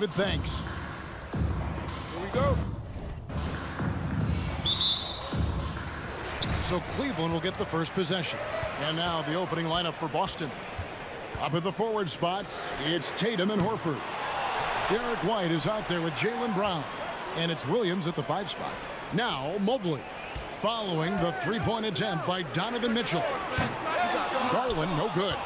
with thanks. Here we go. So Cleveland will get the first possession. And now the opening lineup for Boston. Up at the forward spots, it's Tatum and Horford. Derek White is out there with Jaylen Brown. And it's Williams at the 5 spot. Now Mobley, following the three-point attempt by Donovan Mitchell. Garland, no good.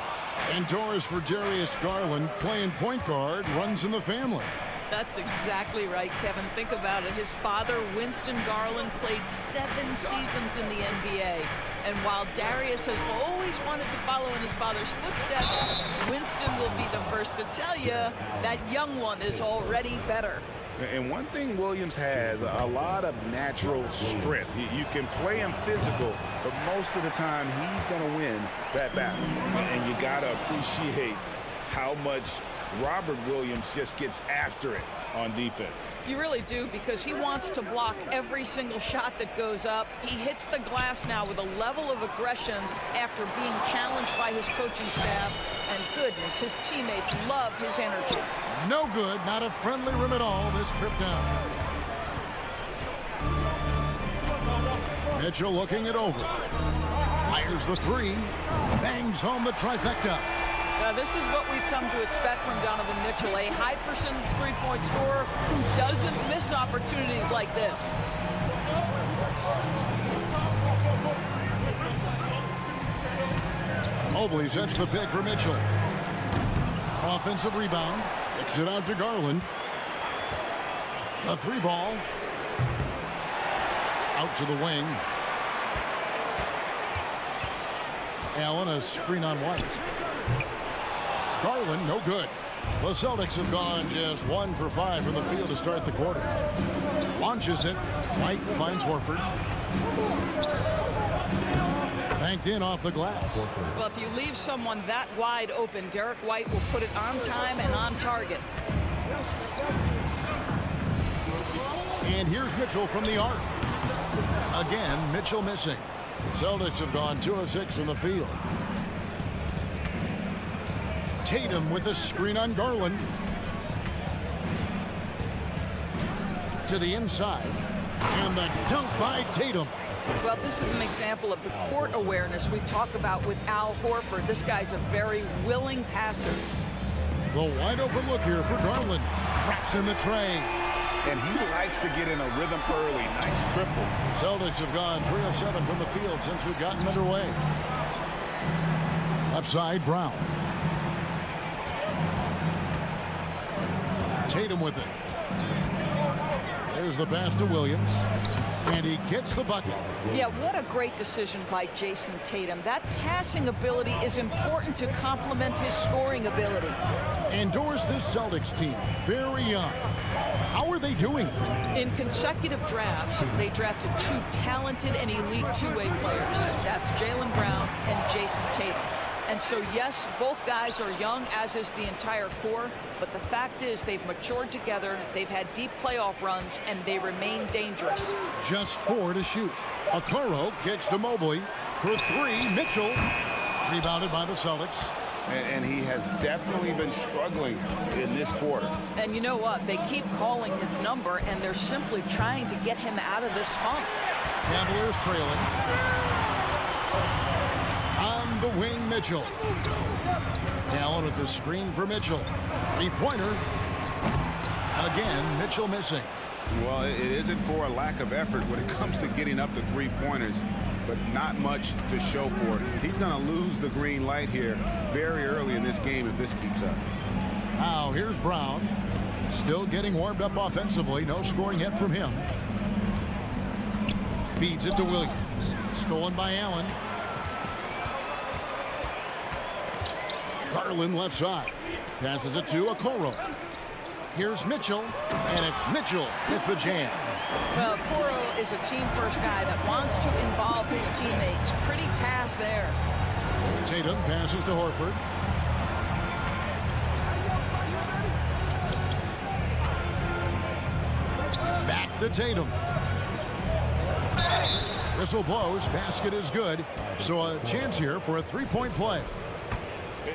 Indoors for Darius Garland, playing point guard, runs in the family. That's exactly right, Kevin. Think about it. His father, Winston Garland, played 7 seasons in the NBA. And while Darius has always wanted to follow in his father's footsteps, Winston will be the first to tell you that young one is already better. And one thing Williams has, a lot of natural strength. You can play him physical, but most of the time he's going to win that battle. And you got to appreciate how much Robert Williams just gets after it on defense. You really do, because he wants to block every single shot that goes up. He hits the glass now with a level of aggression after being challenged by his coaching staff. And goodness, his teammates love his energy. No good, not a friendly rim at all this trip down. Mitchell looking it over. Fires the 3. Bangs home the trifecta. This is what we've come to expect from Donovan Mitchell, a high percentage three-point scorer who doesn't miss opportunities like this. Mobley sets the pick for Mitchell. Offensive rebound. Kicks it out to Garland. A 3 ball. Out to the wing. Allen, a screen on White. Garland, no good. The Celtics have gone just 1 for 5 from the field to start the quarter. Launches it. White finds Horford. Banked in off the glass. Well, if you leave someone that wide open, Derek White will put it on time and on target. And here's Mitchell from the arc. Again, Mitchell missing. Celtics have gone 2 of 6 from the field. Tatum with a screen on Garland. To the inside. And the dunk by Tatum. Well, this is an example of the court awareness we talk about with Al Horford. This guy's a very willing passer. The wide open look here for Garland. Tracks in the tray. And he likes to get in a rhythm early. Nice triple. Celtics have gone 3 of 7 from the field since we've gotten underway. Left side, Brown. Tatum with it. There's the pass to Williams. And he gets the bucket. Yeah, what a great decision by Jason Tatum. That passing ability is important to complement his scoring ability. Endorse this Celtics team. Very young. How are they doing? In consecutive drafts, they drafted 2 talented and elite two-way players. That's Jaylen Brown and Jason Tatum. And so, yes, both guys are young, as is the entire core. But the fact is they've matured together, they've had deep playoff runs, and they remain dangerous. Just 4 to shoot. Okoro kicks to Mobley. For 3, Mitchell. Rebounded by the Celtics. And he has definitely been struggling in this quarter. And you know what? They keep calling his number, and they're simply trying to get him out of this funk. Cavaliers trailing. On the wing, Mitchell. Allen with the screen for Mitchell. 3-pointer. Again, Mitchell missing. Well, it isn't for a lack of effort when it comes to getting up to 3-pointers, but not much to show for it. He's going to lose the green light here very early in this game if this keeps up. Now, here's Brown. Still getting warmed up offensively. No scoring yet from him. Feeds it to Williams. Stolen by Allen. Garland left side. Passes it to Okoro. Here's Mitchell, and it's Mitchell with the jam. Well, Okoro is a team-first guy that wants to involve his teammates. Pretty pass there. Tatum passes to Horford. Back to Tatum. Whistle blows. Basket is good. So a chance here for a 3-point play.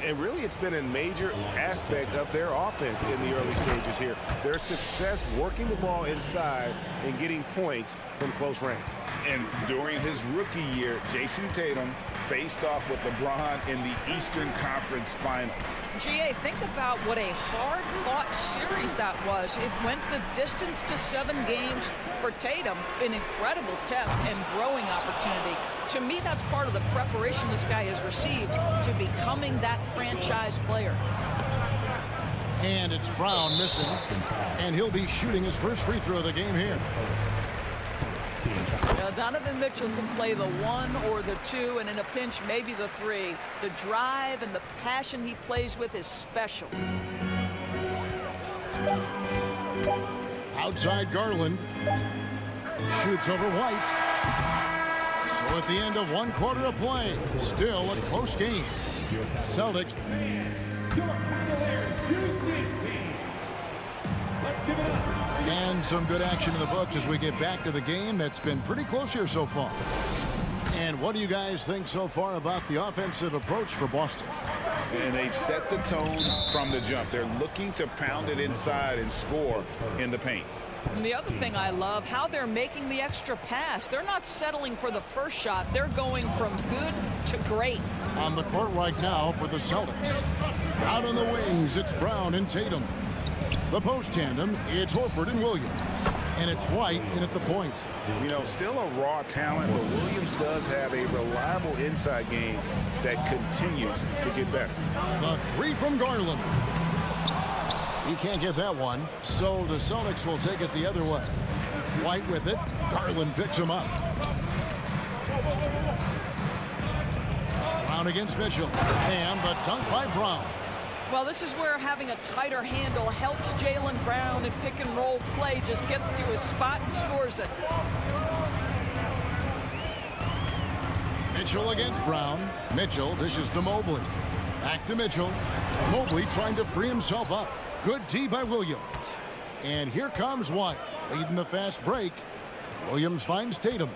And really, it's been a major aspect of their offense in the early stages here. Their success working the ball inside and getting points from close range. And during his rookie year, Jason Tatum faced off with LeBron in the Eastern Conference Final. GA, think about what a hard-fought series that was. It went the distance to 7 games for Tatum, an incredible test and growing opportunity. To me, that's part of the preparation this guy has received to becoming that franchise player. And it's Brown missing, and he'll be shooting his first free throw of the game here. Now, Donovan Mitchell can play the 1 or the 2, and in a pinch, maybe the 3. The drive and the passion he plays with is special. Outside Garland. Shoots over White. So at the end of 1 quarter of play, still a close game. Celtics. And some good action in the books as we get back to the game that's been pretty close here so far. And what do you guys think so far about the offensive approach for Boston? And they've set the tone from the jump. They're looking to pound it inside and score in the paint. And the other thing I love, how they're making the extra pass. They're not settling for the first shot. They're going from good to great. On the court right now for the Celtics. Out on the wings, it's Brown and Tatum. The post tandem, it's Horford and Williams. And it's White in at the point. You know, still a raw talent, but Williams does have a reliable inside game that continues to get better. The 3 from Garland. He can't get that one, so the Celtics will take it the other way. White with it. Garland picks him up. Brown against Mitchell. And the dunk by Brown. Well, this is where having a tighter handle helps Jaylen Brown in pick and roll play. Just gets to his spot and scores it. Mitchell against Brown. Mitchell dishes to Mobley. Back to Mitchell. Mobley trying to free himself up. Good D by Williams. And here comes White, leading the fast break. Williams finds Tatum.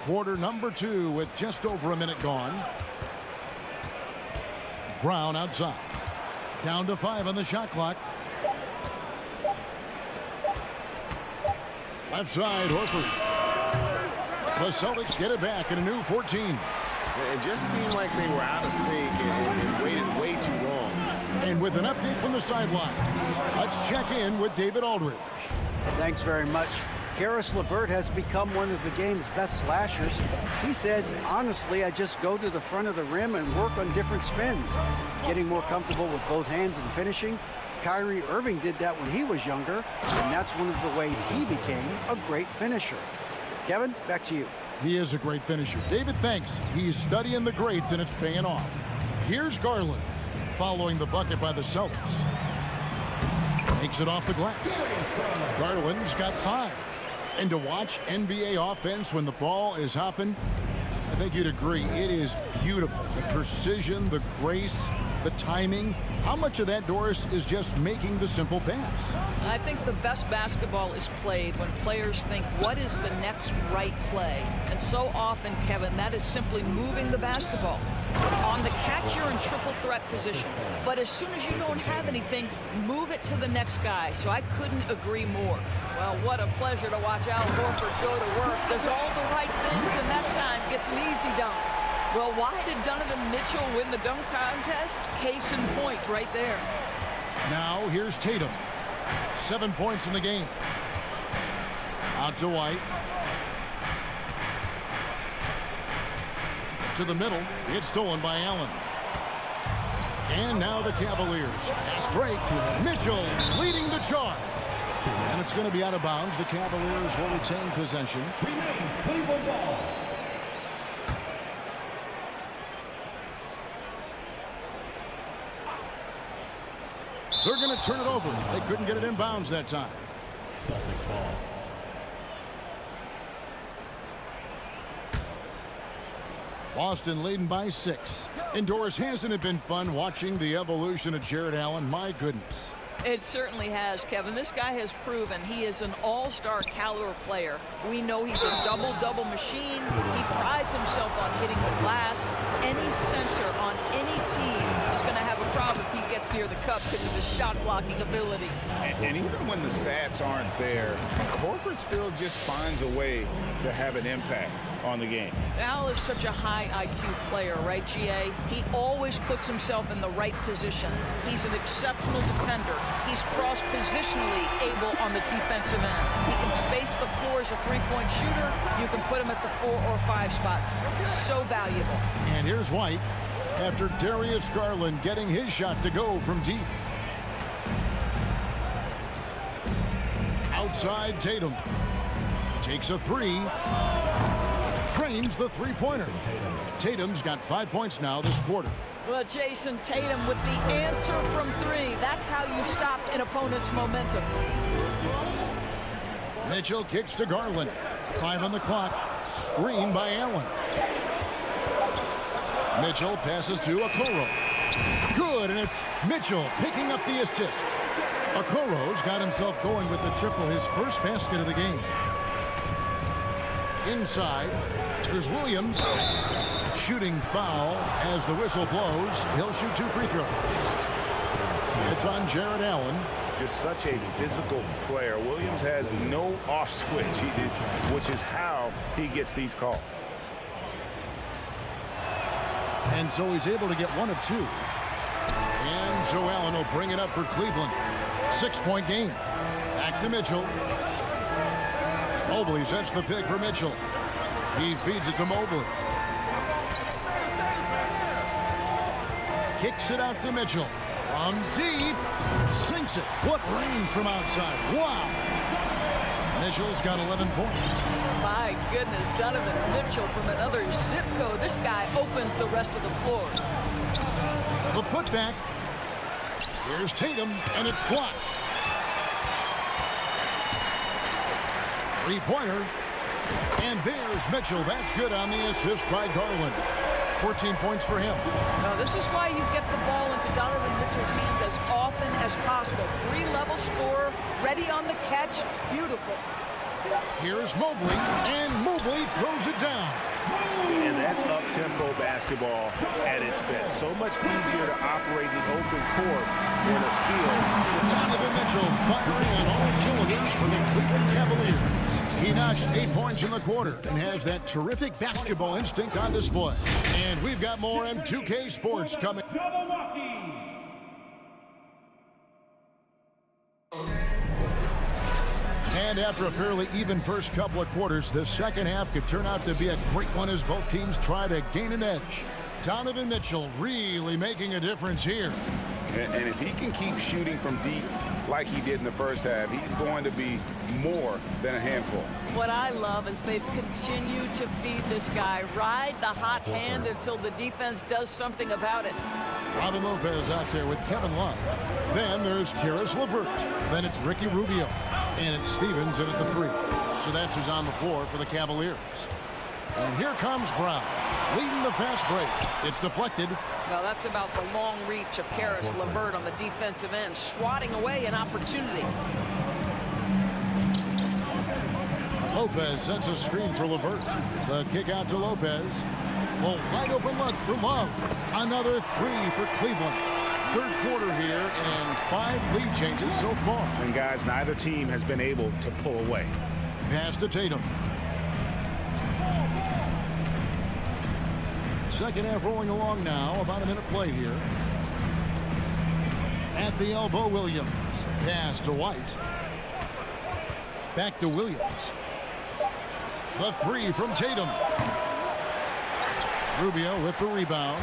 Quarter number 2 with just over a minute gone. Brown outside. Down to 5 on the shot clock. Left side, Horford. The Celtics get it back in a new 14. It just seemed like they were out of sync and waited way too long. And with an update from the sideline, let's check in with David Aldridge. Thanks very much. Karis LeVert has become one of the game's best slashers. He says, honestly, I just go to the front of the rim and work on different spins. Getting more comfortable with both hands and finishing. Kyrie Irving did that when he was younger, and that's one of the ways he became a great finisher. Kevin, back to you. He is a great finisher. David, thanks. He's studying the greats, and it's paying off. Here's Garland, following the bucket by the Celtics. Takes it off the glass. Garland's got 5. And to watch NBA offense when the ball is hopping, I think you'd agree, it is beautiful. The precision, the grace, the timing. How much of that, Doris, is just making the simple pass? I think the best basketball is played when players think, what is the next right play? And so often, Kevin, that is simply moving the basketball. On the catch, you're in triple threat position. But as soon as you don't have anything, move it to the next guy. So I couldn't agree more. Well, what a pleasure to watch Al Horford go to work. Does all the right things, and that time gets an easy dunk. Well, why did Donovan Mitchell win the dunk contest? Case in point right there. Now here's Tatum. 7 points in the game. Out to White. To the middle. It's stolen by Allen. And now the Cavaliers. Fast break. Mitchell leading the charge. And it's going to be out of bounds. The Cavaliers will retain possession. Cleveland ball. They're going to turn it over. They couldn't get it in bounds that time. Celtics ball. Boston leading by 6. Indoors, hasn't it been fun watching the evolution of Jared Allen? My goodness. It certainly has, Kevin. This guy has proven he is an all-star caliber player. We know he's a double-double machine. He prides himself on hitting the glass. Any center on any team is going to have a problem if he gets near the cup because of his shot-blocking ability. And even when the stats aren't there, Horford still just finds a way to have an impact on the game. Al is such a high IQ player, right, GA? He always puts himself in the right position. He's an exceptional defender. He's cross-positionally able on the defensive end. He can space the floor as a three-point shooter. You can put him at the 4 or 5 spots. So valuable. And here's White after Darius Garland getting his shot to go from deep. Outside Tatum. Takes a three. Drains the three-pointer. Tatum's got 5 points now this quarter. Well, Jason Tatum with the answer from 3. That's how you stop an opponent's momentum. Mitchell kicks to Garland. 5 on the clock. Screen by Allen. Mitchell passes to Okoro. Good, and it's Mitchell picking up the assist. Okoro's got himself going with the triple, his first basket of the game. Inside, there's Williams. Shooting foul as the whistle blows. He'll shoot 2 free throws. It's on Jared Allen. Just such a physical player. Williams has no off switch, which is how he gets these calls. And so he's able to get 1 of 2. And Joe Allen will bring it up for Cleveland. 6-point game. Back to Mitchell. Mobley sets the pick for Mitchell. He feeds it to Mobley. Kicks it out to Mitchell. From deep. Sinks it. What range from outside. Wow. Mitchell's got 11 points. My goodness, Donovan Mitchell from another zip code. This guy opens the rest of the floor. The putback. Here's Tatum, and it's blocked. Three-pointer. And there's Mitchell. That's good on the assist by Garland. 14 points for him. Now, this is why you get the ball into Donovan Mitchell's hands as often as possible. 3-level scorer, ready on the catch. Beautiful. Here's Mobley, and Mobley throws it down. And that's up-tempo basketball at its best. So much easier to operate in open court than a steal. Donovan Mitchell firing on all cylinders for the Cleveland Cavaliers. He notched 8 points in the quarter and has that terrific basketball instinct on display. And we've got more M2K Sports coming. And after a fairly even first couple of quarters, the second half could turn out to be a great one as both teams try to gain an edge. Donovan Mitchell really making a difference here. And if he can keep shooting from deep like he did in the first half, he's going to be more than a handful. What I love is they've continued to feed this guy, ride the hot hand until the defense does something about it. Robin Lopez out there with Kevin Love. Then there's Caris LeVert. Then it's Ricky Rubio. And it's Stevens in at the 3. So that's who's on the floor for the Cavaliers. And here comes Brown, leading the fast break. It's deflected. Well, that's about the long reach of Caris LeVert on the defensive end, swatting away an opportunity. Lopez sets a screen for LeVert. The kick out to Lopez. Well, wide open look for Love. Another 3 for Cleveland. Third quarter here and 5 lead changes so far. And guys, neither team has been able to pull away. Pass to Tatum. Second half rolling along now. About a minute played here. At the elbow, Williams. Pass to White. Back to Williams. The 3 from Tatum. Rubio with the rebound.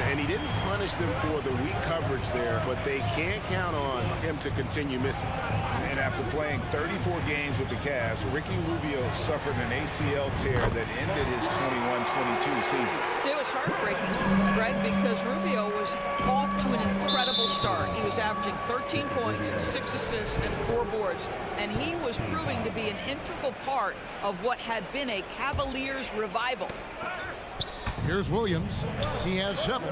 And he didn't punish them for the weak coverage there, but they can't count on him to continue missing. And after playing 34 games with the Cavs, Ricky Rubio suffered an ACL tear that ended his 21-22 season. It was heartbreaking, Greg, because Rubio was off to an incredible start. He was averaging 13 points, 6 assists, and 4 boards. And he was proving to be an integral part of what had been a Cavaliers revival. Here's Williams. He has 7.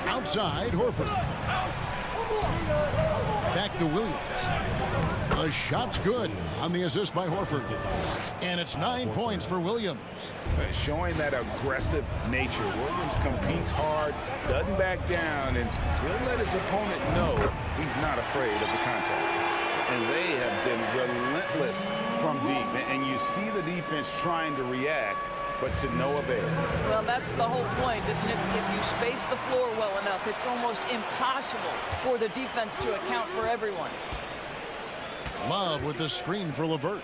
Outside, Horford. Back to Williams. The shot's good on the assist by Horford. And it's 9 points for Williams. Showing that aggressive nature. Williams competes hard, doesn't back down, and he'll let his opponent know he's not afraid of the contact. And they have been relentless from deep. And you see the defense trying to react, but to no avail. Well, that's the whole point, isn't it? If you space the floor well enough, it's almost impossible for the defense to account for everyone. Love with the screen for LeVert.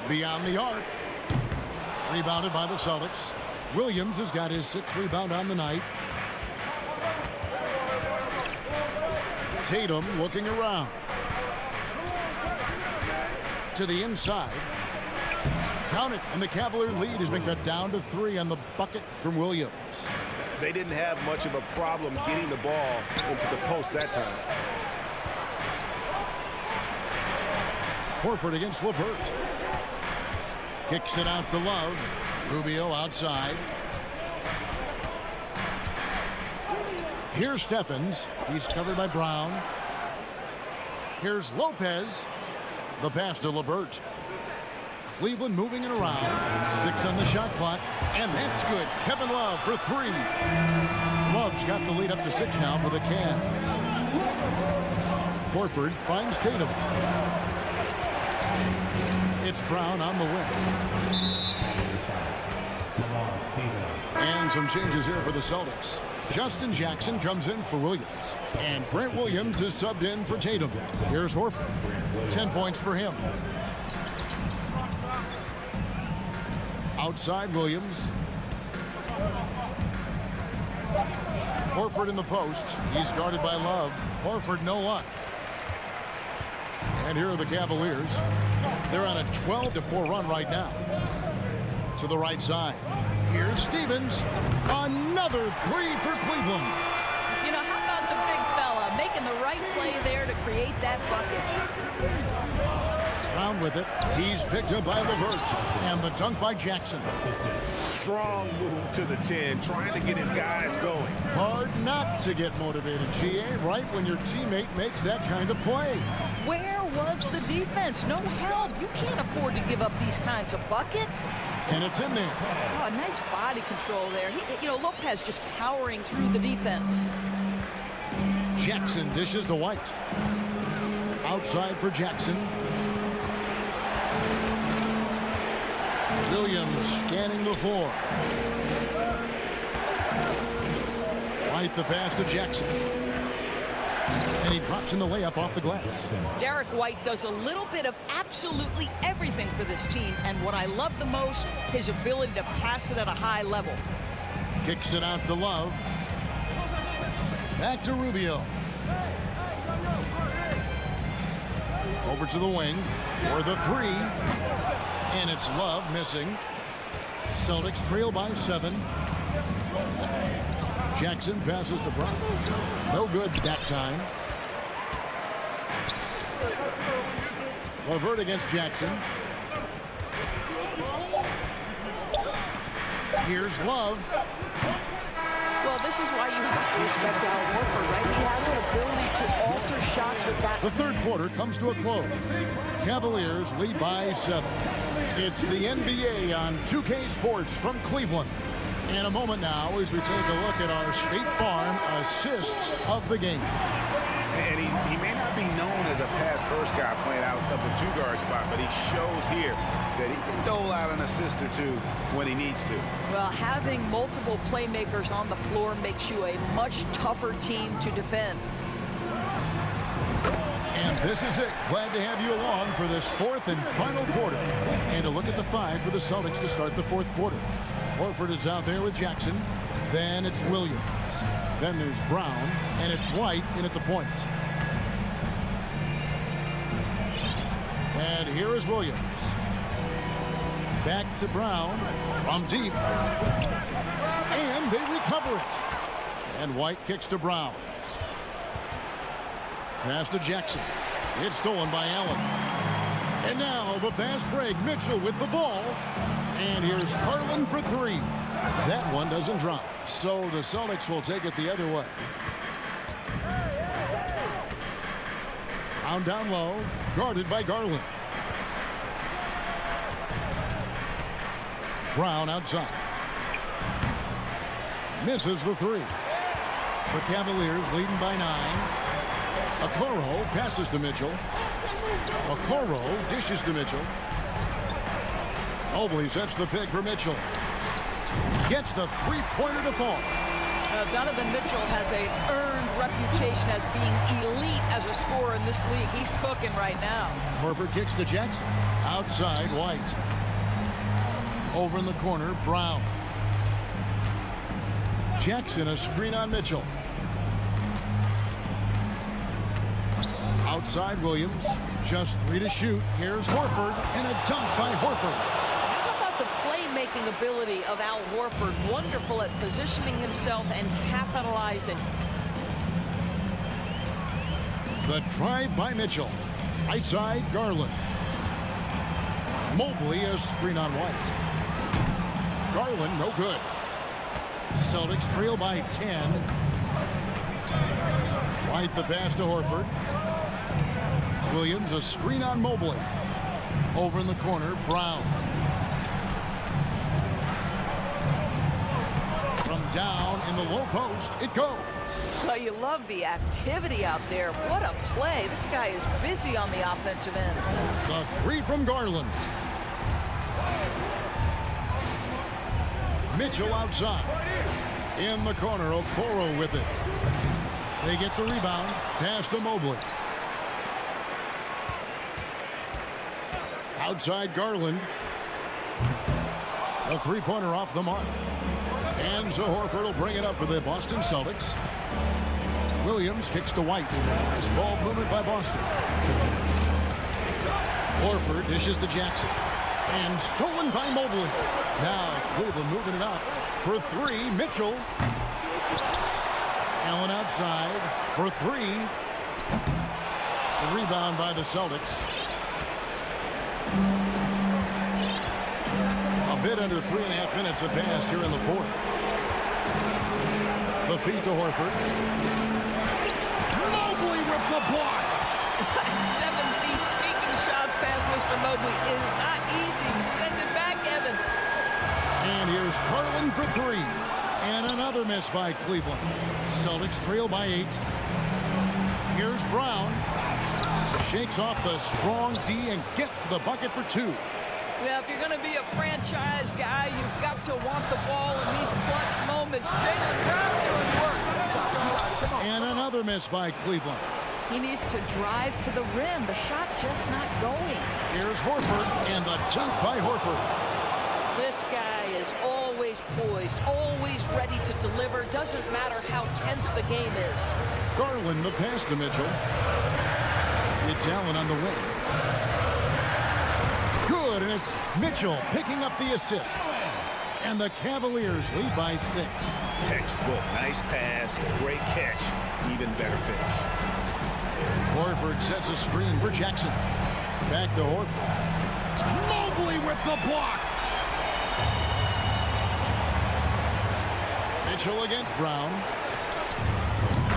Beyond the arc. Rebounded by the Celtics. Williams has got his 6th rebound on the night. Tatum looking around. To the inside. Count it, and the Cavalier lead has been cut down to 3 on the bucket from Williams. They didn't have much of a problem getting the ball into the post that time. Horford against LeVert. Kicks it out to Love. Rubio outside. Here's Stephens. He's covered by Brown. Here's Lopez. The pass to LeVert. Cleveland moving it around. 6 on the shot clock. And that's good. Kevin Love for 3. Love's got the lead up to 6 now for the Cavs. Horford finds Tatum. It's Brown on the wing. And some changes here for the Celtics. Justin Jackson comes in for Williams. And Grant Williams is subbed in for Tatum. Here's Horford. 10 points for him. Outside Williams. Horford in the post. He's guarded by Love. Horford no luck. And here are the Cavaliers. They're on a 12-4 run right now. To the right side. Here's Stevens. Another 3 for Cleveland. You know, how about the big fella making the right play there to create that bucket? Brown with it. He's picked up by LeVert. And the dunk by Jackson. Strong move to the 10, trying to get his guys going. Hard not to get motivated, GA, right when your teammate makes that kind of play. Where was the defense? No help. You can't afford to give up these kinds of buckets. And it's in there. Oh, nice body control there. Lopez just powering through the defense. Jackson dishes to White. Outside for Jackson. Williams scanning the floor. White the pass to Jackson. And he drops in the layup off the glass. Derek White does a little bit of absolutely everything for this team. And what I love the most, his ability to pass it at a high level. Kicks it out to Love. Back to Rubio. Over to the wing for the 3. And it's Love missing. Celtics trail by 7. Jackson passes to Brown. No good that time. LeVert against Jackson. Here's Love. Well, this is why you have to respect Al Horford, right? He has an ability to alter shots with that. The third quarter comes to a close. Cavaliers lead by 7. It's the NBA on 2K Sports from Cleveland. In a moment now as we take a look at our State Farm assists of the game. And he may not be known as a pass-first guy playing out of the 2-guard spot, but he shows here that he can dole out an assist or 2 when he needs to. Well, having multiple playmakers on the floor makes you a much tougher team to defend. And this is it. Glad to have you along for this 4th and final quarter. And a look at the 5 for the Celtics to start the 4th quarter. Horford is out there with Jackson. Then it's Williams. Then there's Brown. And it's White in at the point. And here is Williams. Back to Brown. From deep. And they recover it. And White kicks to Brown. Pass to Jackson. It's stolen by Allen. And now the fast break. Mitchell with the ball. And here's Carlin for 3. That one doesn't drop. So the Celtics will take it the other way. Brown down low, guarded by Garland. Brown outside. Misses the three. The Cavaliers leading by 9. Okoro passes to Mitchell. Okoro dishes to Mitchell. Mobley sets the pick for Mitchell. Gets the three-pointer to fall. Donovan Mitchell has an earned reputation as being elite as a scorer in this league. He's cooking right now. Horford kicks to Jackson. Outside, White. Over in the corner, Brown. Jackson, a screen on Mitchell. Outside, Williams. Just 3 to shoot. Here's Horford, and a dunk by Horford. The playmaking ability of Al Horford, wonderful at positioning himself and capitalizing. The drive by Mitchell. Right side, Garland. Mobley, a screen on White. Garland, no good. Celtics trail by 10. White the pass to Horford. Williams, a screen on Mobley. Over in the corner, Brown. From down in the low post, it goes. Well, you love the activity out there. What a play. This guy is busy on the offensive end. The three from Garland. Mitchell outside. In the corner, Okoro with it. They get the rebound. Pass to Mobley. Outside Garland. A three-pointer off the mark. And so Horford will bring it up for the Boston Celtics. Williams kicks to White. Nice ball movement by Boston. Horford dishes to Jackson. And stolen by Mobley. Now Cleveland moving it up for 3. Mitchell. Allen outside for 3. The rebound by the Celtics. A bit under 3.5 minutes have passed here in the fourth. The feed to Horford. Mobley with the block. 7 feet sneaking shots past Mr. Mobley is not easy. Send it back, Evan. And here's Garland for 3. And another miss by Cleveland. Celtics trail by 8. Here's Brown. Shakes off the strong D and gets to the bucket for 2. Yeah, if you're going to be a franchise guy, you've got to want the ball in these clutch moments. Jaylen Brown doing work. And another miss by Cleveland. He needs to drive to the rim. The shot just not going. Here's Horford, and the dunk by Horford. This guy is always poised, always ready to deliver. Doesn't matter how tense the game is. Garland the pass to Mitchell. It's Allen on the wing. Good, and it's Mitchell picking up the assist. And the Cavaliers lead by 6. Textbook, nice pass, great catch, even better finish. Horford sets a screen for Jackson. Back to Horford. Mobley with the block. Mitchell against Brown.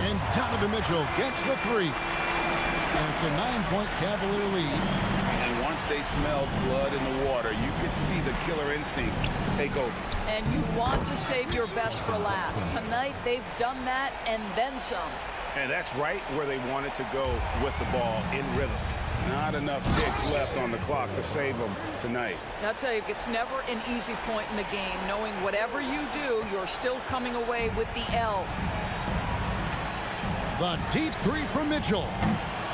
And Donovan Mitchell gets the 3. And it's a 9-point Cavalier lead. And once they smelled blood in the water, you could see the killer instinct take over. And you want to save your best for last. Tonight, they've done that and then some. And that's right where they wanted to go with the ball, in rhythm. Not enough ticks left on the clock to save them tonight. I'll tell you, it's never an easy point in the game, knowing whatever you do, you're still coming away with the L. The deep 3 from Mitchell.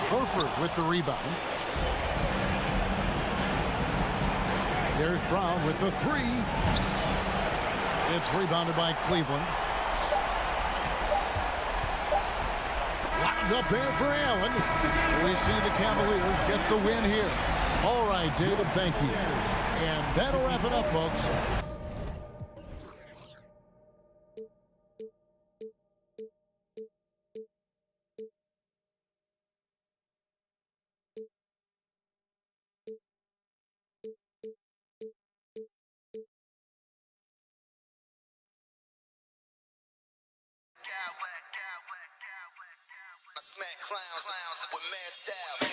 Horford with the rebound. There's Brown with the 3. It's rebounded by Cleveland. Locked up there for Allen. We see the Cavaliers get the win here. All right, David, thank you. And that'll wrap it up, folks. smack clowns with mad style.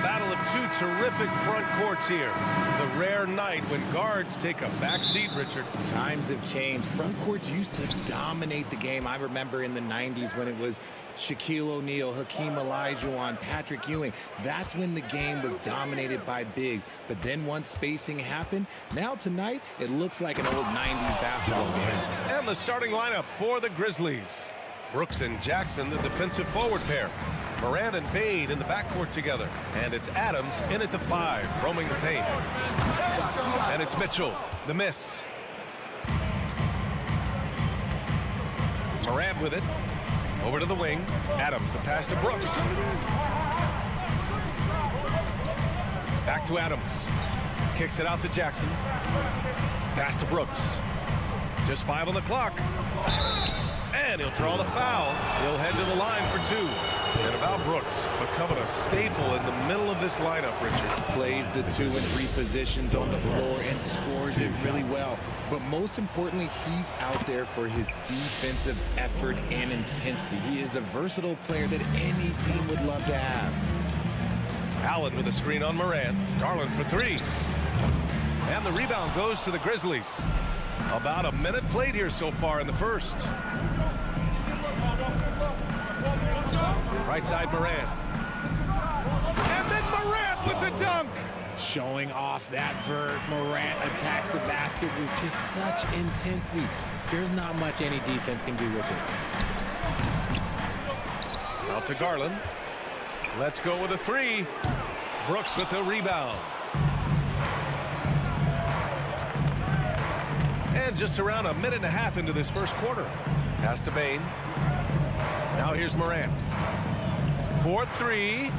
battle of two terrific front courts here. The rare night when guards take a back seat, Richard. Times have changed. Front courts used to dominate the game. I remember in the 90s when it was Shaquille O'Neal, Hakeem Olajuwon, Patrick Ewing. That's when the game was dominated by bigs. But then once spacing happened, now tonight it looks like an old 90s basketball game. And the starting lineup for the Grizzlies. Brooks and Jackson, the defensive forward pair. Morant and Bade in the backcourt together. And it's Adams in at the 5, roaming the paint. And it's Mitchell, the miss. Morant with it. Over to the wing. Adams, the pass to Brooks. Back to Adams. Kicks it out to Jackson. Pass to Brooks. Just 5 on the clock. And he'll draw the foul. He'll head to the line for 2. And about Brooks, becoming a staple in the middle of this lineup, Richard. Plays the 2 and 3 positions on the floor and scores it really well. But most importantly, he's out there for his defensive effort and intensity. He is a versatile player that any team would love to have. Allen with a screen on Morant. Garland for 3. And the rebound goes to the Grizzlies. About a minute played here so far in the first. Right side Morant. And then Morant with the dunk. Showing off that vert. Morant attacks the basket with just such intensity. There's not much any defense can do with it. Out to Garland. Let's go with a 3. Brooks with the rebound. And just around a minute and a half into this first quarter. Pass to Bane. Now here's Morant. 4-3.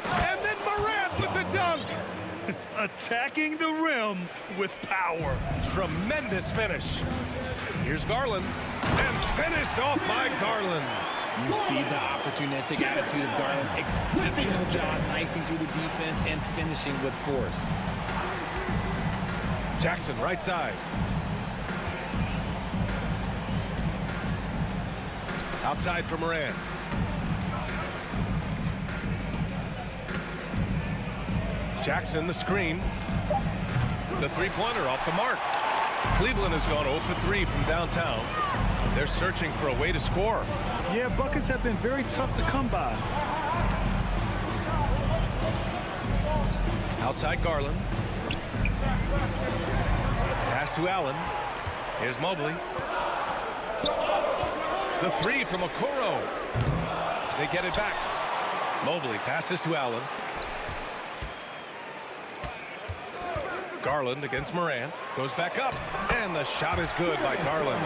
And then Morant with the dunk. Attacking the rim with power. Tremendous finish. Here's Garland. And finished off by Garland. You see the opportunistic attitude of Garland. Exceptional job knifing through the defense and finishing with force. Jackson right side. Outside for Morant. Jackson the screen. The three-pointer off the mark. Cleveland has gone 0 for 3 from downtown. They're searching for a way to score. Yeah, buckets have been very tough to come by. Outside Garland. Pass to Allen. Here's Mobley. The 3 from Okoro. They get it back. Mobley passes to Allen. Garland against Morant. Goes back up. And the shot is good by Garland.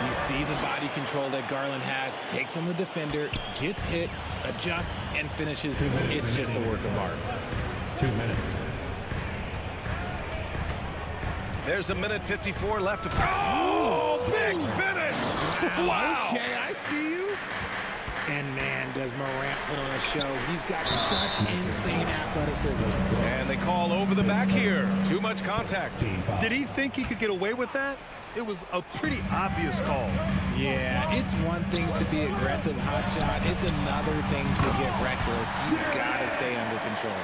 You see the body control that Garland has. Takes on the defender, gets hit, adjusts, and finishes. It's just a work of art. 2 minutes. There's a minute 54 left to play. Oh, big finish! Wow. Okay, I see you. And man, does Morant put on a show. He's got such insane athleticism. And they call over the back here. Too much contact. Did he think he could get away with that? It was a pretty obvious call. Yeah, it's one thing to be aggressive hot shot. It's another thing to get reckless. He's got to stay under control.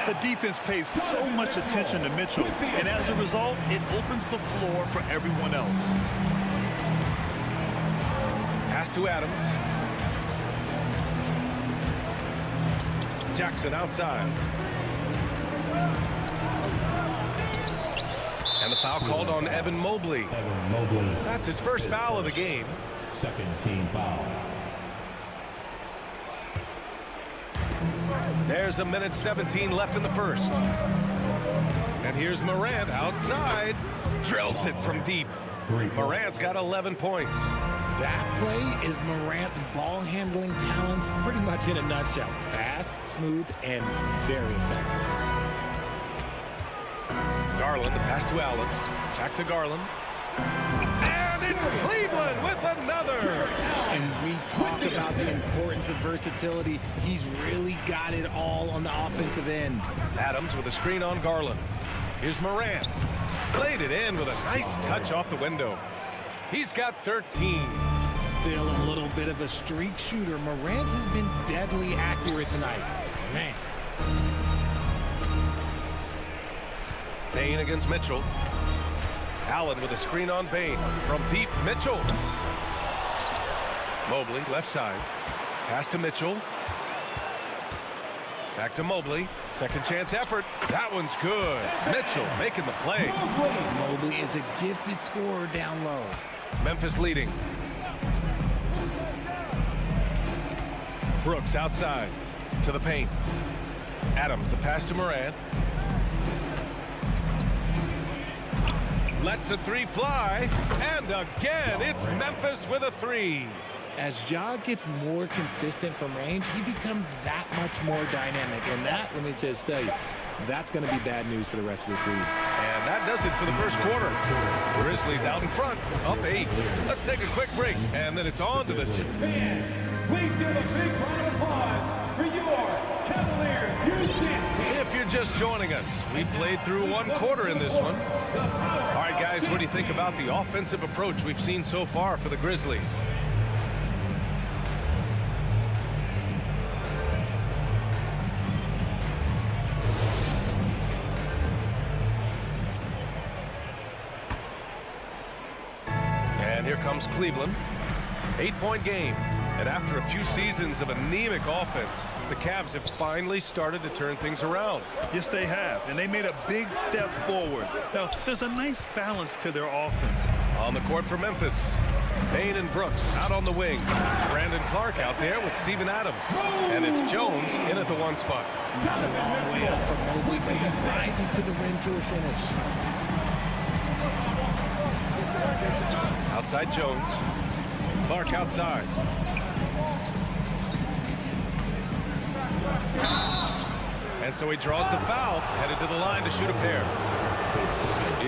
The defense pays so much attention to Mitchell, and as a result, it opens the floor for everyone else. Pass to Adams. Jackson outside. And the foul called on Evan Mobley. Evan Mobley. That's his first foul of the game. Second team foul. There's a minute 17 left in the first. And here's Morant outside. Drills it from deep. Morant's got 11 points. That play is Morant's ball handling talents pretty much in a nutshell. Fast, smooth, and very effective. Garland, the pass to Allen. Back to Garland. And And it's Cleveland with another. And we talk about the importance of versatility. He's really got it all on the offensive end. Adams with a screen on Garland. Here's Morant. Played it in with a nice touch off the window. He's got 13. Still a little bit of a streak shooter. Morant has been deadly accurate tonight. Man. Bain against Mitchell. Allen with a screen on Bain. From deep, Mitchell. Mobley, left side. Pass to Mitchell. Back to Mobley. Second chance effort. That one's good. Mitchell making the play. Mobley is a gifted scorer down low. Memphis leading. Brooks outside to the paint. Adams, the pass to Morant. Lets the three fly. And again, it's Memphis with a three. As Ja gets more consistent from range, he becomes that much more dynamic. And that, let me just tell you, that's going to be bad news for the rest of this league. And that does it for the first quarter. Grizzlies out in front, up 8. Let's take a quick break, and then it's on to the... Fans, please give a big round of applause for your Cavaliers, Houston. If you're just joining us, we played through one quarter in this one. All right, guys, what do you think about the offensive approach we've seen so far for the Grizzlies? And here comes Cleveland. 8-point game. And after a few seasons of anemic offense, the Cavs have finally started to turn things around. Yes, they have. And they made a big step forward. Now, there's a nice balance to their offense. On the court for Memphis. Bain and Brooks out on the wing. Brandon Clark out there with Steven Adams. And it's Jones in at the one spot. Not a long way up for Mobley, but he rises to the rim for the finish. Outside Jones. Clark outside. And so he draws the foul, headed to the line to shoot a pair.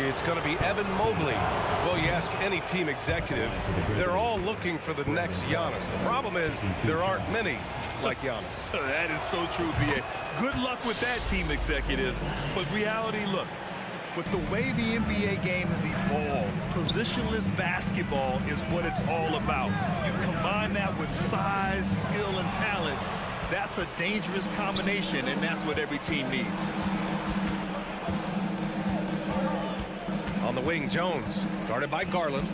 It's going to be Evan Mobley. Well, you ask any team executive, they're all looking for the next Giannis. The problem is there aren't many like Giannis. That is so true, B.A. Good luck with that, team executives. But reality, look, with the way the NBA game has evolved, positionless basketball is what it's all about. You combine that with size, skill, and talent. That's a dangerous combination, and that's what every team needs. On the wing, Jones, guarded by Garland.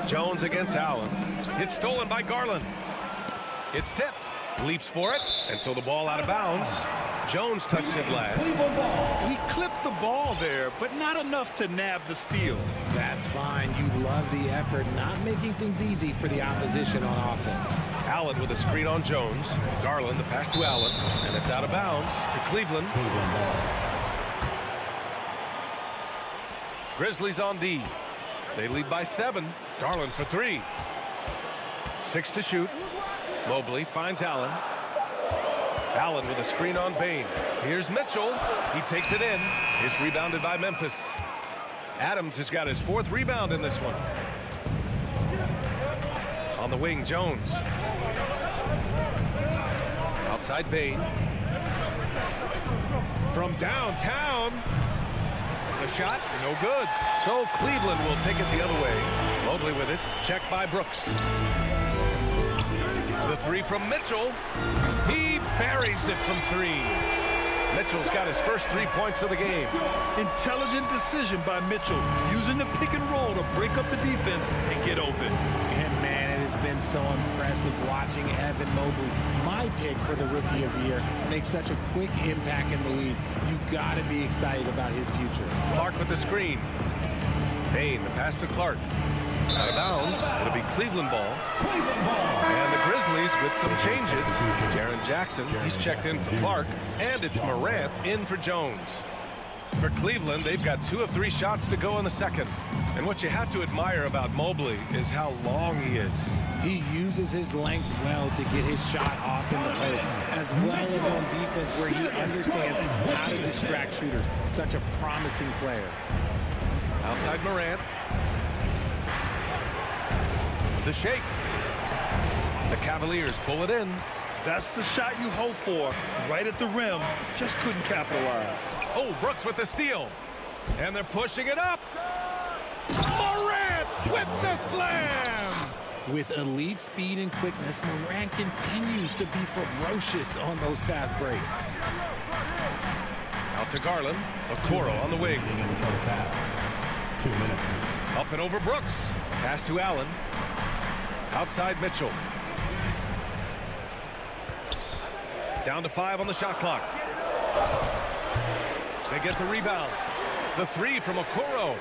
Jones against Allen. It's stolen by Garland. It's tipped. Leaps for it, and so the ball out of bounds. Jones touched it last. He clipped the ball there, but not enough to nab the steal. That's fine. You love the effort, not making things easy for the opposition on offense. Allen with a screen on Jones. Garland, the pass to Allen, and it's out of bounds to Cleveland. Grizzlies on D. They lead by 7. Garland for 3. 6 to shoot. Mobley finds Allen. Allen with a screen on Bain. Here's Mitchell. He takes it in. It's rebounded by Memphis. Adams has got his 4th rebound in this one. On the wing, Jones. Outside Bain. From downtown. The shot, no good. So Cleveland will take it the other way. Mobley with it. Checked by Brooks. The 3 from Mitchell. He buries it from 3. Mitchell's got his first 3 points of the game. Intelligent decision by Mitchell, using the pick and roll to break up the defense and get open. And man, it has been so impressive watching Evan Mobley, my pick for the Rookie of the Year, make such a quick impact in the league. You've got to be excited about his future. Clark with the screen. Bain, the pass to Clark. Out of bounds. It'll be Cleveland ball. And the Grizzlies with some changes. Jaren Jackson, he's checked in for Clark. And it's Morant in for Jones. For Cleveland, they've got 2 of 3 shots to go in the second. And what you have to admire about Mobley is how long he is. He uses his length well to get his shot off in the post, as well as on defense where he understands how to distract shooters. Such a promising player. Outside Morant. The shake. The Cavaliers pull it in. That's the shot you hope for. Right at the rim. Just couldn't capitalize. Oh, Brooks with the steal. And they're pushing it up. Morant with the slam. With elite speed and quickness, Morant continues to be ferocious on those fast breaks. Out to Garland. Okoro on the wing. 2 minutes. Up and over Brooks. Pass to Allen. Outside Mitchell. Down to 5 on the shot clock. They get the rebound. The 3 from Okoro.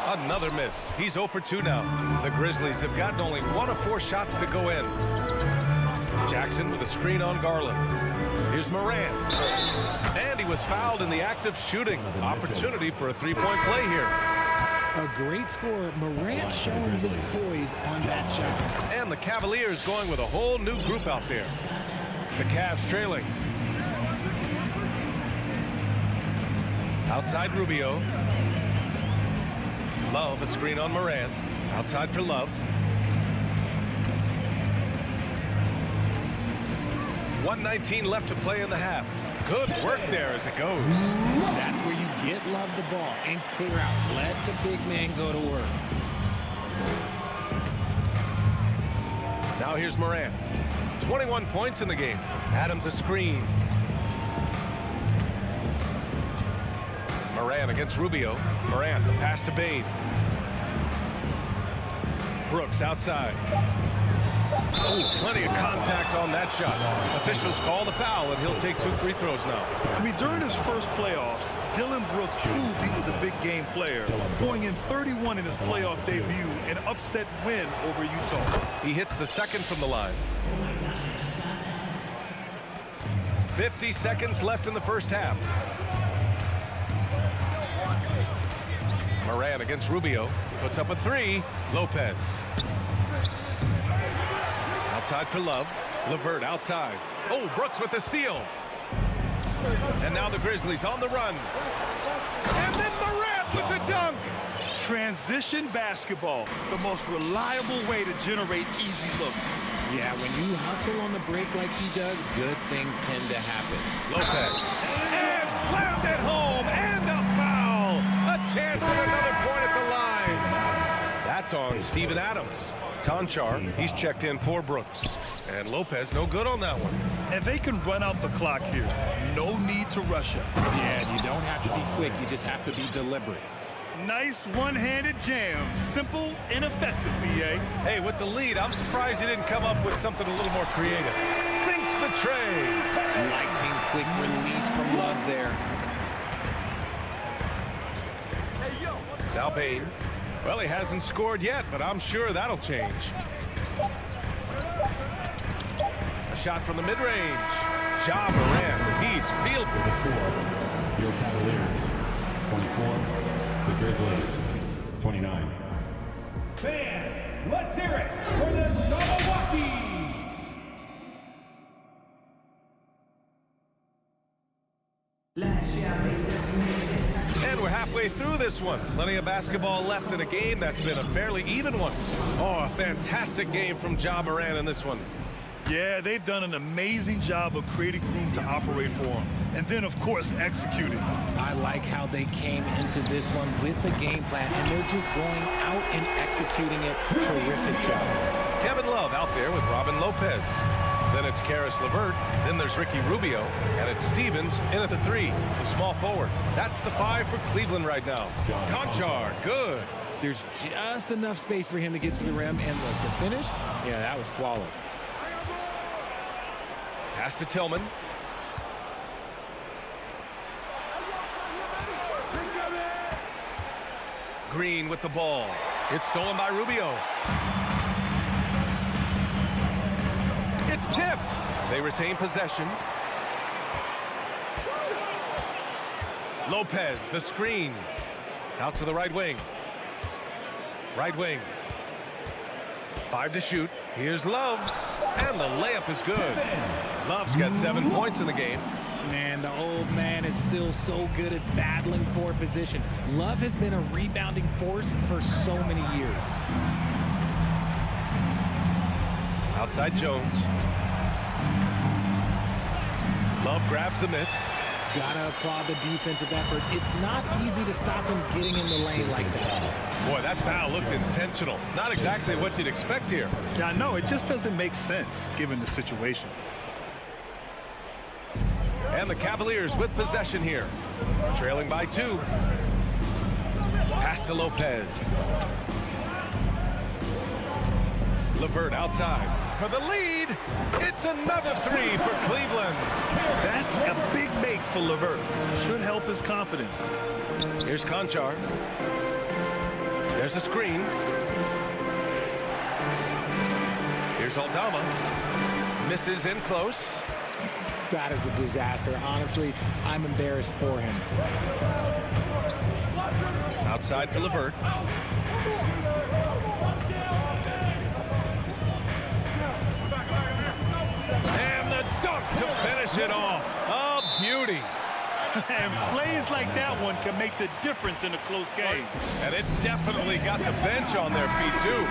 Another miss. He's 0 for 2 now. The Grizzlies have gotten only 1 of 4 shots to go in. Jackson with a screen on Garland. Here's Morant. And he was fouled in the act of shooting. Opportunity for a three-point play here. A great scorer. Morant showing his poise on that shot. And the Cavaliers going with a whole new group out there. The Cavs trailing. Outside Rubio. Love, a screen on Morant. Outside for Love. 1:19 left to play in the half. Good work there as it goes. That's where you get Love the ball and clear out. Let the big man go to work. Now here's Morant. 21 points in the game. Adams a screen. Morant against Rubio. Morant, the pass to Bade. Brooks outside. Oh, plenty of contact on that shot. Officials call the foul, and he'll take 2 free throws now. I mean, during his first playoffs, Dillon Brooks proved he was a big game player, going in 31 in his playoff debut, an upset win over Utah. He hits the second from the line. 50 seconds left in the first half. Morant against Rubio. Puts up a 3. Lopez. Outside for Love. LeVert outside. Oh, Brooks with the steal. And now the Grizzlies on the run. And then Morant with the dunk. Transition basketball, the most reliable way to generate easy looks. Yeah, when you hustle on the break like he does, good things tend to happen. Lopez. And slammed it home. And a foul. A chance at another point at the line. That's on Steven Adams. Conchar, he's checked in for Brooks. And Lopez no good on that one. And they can run out the clock here. No need to rush it. Yeah, you don't have to be quick. You just have to be deliberate. Nice one-handed jam. Simple and effective, B.A. Hey, with the lead, I'm surprised he didn't come up with something a little more creative. Sinks the tray. Lightning quick release from Love there. Now Bane. Well, he hasn't scored yet, but I'm sure that'll change. A shot from the mid-range. Ja Morant. He's fielded. The score, your Cavaliers, 24. The Grizzlies, 29. Fans, let's hear it for the Milwaukee. And we're halfway through this one. Plenty of basketball left in a game that's been a fairly even one. Oh, a fantastic game from Ja Morant in this one. Yeah, they've done an amazing job of creating room to operate for him. And then, of course, executing. I like how they came into this one with a game plan, and they're just going out and executing it. Terrific job. Kevin Love out there with Robin Lopez. Then it's Karis LeVert. Then there's Ricky Rubio. And it's Stevens in at the 3, the small forward. That's the 5 for Cleveland right now. Conchar, good. There's just enough space for him to get to the rim, and look, the finish, yeah, that was flawless. Pass to Tillman. Green with the ball. It's stolen by Rubio. It's tipped. They retain possession. Lopez, the screen. Out to the right wing. Right wing. 5 to shoot. Here's Love. And the layup is good. Love's got 7 points in the game. Man, the old man is still so good at battling for position. Love has been a rebounding force for so many years. Outside Jones. Love grabs the miss. Gotta applaud the defensive effort. It's not easy to stop him getting in the lane like that. Boy, that foul looked intentional. Not exactly what you'd expect here. Yeah, no, it just doesn't make sense given the situation. And the Cavaliers with possession here. Trailing by 2. Pass to Lopez. LeVert outside for the lead. It's another 3 for Cleveland. That's a big make for LeVert. Should help his confidence. Here's Conchar. There's a screen. Here's Aldama. Misses in close. That is a disaster. Honestly, I'm embarrassed for him. Outside for LeVert. And the dunk to finish it off. A beauty. And plays like that one can make the difference in a close game. And it definitely got the bench on their feet, too.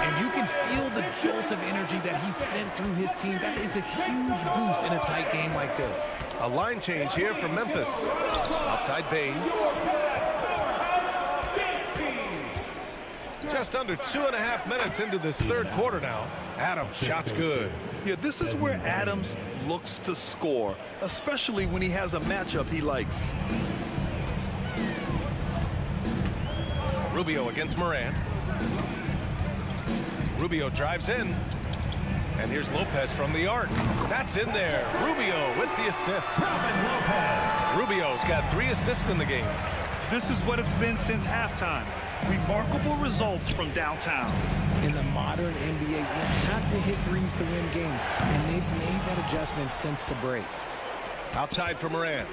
And you can feel the jolt of energy that he sent through his team. That is a huge boost in a tight game like this. A line change here from Memphis. Outside Bain. Just under 2.5 minutes into this third quarter now. Adams, shot's good. Yeah, this is where Adams looks to score, especially when he has a matchup he likes. Rubio against Moran. Rubio drives in. And here's Lopez from the arc. That's in there. Rubio with the assist. Rubio's got 3 assists in the game. This is what it's been since halftime. Remarkable results from downtown. In the modern NBA, you have to hit threes to win games, and they've made that adjustment since the break. Outside for Moran.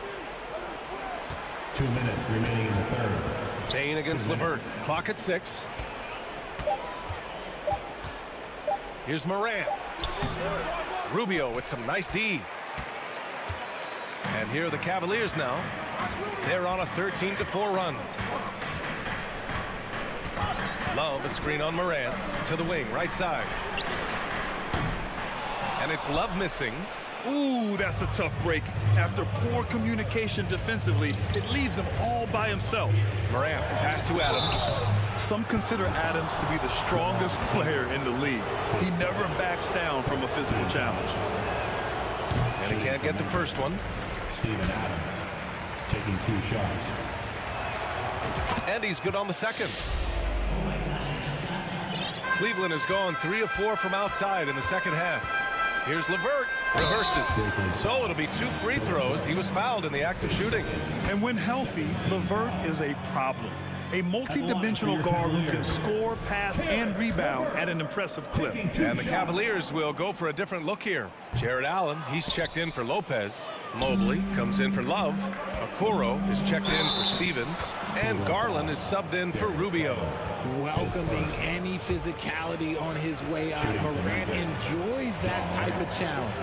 2 minutes remaining in the third. Bain against LeVert. Clock at 6. Here's Moran. Rubio with some nice D. And here are the Cavaliers now. They're on a 13-4 run. Love, a screen on Moran. To the wing, right side. And it's Love missing. Ooh, that's a tough break. After poor communication defensively, it leaves him all by himself. Morant, pass to Adams. Some consider Adams to be the strongest player in the league. He never backs down from a physical challenge. And he can't get the first one. Steven Adams taking 2 shots. And he's good on the second. Cleveland has gone 3 of 4 from outside in the second half. Here's LeVert. Reverses. So it'll be 2 free throws. He was fouled in the act of shooting. And when healthy, LeVert is a problem. A multi-dimensional guard who can score, pass, and rebound at an impressive clip. And the Cavaliers will go for a different look here. Jared Allen, he's checked in for Lopez. Mobley comes in for Love. Okoro is checked in for Stevens. And Garland is subbed in for Rubio. Welcoming any physicality on his way out. Morant enjoys that type of challenge.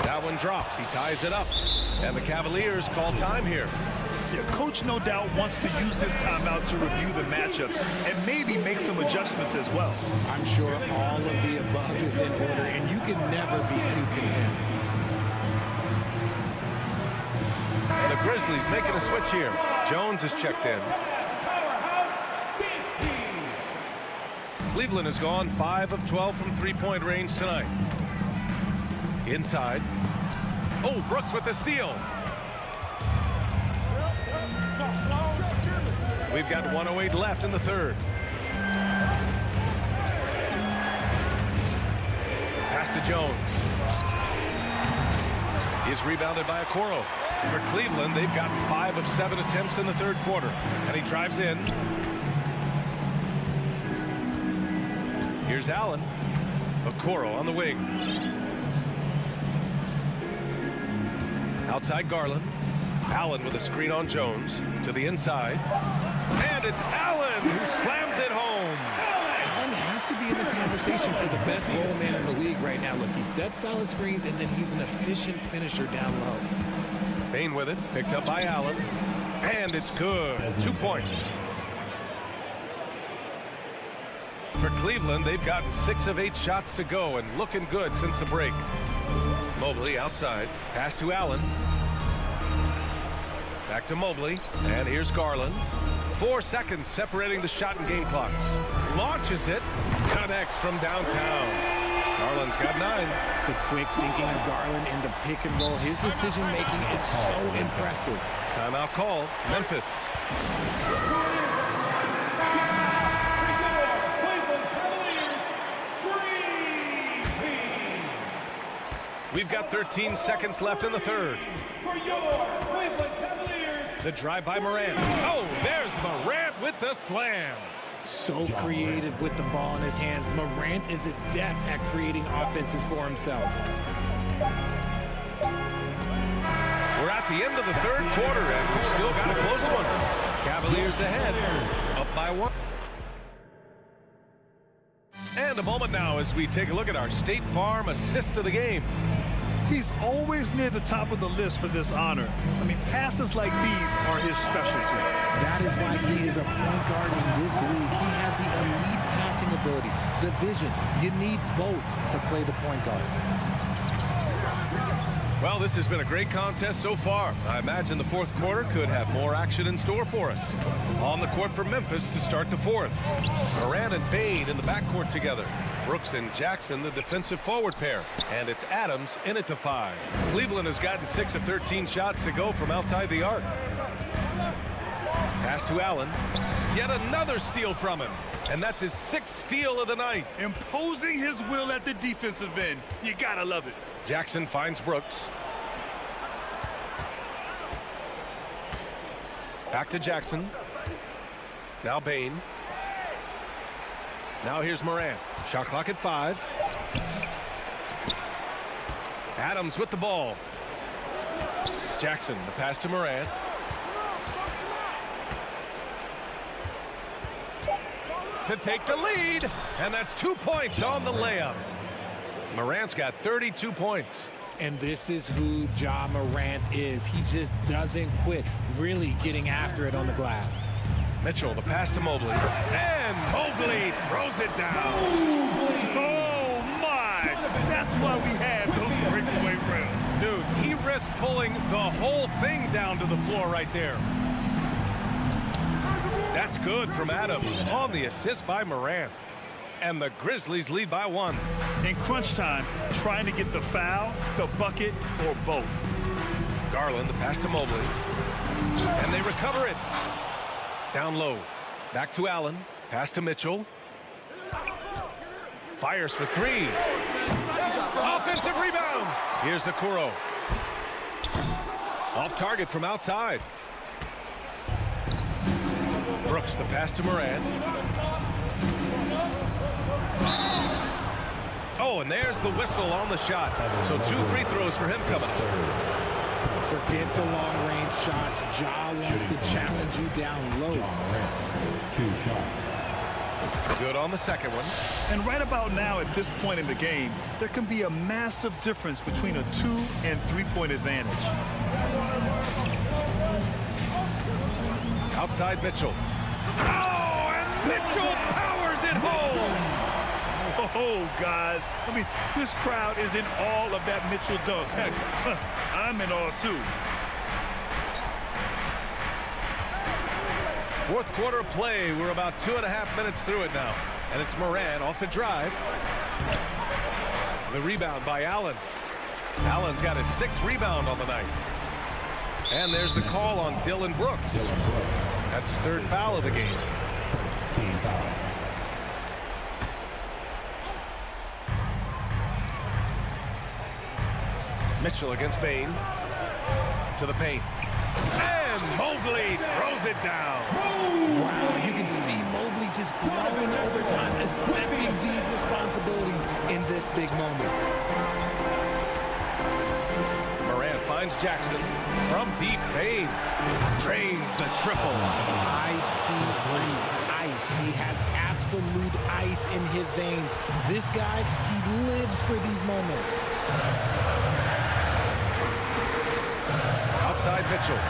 That one drops. He ties it up. And the Cavaliers call time here. Yeah, coach no doubt wants to use this timeout to review the matchups and maybe make some adjustments as well. I'm sure all of the above is in order, and you can never be too content. The Grizzlies making a switch here. Jones is checked in. Cleveland has gone 5 of 12 from three-point range tonight. Inside. Oh, Brooks with the steal. We've got 1:08 left in the third. Pass to Jones. He's rebounded by Okoro. For Cleveland, they've got 5 of 7 attempts in the third quarter. And he drives in. Here's Allen. Okoro on the wing. Outside Garland. Allen with a screen on Jones. To the inside. And it's Allen who slams it home. Allen has to be in the conversation conversation for the best role man in the league right now. Look, he sets solid screens, and then he's an efficient finisher down low. Bain with it, picked up by Allen. And it's good. 2 points. For Cleveland, they've gotten 6 of 8 shots to go and looking good since the break. Mobley outside. Pass to Allen. Back to Mobley. And here's Garland. 4 seconds separating the shot and game clocks. Launches it. Connects from downtown. Garland's got 9. The quick thinking of Garland in the pick and roll. His decision making is so impressive. Timeout call. Memphis. We've got 13 seconds left in the third. The drive by Morant. Oh, there's Morant with the slam. So creative with the ball in his hands. Morant is adept at creating offenses for himself. We're at the end of the third quarter, and we've still got a close one. Cavaliers ahead, up by 1. And a moment now as we take a look at our State Farm assist of the game. He's always near the top of the list for this honor. I mean, passes like these are his specialty. That is why he is a point guard in this league. He has the elite passing ability, the vision. You need both to play the point guard. Well, this has been a great contest so far. I imagine the fourth quarter could have more action in store for us. On the court for Memphis to start the fourth. Morant and Bain in the backcourt together. Brooks and Jackson, the defensive forward pair. And it's Adams in at the 5. Cleveland has gotten 6 of 13 shots to go from outside the arc. Pass to Allen. Yet another steal from him. And that's his 6th steal of the night. Imposing his will at the defensive end. You gotta love it. Jackson finds Brooks. Back to Jackson. Now Bain. Now here's Morant. Shot clock at 5. Adams with the ball. Jackson, the pass to Morant. To take the lead. And that's 2 points on the layup. Morant's got 32 points. And this is who Ja Morant is. He just doesn't quit, really getting after it on the glass. Mitchell, the pass to Mobley. And Mobley throws it down. Oh, my. That's why we have those breakaway rims. Dude, he risked pulling the whole thing down to the floor right there. That's good from Adams on the assist by Morant. And the Grizzlies lead by 1. In crunch time, trying to get the foul, the bucket, or both. Garland, the pass to Mobley. And they recover it. Down low. Back to Allen. Pass to Mitchell. Fires for 3. Offensive rebound. Here's Okoro. Off target from outside. Brooks, the pass to Morant. Oh, and there's the whistle on the shot. So 2 free throws for him coming up. Forget the long-range shots. Ja wants to challenge you down low. 2 shots. Good on the second one. And right about now, at this point in the game, there can be a massive difference between a 2- and 3-point advantage. Outside Mitchell. Oh, and Mitchell powers it home. Oh, guys. I mean, this crowd is in awe of that Mitchell dunk. Heck, I'm in awe, too. Fourth quarter of play. We're about 2.5 minutes through it now. And it's Morant off the drive. The rebound by Allen. Allen's got his 6th rebound on the night. And there's the call on Dylan Brooks. That's his 3rd foul of the game. Team foul. Mitchell against Bain. To the paint. And Mobley throws it down. Wow, you can see Mobley just growing over time, accepting these responsibilities in this big moment. Morant finds Jackson. From deep, Bain drains the triple. I see green ice. He has absolute ice in his veins. This guy, he lives for these moments. Outside Mitchell.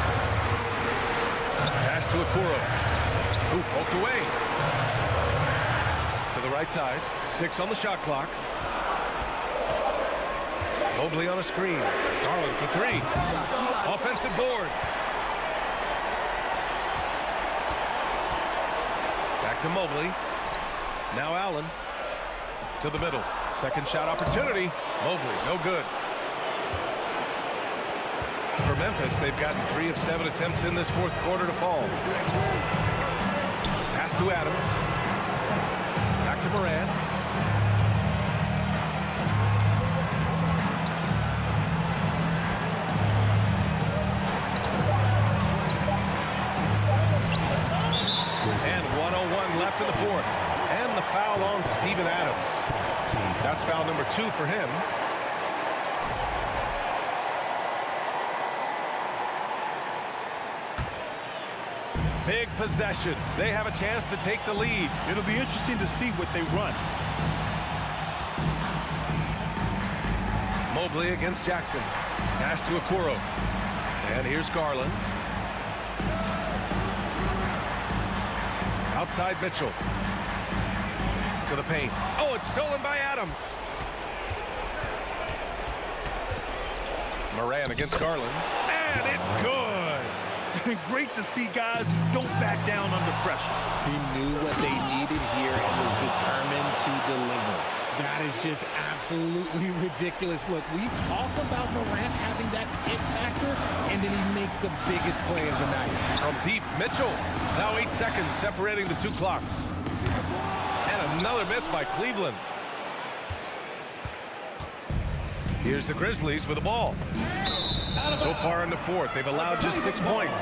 Pass to Okoro. Who poked away. To the right side. 6 on the shot clock. Mobley on a screen. Garland for 3. Offensive board. Back to Mobley. Now Allen. To the middle. Second shot opportunity. Mobley, no good. For Memphis, they've gotten 3 of 7 attempts in this fourth quarter to fall. Pass to Adams. Back to Moran. And 1:01 left in the fourth. And the foul on Steven Adams. That's foul number 2 for him. Big possession. They have a chance to take the lead. It'll be interesting to see what they run. Mobley against Jackson. Pass to Okoro. And here's Garland. Outside Mitchell. To the paint. Oh, it's stolen by Adams. Moran against Garland. And it's good. Great to see guys who don't back down under pressure. He knew what they needed here and was determined to deliver. That is just absolutely ridiculous. Look, we talk about Morant having that it factor, and then he makes the biggest play of the night. From deep, Mitchell. Now 8 seconds separating the 2 clocks. And another miss by Cleveland. Here's the Grizzlies with the ball. So far in the fourth, they've allowed just 6 points.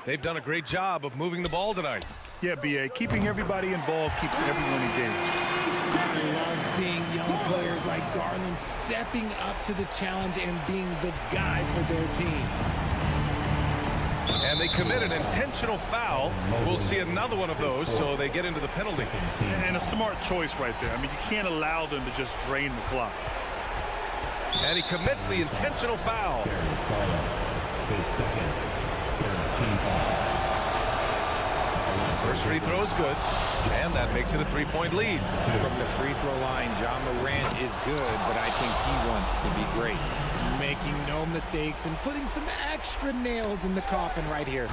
They've done a great job of moving the ball tonight. Yeah, B.A. Keeping everybody involved keeps everyone engaged. I love seeing young players like Garland stepping up to the challenge and being the guy for their team. And they commit an intentional foul. We'll see another one of those, so they get into the penalty. And a smart choice right there. I mean, you can't allow them to just drain the clock. And he commits the intentional foul. His second, 13 foul. First free throw is good, and that makes it a 3-point lead. From the free throw line, John Morant is good, but I think he wants to be great. Making no mistakes and putting some extra nails in the coffin right here.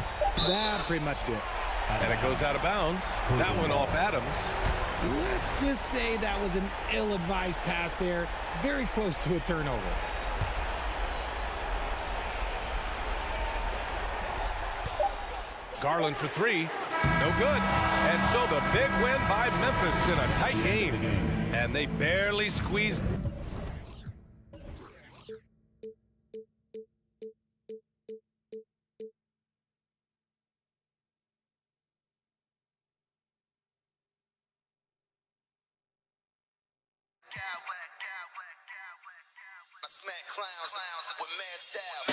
That pretty much did. And it goes out of bounds. That one off Adams. Let's just say that was an ill-advised pass there. Very close to a turnover. Garland for 3. No good. And so the big win by Memphis in a tight game. And they barely squeezed. I smack clowns with mad style.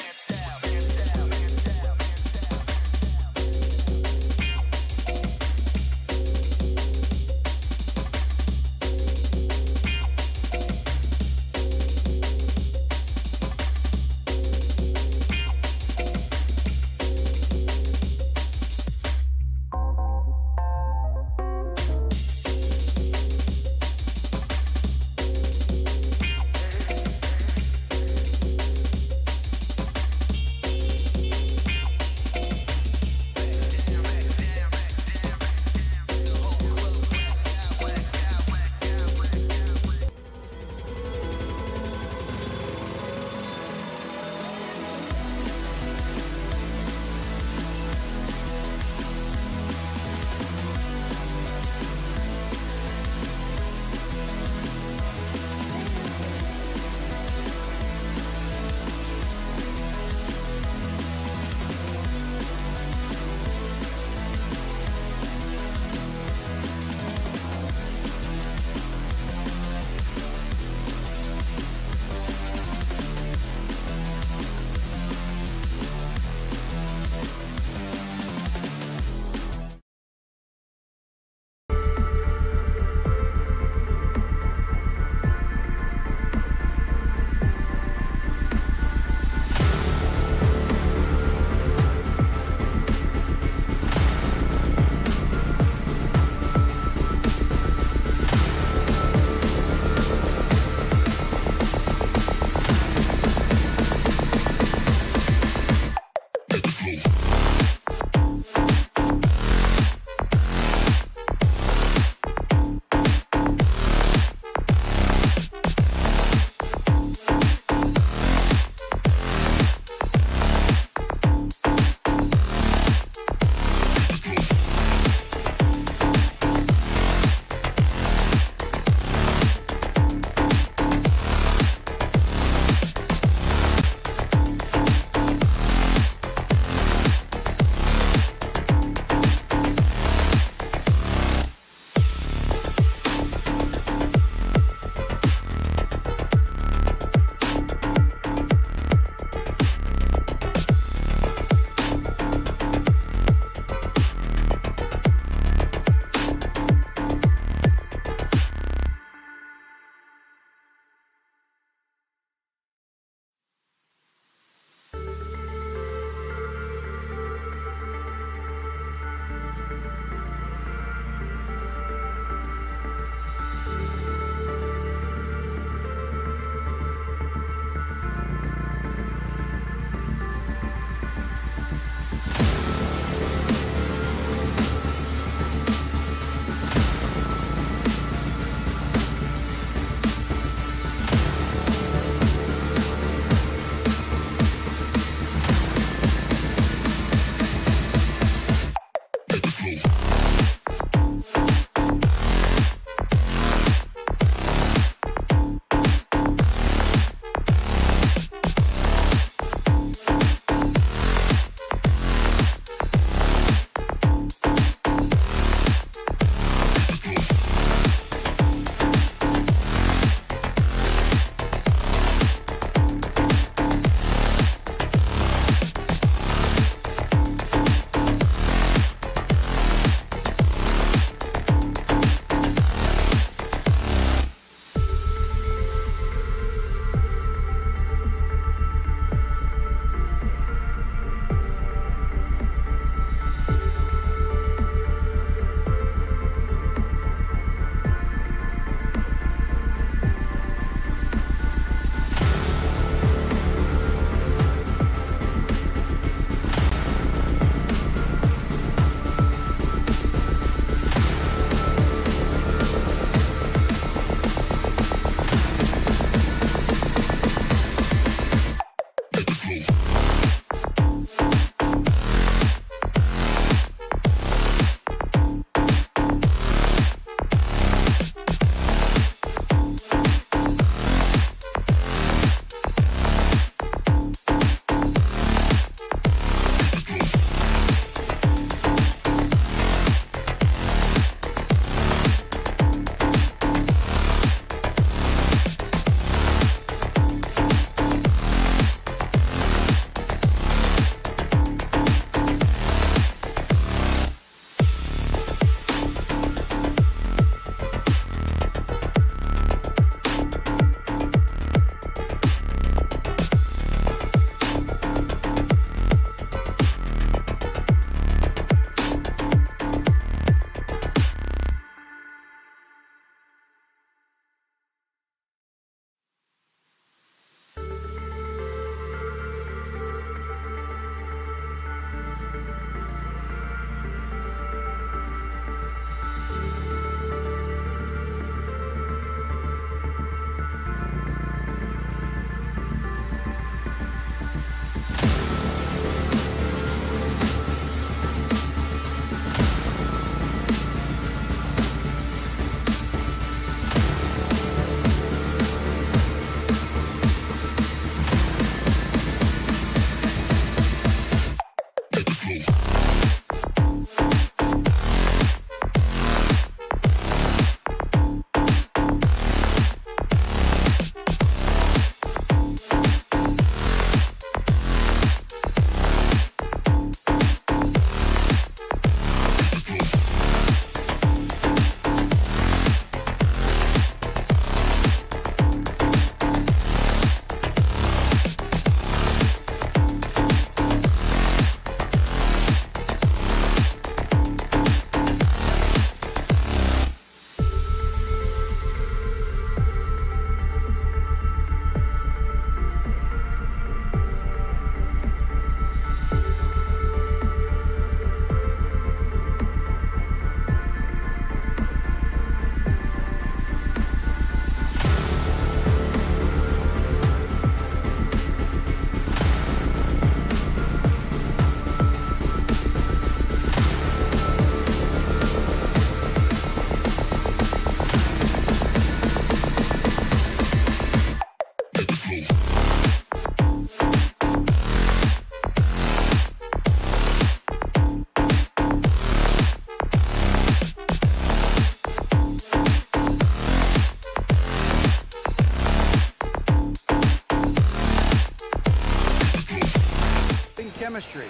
chemistry.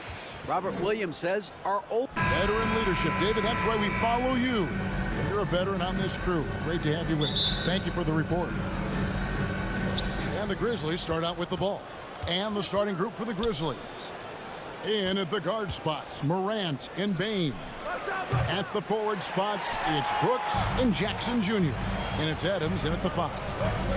Robert Williams says our old veteran leadership. David, that's why we follow you. You're a veteran on this crew. Great to have you with us. Thank you for the report. And the Grizzlies start out with the ball. And the starting group for the Grizzlies. In at the guard spots, Morant and Bane. At the forward spots, it's Brooks and Jackson Jr. And it's Adams in at the 5.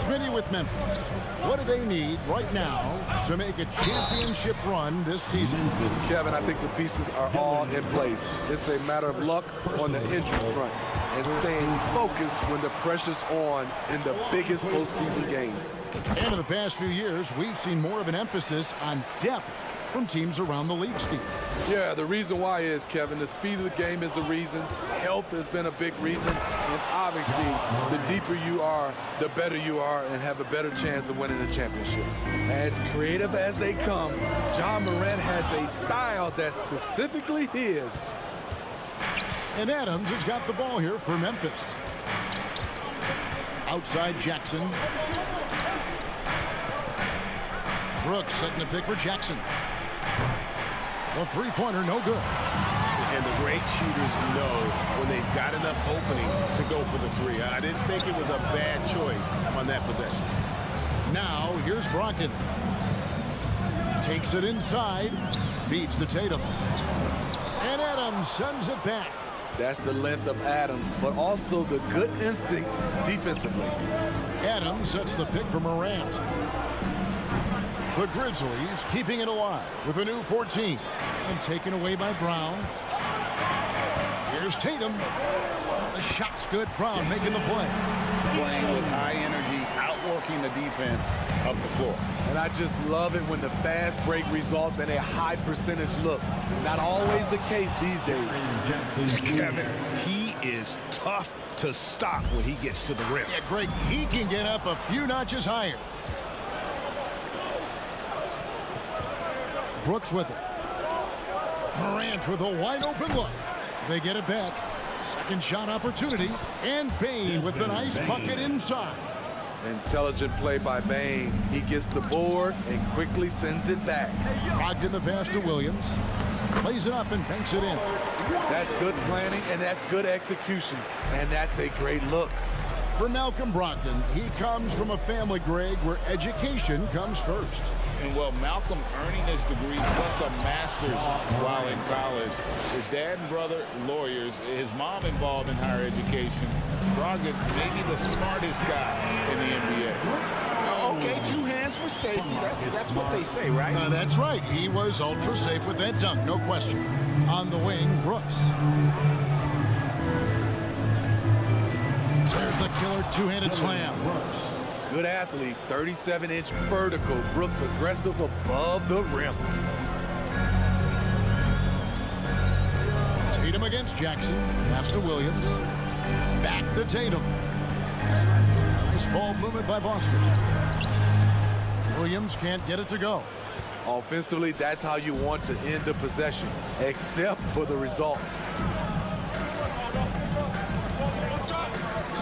Smitty with Memphis. What do they need right now to make a championship run this season? Kevin, I think the pieces are all in place. It's a matter of luck on the injury front and staying focused when the pressure's on in the biggest postseason games. And in the past few years, we've seen more of an emphasis on depth from teams around the league, Steve. Yeah, the reason why is, Kevin, the speed of the game is the reason. Health has been a big reason. And obviously, the deeper you are, the better you are and have a better chance of winning the championship. As creative as they come, Ja Morant has a style that's specifically his. And Adams has got the ball here for Memphis. Outside Jackson. Brooks setting the pick for Jackson. The three-pointer, no good. And the great shooters know when they've got enough opening to go for the three. I didn't think it was a bad choice on that possession. Now, here's Brogdon. Takes it inside. Feeds to Tatum. And Adams sends it back. That's the length of Adams, but also the good instincts defensively. Adams sets the pick for Morant. The Grizzlies keeping it alive with a new 14 and taken away by Brown. Here's Tatum. The shot's good. Brown making the play. Playing with high energy, outworking the defense up the floor. And I just love it when the fast break results in a high percentage look. Not always the case these days. Kevin, he is tough to stop when he gets to the rim. Yeah, Greg, he can get up a few notches higher. Brooks with it. Morant with a wide open look. They get it back. Second shot opportunity. And Bane with the nice bucket inside. Intelligent play by Bane. He gets the board and quickly sends it back. Brogdon the pass to Williams. Plays it up and banks it in. That's good planning and that's good execution. And that's a great look. For Malcolm Brogdon, he comes from a family, Greg, where education comes first. And well, Malcolm earning his degree plus a master's while in college. His dad and brother, lawyers. His mom involved in higher education. Brogdon, maybe the smartest guy in the NBA. Okay, 2 hands for safety. That's what they say, right? That's right. He was ultra safe with that dunk, no question. On the wing, Brooks. There's the killer two-handed slam. Good athlete, 37-inch vertical. Brooks aggressive above the rim. Tatum against Jackson. Pass to Williams. Back to Tatum. Nice ball movement by Boston. Williams can't get it to go. Offensively, that's how you want to end the possession, except for the result.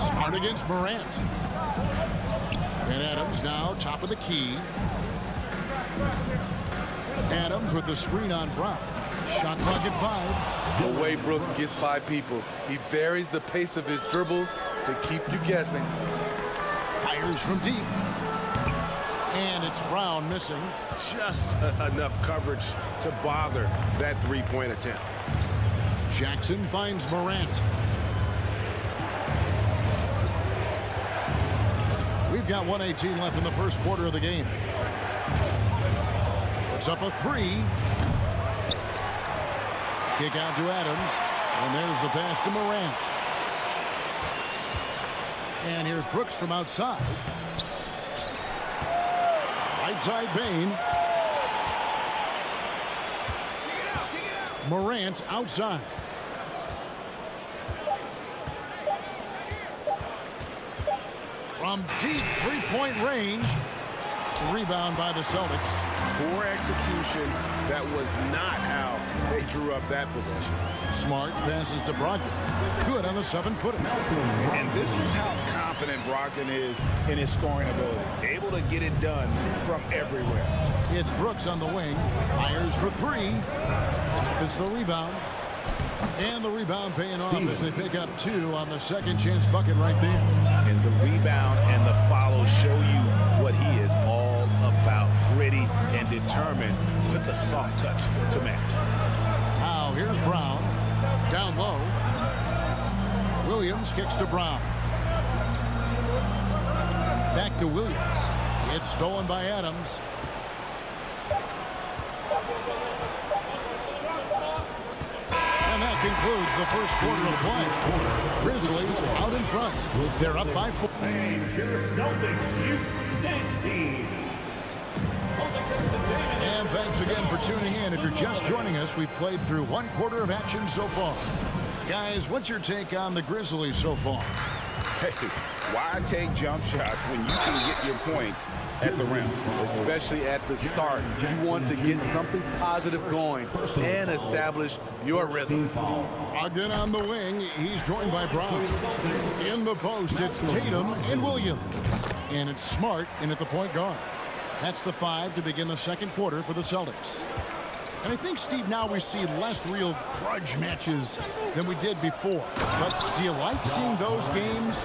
Smart against Morant. And Adams now top of the key. Adams with the screen on Brown. Shot clock at 5. The way Brooks gets by people, he varies the pace of his dribble to keep you guessing. Fires from deep. And it's Brown missing. Just enough coverage to bother that three-point attempt. Jackson finds Morant. We've got 1:18 left in the first quarter of the game. It's up a 3. Kick out to Adams. And there's the pass to Morant. And here's Brooks from outside. Right side Bane. Morant outside. From deep three-point range. Rebound by the Celtics. Poor execution. That was not how they drew up that possession. Smart passes to Brogdon. Good on the 7-footer. And this is how confident Brogdon is in his scoring ability. Able to get it done from everywhere. It's Brooks on the wing. Fires for three. It's the rebound. And the rebound paying off as they pick up 2 on the second chance bucket right there. And the rebound and the follow show you what he is all about. Gritty and determined with a soft touch to match. Now here's Brown. Down low. Williams kicks to Brown. Back to Williams. It's stolen by Adams. And that concludes the first quarter of play. Grizzlies out in front. They're up by 4. Celtics Youth Dance Team. And thanks again for tuning in. If you're just joining us, we've played through 1 quarter of action so far. Guys, what's your take on the Grizzlies so far? Hey, why take jump shots when you can get your points at the rim? Especially at the start. You want to get something positive going and establish your rhythm. Ogden on the wing. He's joined by Brown. In the post, it's Tatum and Williams. And it's Smart in at the point guard. That's the 5 to begin the second quarter for the Celtics. And I think, Steve, now we see less real grudge matches than we did before. But do you like seeing those games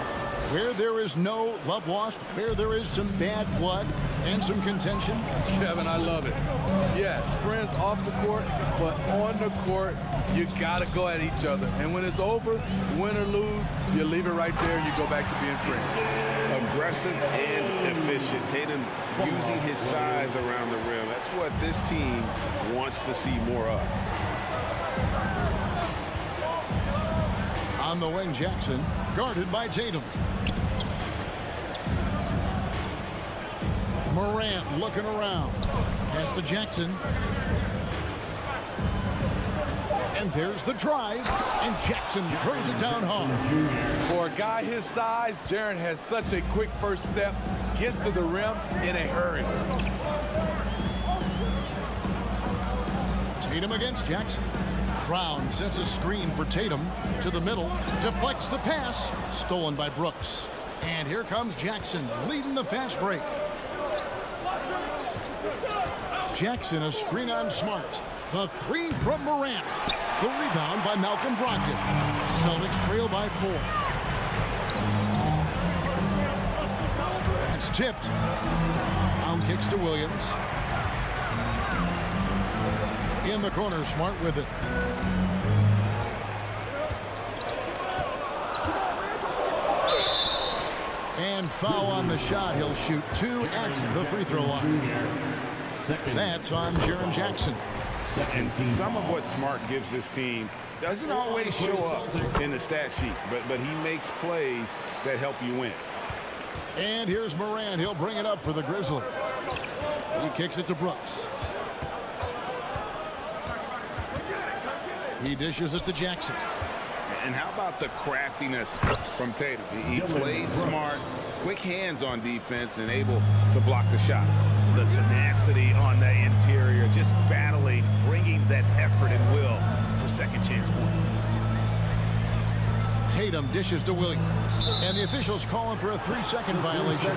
where there is no love lost, where there is some bad blood and some contention? Kevin, I love it. Yes, friends off the court, but on the court, you got to go at each other. And when it's over, win or lose, you leave it right there and you go back to being friends. Aggressive and efficient. Tatum using his size around the rim. That's what this team wants to see more of. On the wing, Jackson, guarded by Tatum. Morant looking around. Pass to Jackson. And there's the drive. And Jackson throws it down hard. For a guy his size, Jaren has such a quick first step. Gets to the rim in a hurry. Tatum against Jackson. Brown sets a screen for Tatum to the middle. Deflects the pass. Stolen by Brooks. And here comes Jackson leading the fast break. Jackson a screen on Smart. The 3 from Morant. The rebound by Malcolm Brogdon. Celtics trail by 4. It's tipped. Brown kicks to Williams. In the corner, Smart with it. And foul on the shot. He'll shoot 2 at the free throw line. That's on Jaren Jackson. And some of what Smart gives this team doesn't always show up in the stat sheet, but he makes plays that help you win. And here's Morant. He'll bring it up for the Grizzlies. He kicks it to Brooks. He dishes it to Jackson. And how about the craftiness from Tatum? He plays smart, quick hands on defense, and able to block the shot. The tenacity on the interior, just battling, bringing that effort and will for second chance points. Tatum dishes to Williams. And the officials call him for a 3-second violation.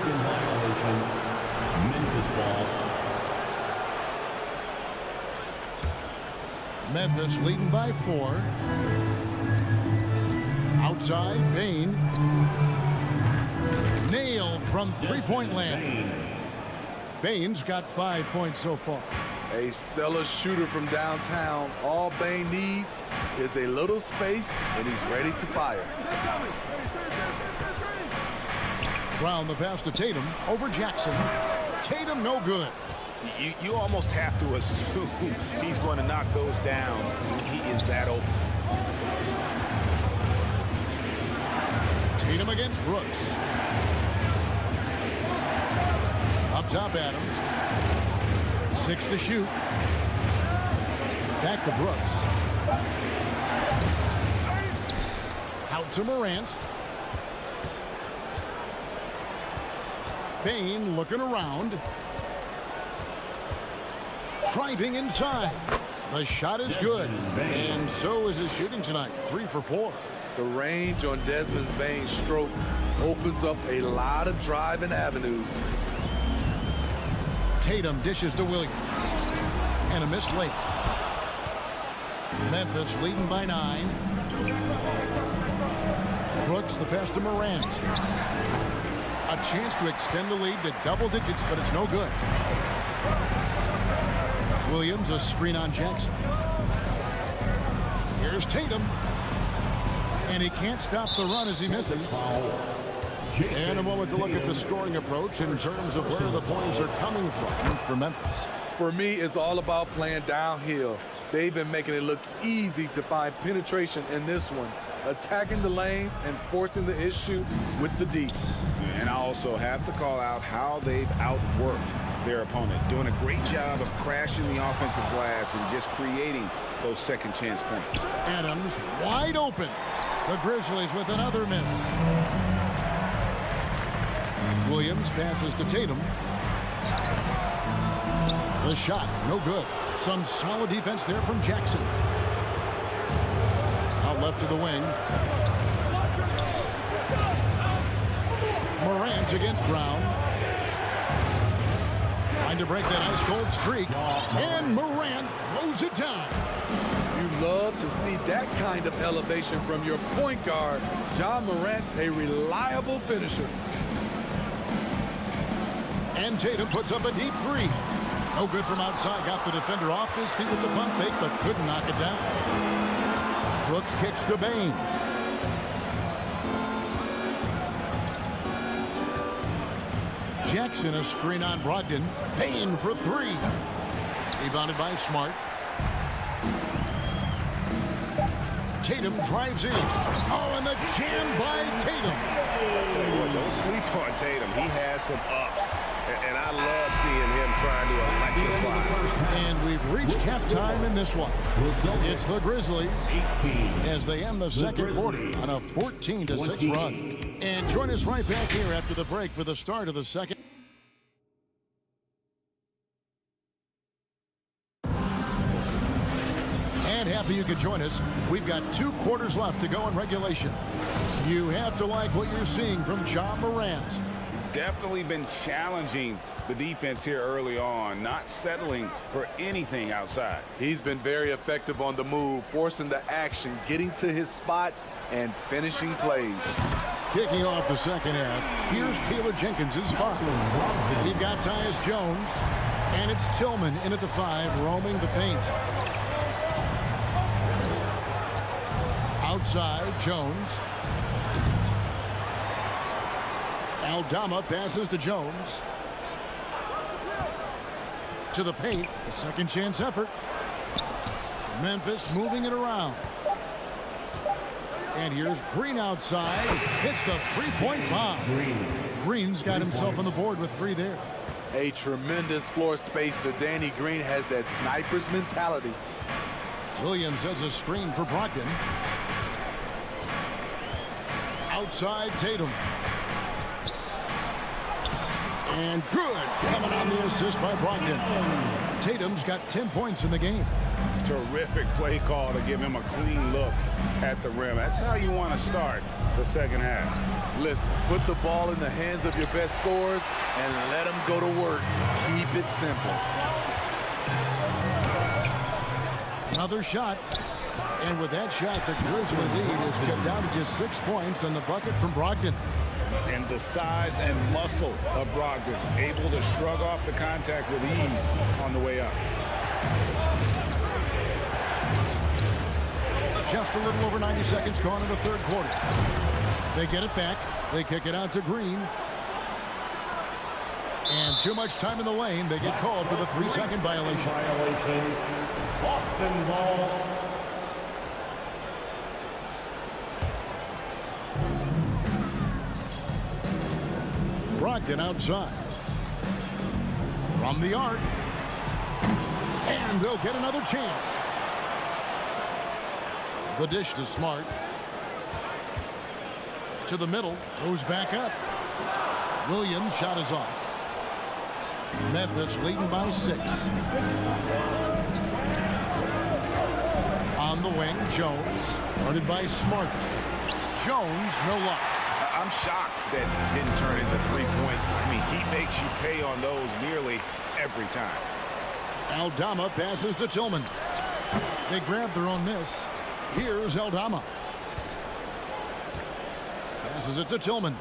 Memphis ball. Memphis leading by 4. Outside, Bain. Nailed from three-point land. Bain's got 5 points so far. A stellar shooter from downtown. All Bain needs is a little space, and he's ready to fire. Brown the pass to Tatum over Jackson. Tatum no good. You almost have to assume he's going to knock those down when he is that open. Tatum against Brooks. Up top, Adams. 6 to shoot. Back to Brooks. Out to Morant. Bain looking around. Driving inside. The shot is good, and so is his shooting tonight, 3 for 4. The range on Desmond Bane's stroke opens up a lot of driving avenues. Tatum dishes to Williams, and a missed late. Memphis leading by 9. Brooks the pass to Morant. A chance to extend the lead to double digits, but it's no good. Williams a screen on Jackson. Here's Tatum. And he can't stop the run as he misses. And a moment to look at the scoring approach in terms of where the points are coming from for Memphis. For me, it's all about playing downhill. They've been making it look easy to find penetration in this one, attacking the lanes and forcing the issue with the D. And I also have to call out how they've outworked their opponent, doing a great job of crashing the offensive glass and just creating those second chance points. Adams wide open. The Grizzlies with another miss. Williams passes to Tatum. The shot, no good. Some solid defense there from Jackson. Out left to the wing. Morant against Brown. Trying to break that ice-cold streak. And Morant throws it down. You love to see that kind of elevation from your point guard. Ja Morant's a reliable finisher. And Tatum puts up a deep 3. No good from outside. Got the defender off his feet with the pump fake, but couldn't knock it down. Brooks kicks to Bane. Jackson a screen on Brogdon. Bane for 3. Rebounded by Smart. Tatum drives in. Oh, and the jam by Tatum. I'll tell you what, don't sleep on Tatum. He has some ups. And I love seeing him trying to electrify. And we've reached halftime in this one. It's the Grizzlies as they end the second quarter on a 14-6 run. And join us right back here after the break for the start of the second. And happy you could join us. We've got 2 quarters left to go in regulation. You have to like what you're seeing from Ja Morant. Definitely been challenging the defense here early on, not settling for anything outside. He's been very effective on the move, forcing the action, getting to his spots, and finishing plays. Kicking off the second half, here's Taylor Jenkins' 5. We've got Tyus Jones, and it's Tillman in at the 5, roaming the paint. Outside, Jones. Aldama passes to Jones. To the paint, a second chance effort. Memphis moving it around. And here's Green outside. Hits the 3-point bomb. Green's got himself on the board with 3 there. A tremendous floor spacer. Danny Green has that sniper's mentality. Williams has a screen for Brogdon. Outside Tatum. And good. Coming on the assist by Brogdon. Tatum's got 10 points in the game. Terrific play call to give him a clean look at the rim. That's how you want to start the second half. Listen, put the ball in the hands of your best scorers and let them go to work. Keep it simple. Another shot. And with that shot, the Grizzly lead is cut down to just 6 points on the bucket from Brogdon. And the size and muscle of Brogdon, able to shrug off the contact with ease on the way up. Just a little over 90 seconds gone in the third quarter. They get it back. They kick it out to Green. And too much time in the lane. They get called for the 3-second violation. Boston ball. Brogdon outside. From the arc. And they'll get another chance. The dish to Smart. To the middle. Goes back up. Williams' shot is off. Memphis leading by 6. On the wing, Jones, guarded by Smart. Jones, no luck. I'm shocked that didn't turn into 3 points. I mean, he makes you pay on those nearly every time. Aldama passes to Tillman. They grab their own miss. Here's Aldama. Passes it to Tillman.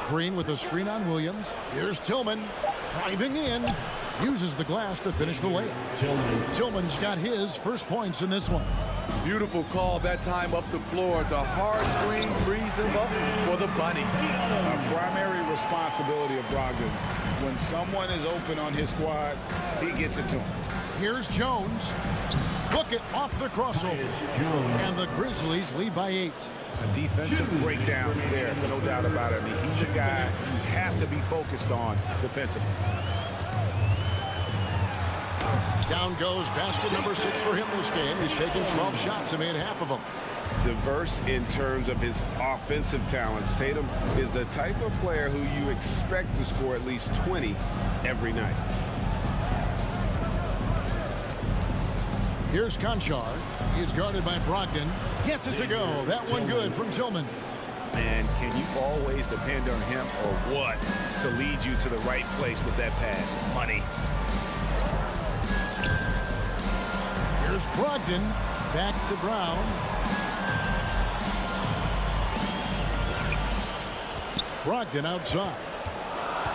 Green with a screen on Williams. Here's Tillman. Driving in. Uses the glass to finish the layup. Tillman's got his first points in this one. Beautiful call that time up the floor. The hard screen frees him up for the bunny. A primary responsibility of Brogdon's. When someone is open on his squad, he gets it to him. Here's Jones. Book it off the crossover. And the Grizzlies lead by 8. A defensive breakdown there, no doubt about it. I mean, he's a guy you have to be focused on defensively. Down goes basket number 6 for him this game. He's taken 12 shots and made half of them. Diverse in terms of his offensive talents. Tatum is the type of player who you expect to score at least 20 every night. Here's Conchar. He's guarded by Brogdon. Gets it to go. That one good from Tillman. And can you always depend on him or what to lead you to the right place with that pass? Money. Here's Brogdon. Back to Brown. Brogdon outside.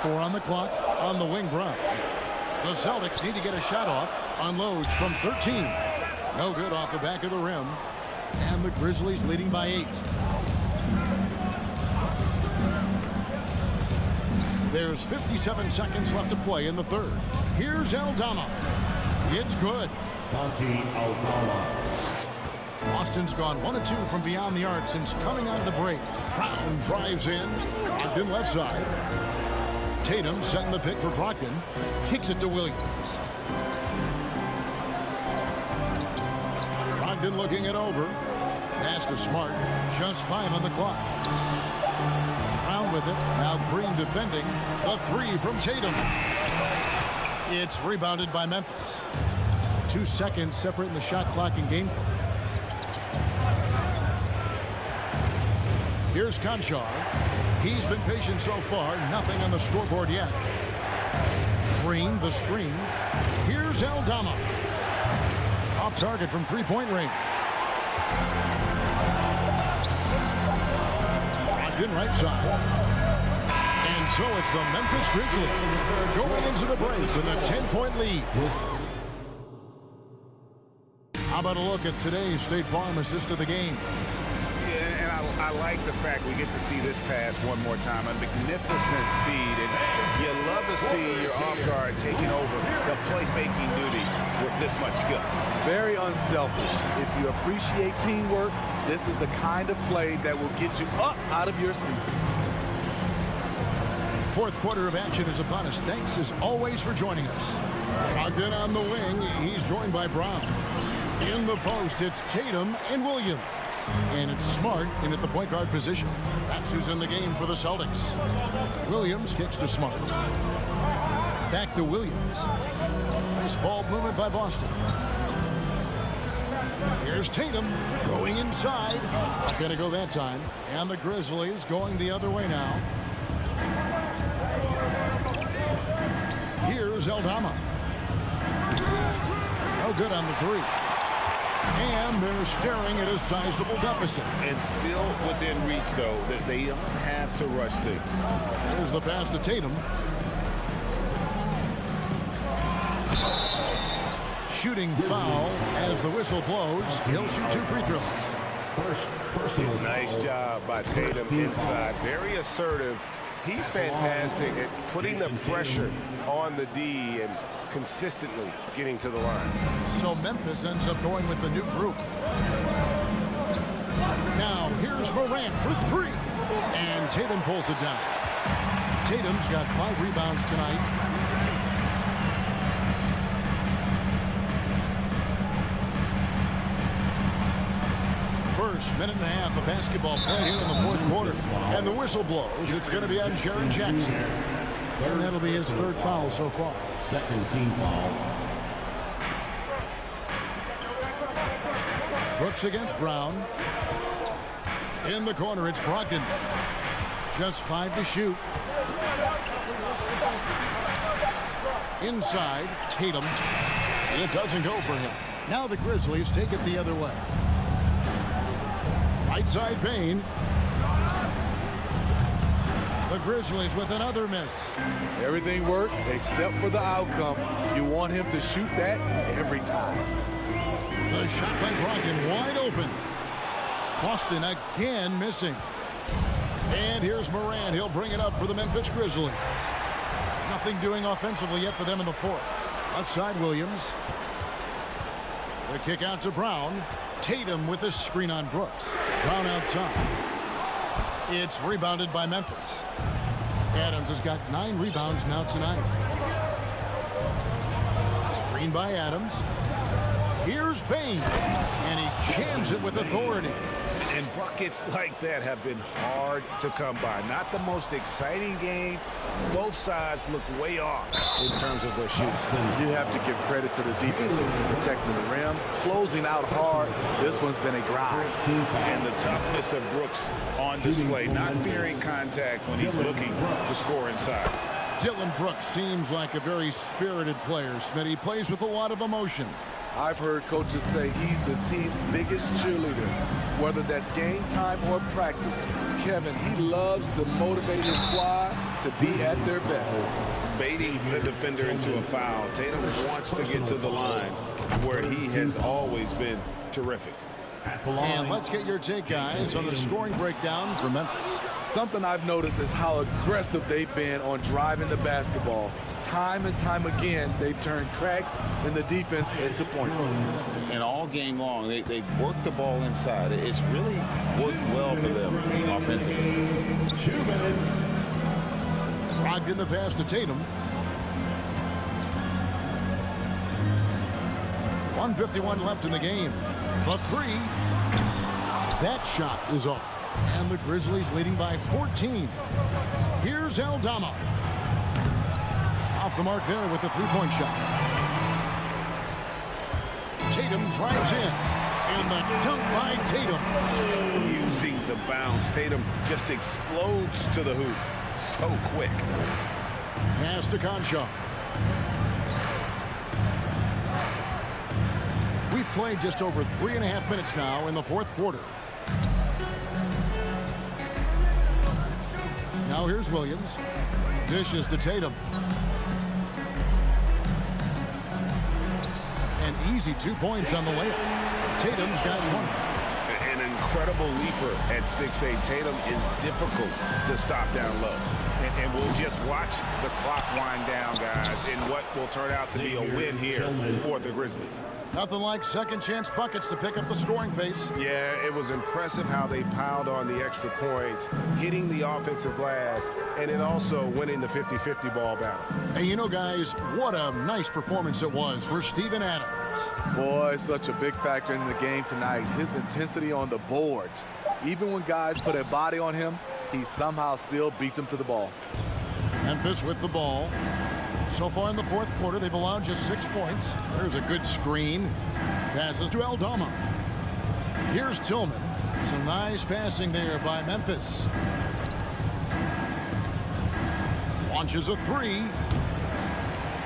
4 on the clock. On the wing, Brown. The Celtics need to get a shot off. Unloads from 13. No good off the back of the rim. And the Grizzlies leading by 8. There's 57 seconds left to play in the third. Here's Aldama. It's good. Santi Aldama. Boston's gone 1 of 2 from beyond the arc since coming out of the break. Brown drives in. Brogdon left side. Tatum setting the pick for Brogdon. Kicks it to Williams. Brogdon looking it over. Pass to Smart. Just 5 on the clock. Brown with it. Now Green defending. The 3 from Tatum. It's rebounded by Memphis. 2 seconds separating the shot clock and game clock. Here's Conchar. He's been patient so far. Nothing on the scoreboard yet. Green, the screen. Here's Aldama. Off target from 3-point range. Brogdon right side. And so it's the Memphis Grizzlies going into the break with a 10-point lead. How about a look at today's State Farm assist of the game? Yeah, and I like the fact we get to see this pass one more time. A magnificent feed, and you love to see your off guard taking over the playmaking duties with this much skill. Very unselfish. If you appreciate teamwork, this is the kind of play that will get you up out of your seat. Fourth quarter of action is upon us. Thanks as always for joining us. Brogdon on the wing. He's joined by Brown. In the post, it's Tatum and Williams. And it's Smart in at the point guard position. That's who's in the game for the Celtics. Williams kicks to Smart. Back to Williams. Nice ball movement by Boston. Here's Tatum going inside. Not going to go that time. And the Grizzlies going the other way now. Here's Aldama. No good on the 3. And they're staring at a sizable deficit. And still within reach, though, that they don't have to rush things. Here's the pass to Tatum. Shooting foul as the whistle blows. He'll shoot 2 free throws. Nice job by Tatum inside. Very assertive. He's fantastic at putting the pressure on the D and consistently getting to the line. So Memphis ends up going with the new group. Now here's Morant for 3. And Tatum pulls it down. Tatum's got 5 rebounds tonight. First minute and a half of basketball play here in the fourth quarter. And the whistle blows. It's going to be on Jaren Jackson. And that'll be his 3rd foul so far. Second team foul. Brooks against Brown. In the corner, it's Brogdon. Just 5 to shoot. Inside, Tatum. It doesn't go for him. Now the Grizzlies take it the other way. Right side, Bane. The Grizzlies with another miss. Everything worked except for the outcome. You want him to shoot that every time. The shot by Brogdon wide open. Boston again missing. And here's Morant. He'll bring it up for the Memphis Grizzlies. Nothing doing offensively yet for them in the fourth. Left side, Williams. The kick out to Brown. Tatum with a screen on Brooks. Brown outside. It's rebounded by Memphis. Adams has got 9 rebounds now tonight. Screen by Adams. Here's Bane. And he jams it with authority. And buckets like that have been hard to come by. Not the most exciting game. Both sides look way off in terms of their shooting. You have to give credit to the defenses protecting the rim, closing out hard. This one's been a grind. And the toughness of Brooks on display, not fearing contact when he's looking to score inside. Dylan Brooks seems like a very spirited player, Smitty. He plays with a lot of emotion. I've heard coaches say he's the team's biggest cheerleader, whether that's game time or practice. Kevin, he loves to motivate his squad to be at their best. Baiting the defender into a foul. Tatum wants to get to the line where he has always been terrific. And let's get your take, guys, on the scoring breakdown for Memphis. Something I've noticed is how aggressive they've been on driving the basketball. Time and time again, they've turned cracks in the defense into points. And all game long, they worked the ball inside. It's really worked well for them offensively. 2 minutes. Brogdon the pass to Tatum. 1:51 left in the game. The three. That shot is off. And the Grizzlies leading by 14. Here's Eldorado. Off the mark there with the three-point shot. Tatum drives in. And the dunk by Tatum. Using the bounce, Tatum just explodes to the hoop. So quick. Pass to Conchar. We've played just over 3.5 minutes now in the fourth quarter. Now here's Williams. Dishes to Tatum. An easy 2 points on the layup. Tatum's got 20. An incredible leaper at 6'8". Tatum is difficult to stop down low. And we'll just watch the clock wind down, guys, in what will turn out to be a win here for the Grizzlies. Nothing like second chance buckets to pick up the scoring pace. Yeah, it was impressive how they piled on the extra points, hitting the offensive glass, and then also winning the 50-50 ball battle. And you know, guys, what a nice performance it was for Steven Adams. Boy, such a big factor in the game tonight. His intensity on the boards. Even when guys put a body on him, he somehow still beats them to the ball. Memphis with the ball. So far in the fourth quarter, they've allowed just 6 points. There's a good screen. Passes to Eldorado. Here's Tillman. Some nice passing there by Memphis. Launches a three.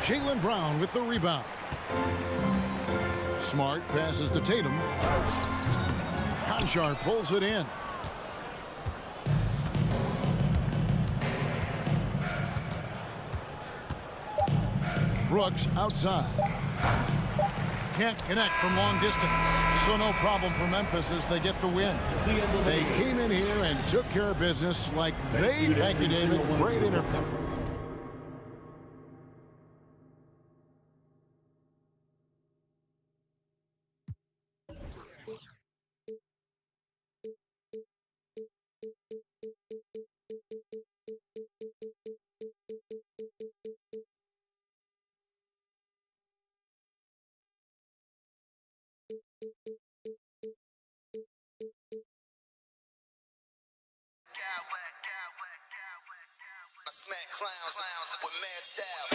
Jaylen Brown with the rebound. Smart passes to Tatum. Conchar pulls it in. Brooks outside. Can't connect from long distance. So no problem for Memphis as they get the win. They came in here and took care of business like they... Thank you, David. Great interview. I smack clowns with mad style.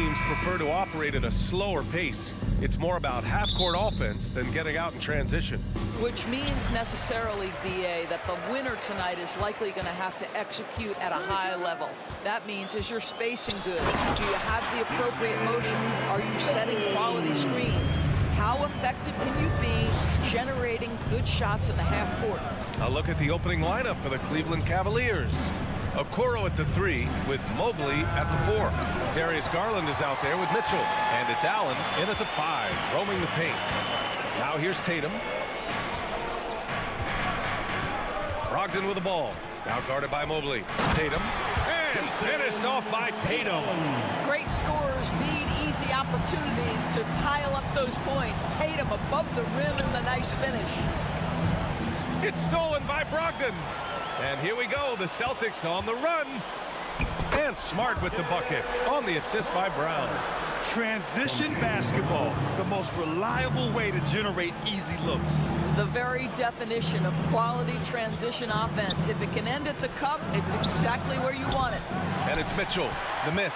teams prefer to operate at a slower pace. It's more about half-court offense than getting out in transition. Which means necessarily, BA, that the winner tonight is likely going to have to execute at a high level. That means, is your spacing good? Do you have the appropriate motion? Are you setting quality screens? How effective can you be generating good shots in the half court? A look at the opening lineup for the Cleveland Cavaliers. Okoro at the 3 with Mobley at the 4. Darius Garland is out there with Mitchell. And it's Allen in at the 5, roaming the paint. Now here's Tatum. Brogdon with the ball. Now guarded by Mobley. Tatum. And finished off by Tatum. Great scorers need easy opportunities to pile up those points. Tatum above the rim and the nice finish. It's stolen by Brogdon. And here we go, the Celtics on the run. And Smart with the bucket on the assist by Brown. Transition basketball, the most reliable way to generate easy looks. The very definition of quality transition offense. If it can end at the cup, it's exactly where you want it. And it's Mitchell, the miss.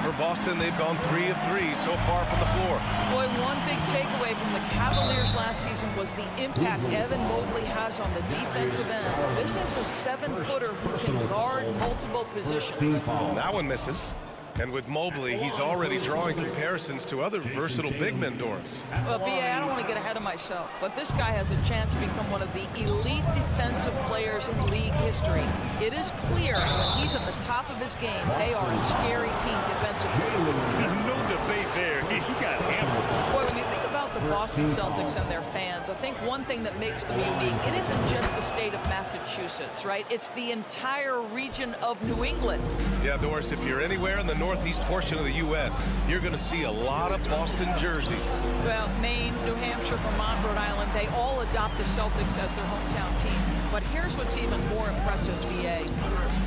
For Boston, they've gone 3 of 3 so far from the floor. Boy, one big takeaway from the Cavaliers last season was the impact Evan Mobley has on the defensive end. This is a 7-footer who can guard multiple positions. That one misses. And with Mobley, he's already drawing comparisons to other versatile big men doors. Well, B.A., I don't want to get ahead of myself, but this guy has a chance to become one of the elite defensive players in league history. It is clear when he's at the top of his game, they are a scary team defensively. No debate there. He got hammered. Boy, when you think about the Boston Celtics and their fans, I think one thing that makes them unique, it isn't just the state of Massachusetts, right? It's the entire region of New England. Yeah, Doris, if you're anywhere in the northeast portion of the U.S., you're going to see a lot of Boston jerseys. Well, Maine, New Hampshire, Vermont, Rhode Island, they all adopt the Celtics as their hometown team. But here's what's even more impressive, BA.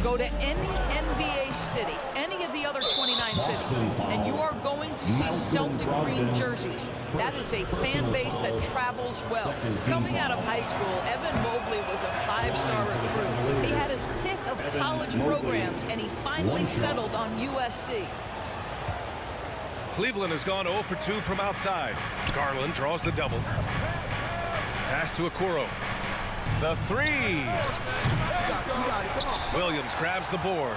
Go to any NBA city, any of the other 29 cities, and you are going to see Celtic green jerseys. That is a fan base that travels well. Coming out of high school, Evan Mobley was a 5-star recruit. He had his pick of college programs, and he finally settled on USC. Cleveland has gone 0 for 2 from outside. Garland draws the double. Pass to Okoro. The 3. Williams grabs the board.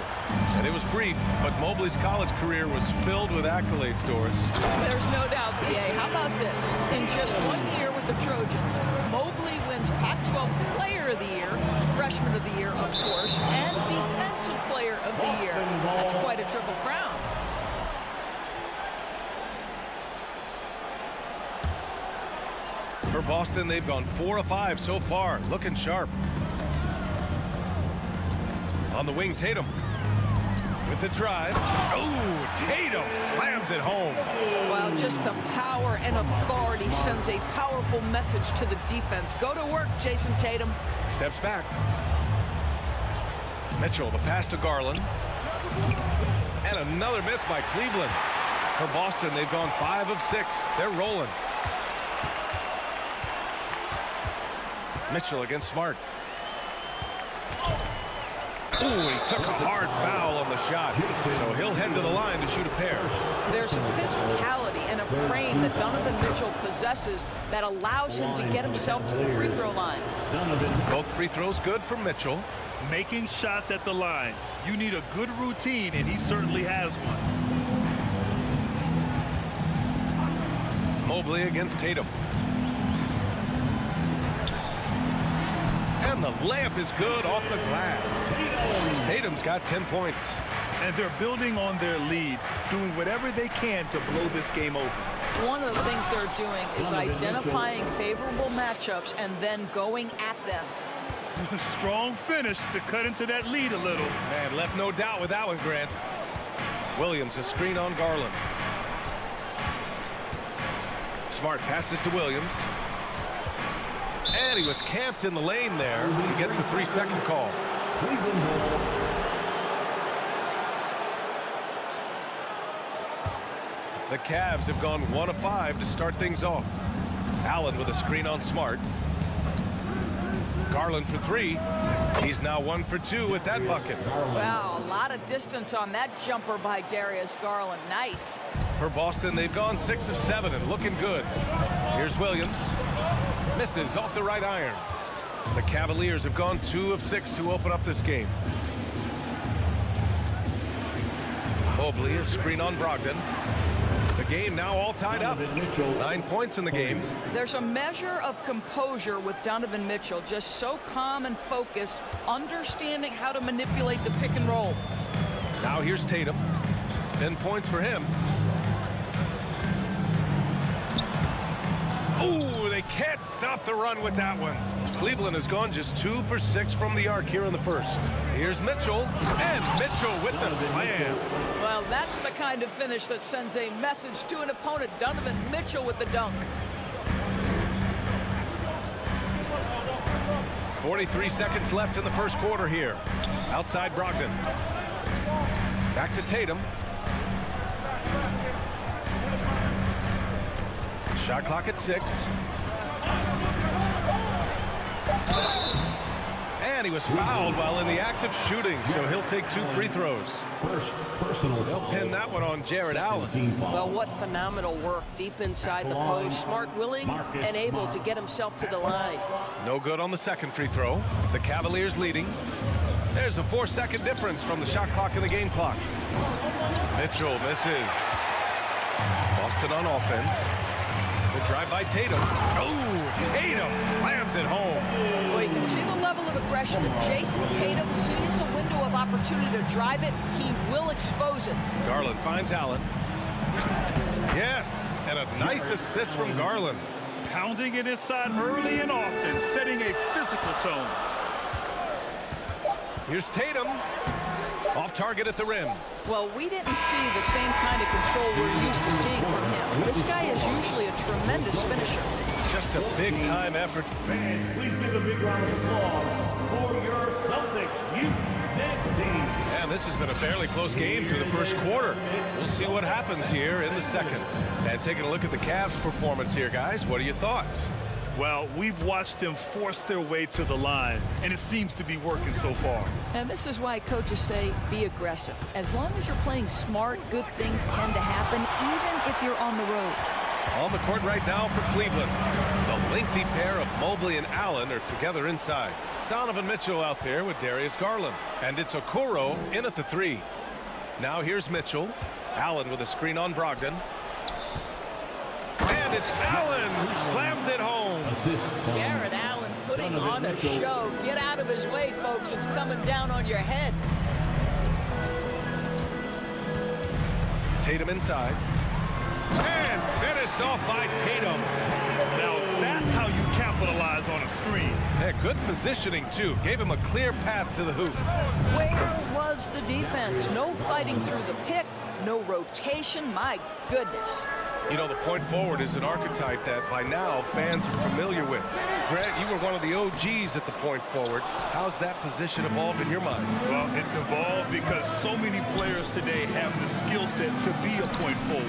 And it was brief, but Mobley's college career was filled with accolades, Doris. There's no doubt, B.A. How about this? In just 1 year with the Trojans, Mobley wins Pac-12 Player of the Year, Freshman of the Year, of course, and Defensive Player of the Year. That's quite a triple crown. For Boston, they've gone 4 of 5 so far, looking sharp. On the wing, Tatum with the drive. Oh, Tatum slams it home. Well, just the power and authority sends a powerful message to the defense. Go to work, Jason Tatum. Steps back. Mitchell, the pass to Garland. And another miss by Cleveland. For Boston, they've gone 5 of 6. They're rolling. Mitchell against Smart. Ooh, he took a hard foul on the shot. So he'll head to the line to shoot a pair. There's a physicality and a frame that Donovan Mitchell possesses that allows him to get himself to the free throw line. Both free throws good from Mitchell. Making shots at the line. You need a good routine, and he certainly has one. Mobley against Tatum. And the layup is good off the glass. Tatum's got 10 points. And they're building on their lead, doing whatever they can to blow this game open. One of the things they're doing is identifying favorable matchups and then going at them. Strong finish to cut into that lead a little. Man, left no doubt with that one, Grant. Williams, a screen on Garland. Smart passes to Williams. And he was camped in the lane there. He gets a 3-second call. The Cavs have gone 1 of 5 to start things off. Allen with a screen on Smart. Garland for 3. He's now 1 for 2 with that bucket. Wow, a lot of distance on that jumper by Darius Garland. Nice. For Boston, they've gone 6 of 7 and looking good. Here's Williams. Misses off the right iron. The Cavaliers have gone 2 of 6 to open up this game. Mobley, a screen on Brogdon. The game now all tied up. 9 points in the game. There's a measure of composure with Donovan Mitchell, just so calm and focused, understanding how to manipulate the pick and roll. Now here's Tatum. 10 points for him. Ooh, they can't stop the run with that one. Cleveland has gone just 2 for 6 from the arc here in the first. Here's Mitchell, and Mitchell with the slam. Well, that's the kind of finish that sends a message to an opponent. Donovan Mitchell with the dunk. 43 seconds left in the first quarter here. Outside Brogdon. Back to Tatum. Shot clock at 6. And he was fouled while in the act of shooting, so he'll take 2 free throws. They'll pin that one on Jared Allen. Well, what phenomenal work deep inside the post. Smart, willing, and able to get himself to the line. No good on the second free throw. The Cavaliers leading. There's a 4-second difference from the shot clock and the game clock. Mitchell misses. Boston on offense. The drive by Tatum. Oh, Tatum slams it home. Well, you can see the level of aggression. If Jason Tatum sees a window of opportunity to drive it, he will expose it. Garland finds Allen. Yes, and a nice assist from Garland. Pounding it inside early and often, setting a physical tone. Here's Tatum. Off target at the rim. Well, we didn't see the same kind of control we're used to seeing from him. This guy is usually a tremendous finisher. Just a big-time effort. Fans, please give a big round of applause for your Celtics youth next team. And this has been a fairly close game through the first quarter. We'll see what happens here in the second. And taking a look at the Cavs' performance here, guys, what are your thoughts? Well, we've watched them force their way to the line, and it seems to be working so far. And this is why coaches say be aggressive. As long as you're playing smart, good things tend to happen, even if you're on the road. On the court right now for Cleveland. The lengthy pair of Mobley and Allen are together inside. Donovan Mitchell out there with Darius Garland. And it's Okoro in at the 3. Now here's Mitchell. Allen with a screen on Brogdon. And it's Allen who slams it home. Jared Allen putting on a show. Get out of his way, folks. It's coming down on your head. Tatum inside. And finished off by Tatum. Now that's how you capitalize on a screen. Yeah, good positioning, too. Gave him a clear path to the hoop. Where was the defense? No fighting through the pick. No rotation. My goodness. You know, the point forward is an archetype that by now fans are familiar with. Grant, you were one of the OGs at the point forward. How's that position evolved in your mind? Well, it's evolved because so many players today have the skill set to be a point forward.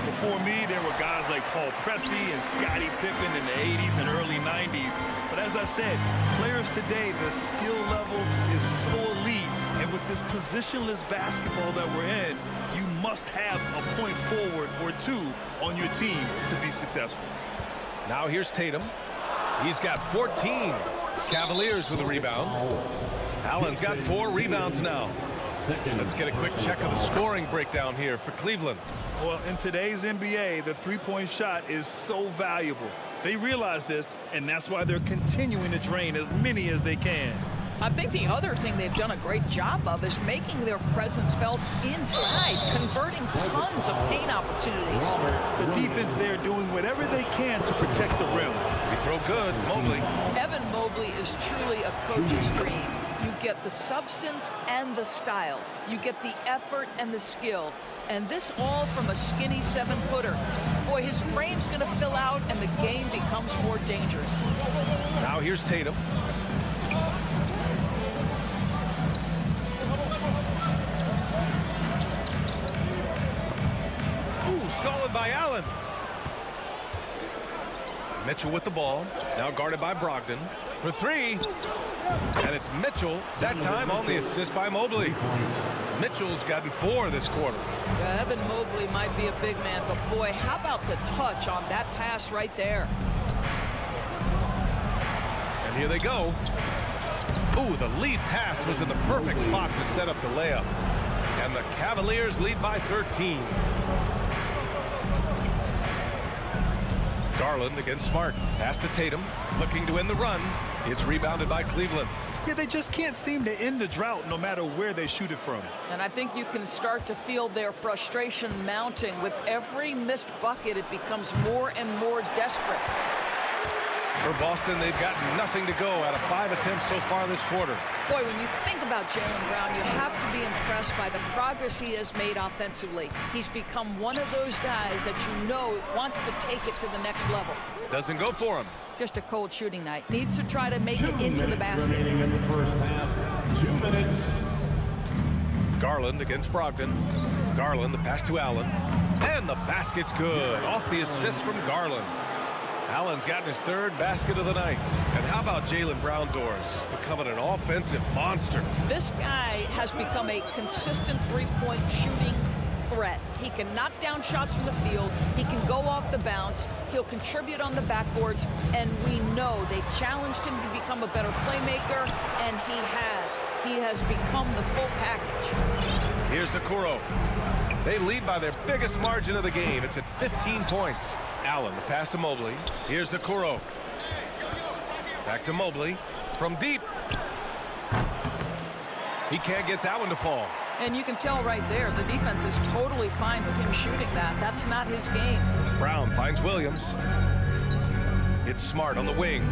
Before me, there were guys like Paul Pressey and Scottie Pippen in the 80s and early 90s. But as I said, players today, the skill level is so elite. And with this positionless basketball that we're in, you must have a point forward or 2 on your team to be successful. Now here's Tatum. He's got 14. Cavaliers with a rebound. Allen's got 4 rebounds now. Let's get a quick check of the scoring breakdown here for Cleveland. Well, in today's NBA, the three-point shot is so valuable. They realize this, and that's why they're continuing to drain as many as they can. I think the other thing they've done a great job of is making their presence felt inside, converting tons of paint opportunities. The defense there doing whatever they can to protect the rim. We throw good, Mobley. Evan Mobley is truly a coach's dream. You get the substance and the style. You get the effort and the skill. And this all from a skinny 7-footer. Boy, his frame's going to fill out and the game becomes more dangerous. Now here's Tatum. Stolen by Allen. Mitchell with the ball. Now guarded by Brogdon. for three. And it's Mitchell, that time on the assist by Mobley. Mitchell's gotten 4 this quarter. Evan Mobley might be a big man, but boy, how about the touch on that pass right there? And here they go. Ooh, the lead pass was in the perfect spot to set up the layup. And the Cavaliers lead by 13. Garland against Smart. Pass to Tatum, looking to end the run. It's rebounded by Cleveland. Yeah, they just can't seem to end the drought no matter where they shoot it from. And I think you can start to feel their frustration mounting. With every missed bucket, it becomes more and more desperate. For Boston, they've got nothing to go out of 5 attempts so far this quarter. Boy, when you think about Jaylen Brown, you have to be impressed by the progress he has made offensively. He's become one of those guys that you know wants to take it to the next level. Doesn't go for him. Just a cold shooting night. Needs to try to make it into the basket. Remaining in the first half. 2 minutes. Garland against Brogdon. Garland, the pass to Allen. And the basket's good. Off the assist from Garland. Allen's gotten his 3rd basket of the night. And how about Jaylen Brown doors? Becoming an offensive monster. This guy has become a consistent three-point shooting threat. He can knock down shots from the field. He can go off the bounce. He'll contribute on the backboards. And we know they challenged him to become a better playmaker, and he has. He has become the full package. Here's Okoro. They lead by their biggest margin of the game. It's at 15 points. Allen, the pass to Mobley. Here's Okoro. Back to Mobley. From deep. He can't get that one to fall. And you can tell right there, the defense is totally fine with him shooting that. That's not his game. Brown finds Williams. It's Smart on the wing.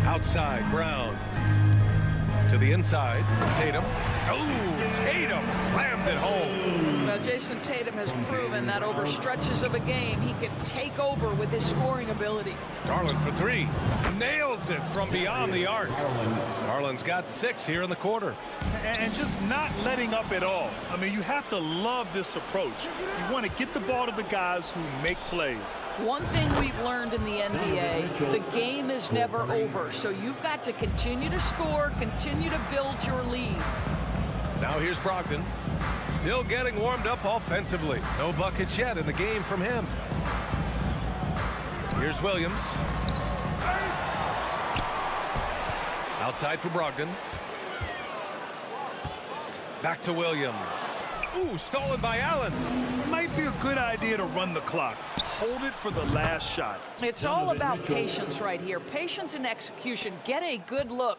Outside, Brown. To the inside, Tatum. Oh, Tatum slams it home. Well, Jason Tatum has proven that over stretches of a game, he can take over with his scoring ability. Garland for 3. Nails it from beyond the arc. Garland's got 6 here in the quarter. And just not letting up at all. I mean, you have to love this approach. You want to get the ball to the guys who make plays. One thing we've learned in the NBA, the game is never over. So you've got to continue to score, continue to build your lead. Now here's Brogdon. Still getting warmed up offensively. No buckets yet in the game from him. Here's Williams. Outside for Brogdon. Back to Williams. Ooh, stolen by Allen. Might be a good idea to run the clock. Hold it for the last shot. It's all about patience right here. Patience and execution. Get a good look.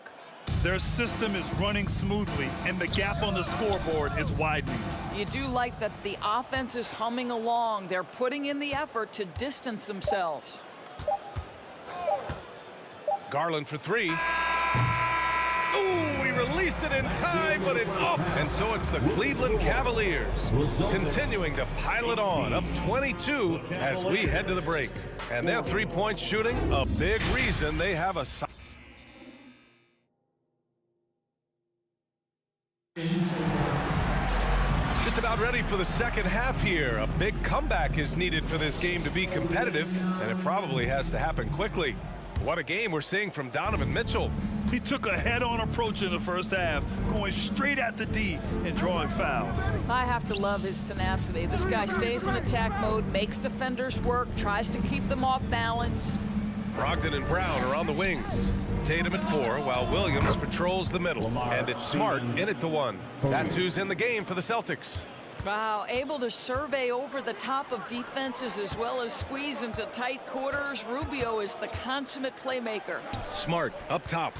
Their system is running smoothly, and the gap on the scoreboard is widening. You do like that the offense is humming along. They're putting in the effort to distance themselves. Garland for 3. Ooh, he released it in time, but it's off. And so it's the Cleveland Cavaliers continuing to pile it on, up 22 as we head to the break. And their 3-point shooting, a big reason they have a... Just about ready for the second half here. A big comeback is needed for this game to be competitive, and it probably has to happen quickly. What a game we're seeing from Donovan Mitchell. He took a head-on approach in the first half, going straight at the D and drawing fouls. I have to love his tenacity. This guy stays in attack mode, makes defenders work, tries to keep them off balance. Brogdon and Brown are on the wings. Tatum at 4, while Williams patrols the middle. And it's Smart in at the 1. That's who's in the game for the Celtics. Wow, able to survey over the top of defenses as well as squeeze into tight quarters. Rubio is the consummate playmaker. Smart up top.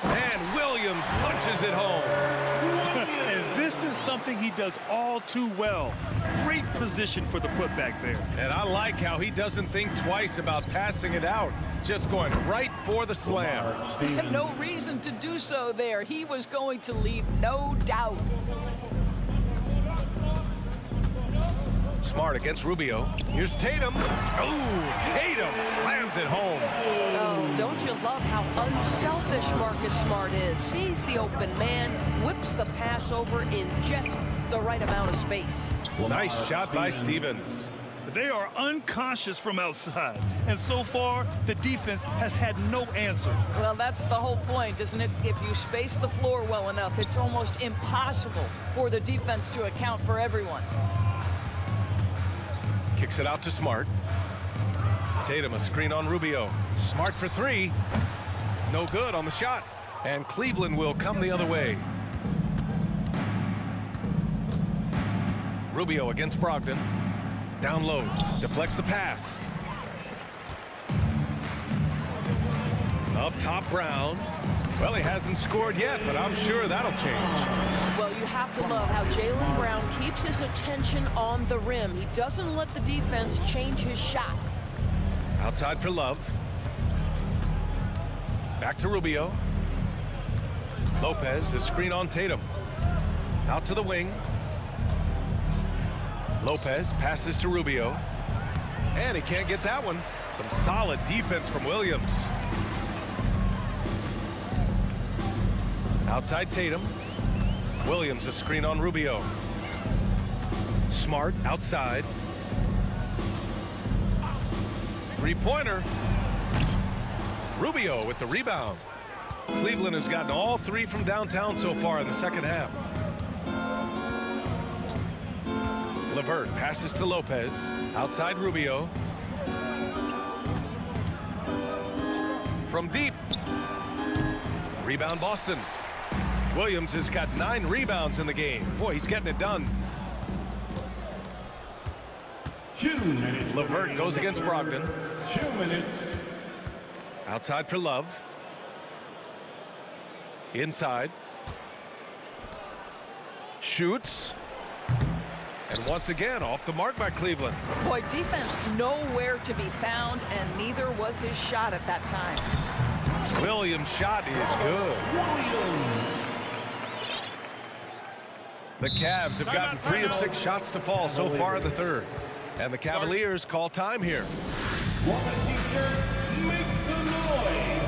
And Williams punches it home. And this is something he does all too well. Great position for the putback there. And I like how he doesn't think twice about passing it out. Just going right for the slam. I have no reason to do so there. He was going to leave, no doubt. Smart against Rubio. Here's Tatum. Oh, Tatum slams it home. Oh, don't you love how unselfish Marcus Smart is? Sees the open man, whips the pass over in just the right amount of space. Nice shot by Stevens. They are unconscious from outside, and so far, the defense has had no answer. Well, that's the whole point, isn't it? If you space the floor well enough, it's almost impossible for the defense to account for everyone. Kicks it out to Smart. Tatum, a screen on Rubio. Smart for three. No good on the shot. And Cleveland will come the other way. Rubio against Brogdon. Down low, deflects the pass. Up top, Brown. Well, he hasn't scored yet, but I'm sure that'll change. Well, you have to love how Jaylen Brown keeps his attention on the rim. He doesn't let the defense change his shot. Outside for Love. Back to Rubio. Lopez, the screen on Tatum. Out to the wing. Lopez passes to Rubio. And he can't get that one. Some solid defense from Williams. Outside Tatum. Williams, a screen on Rubio. Smart outside. Three-pointer. Rubio with the rebound. Cleveland has gotten all three from downtown so far in the second half. LeVert passes to Lopez. Outside Rubio. From deep. Rebound Boston. Williams has got 9 rebounds in the game. Boy, he's getting it done. 2 minutes. LeVert goes against Brogdon. 2 minutes. Outside for Love. Inside. Shoots. And once again, off the mark by Cleveland. Boy, defense nowhere to be found, and neither was his shot at that time. Williams' shot is good. The Cavs have gotten 3 of 6 shots to fall so far in the third. And the Cavaliers call time here. Make some noise.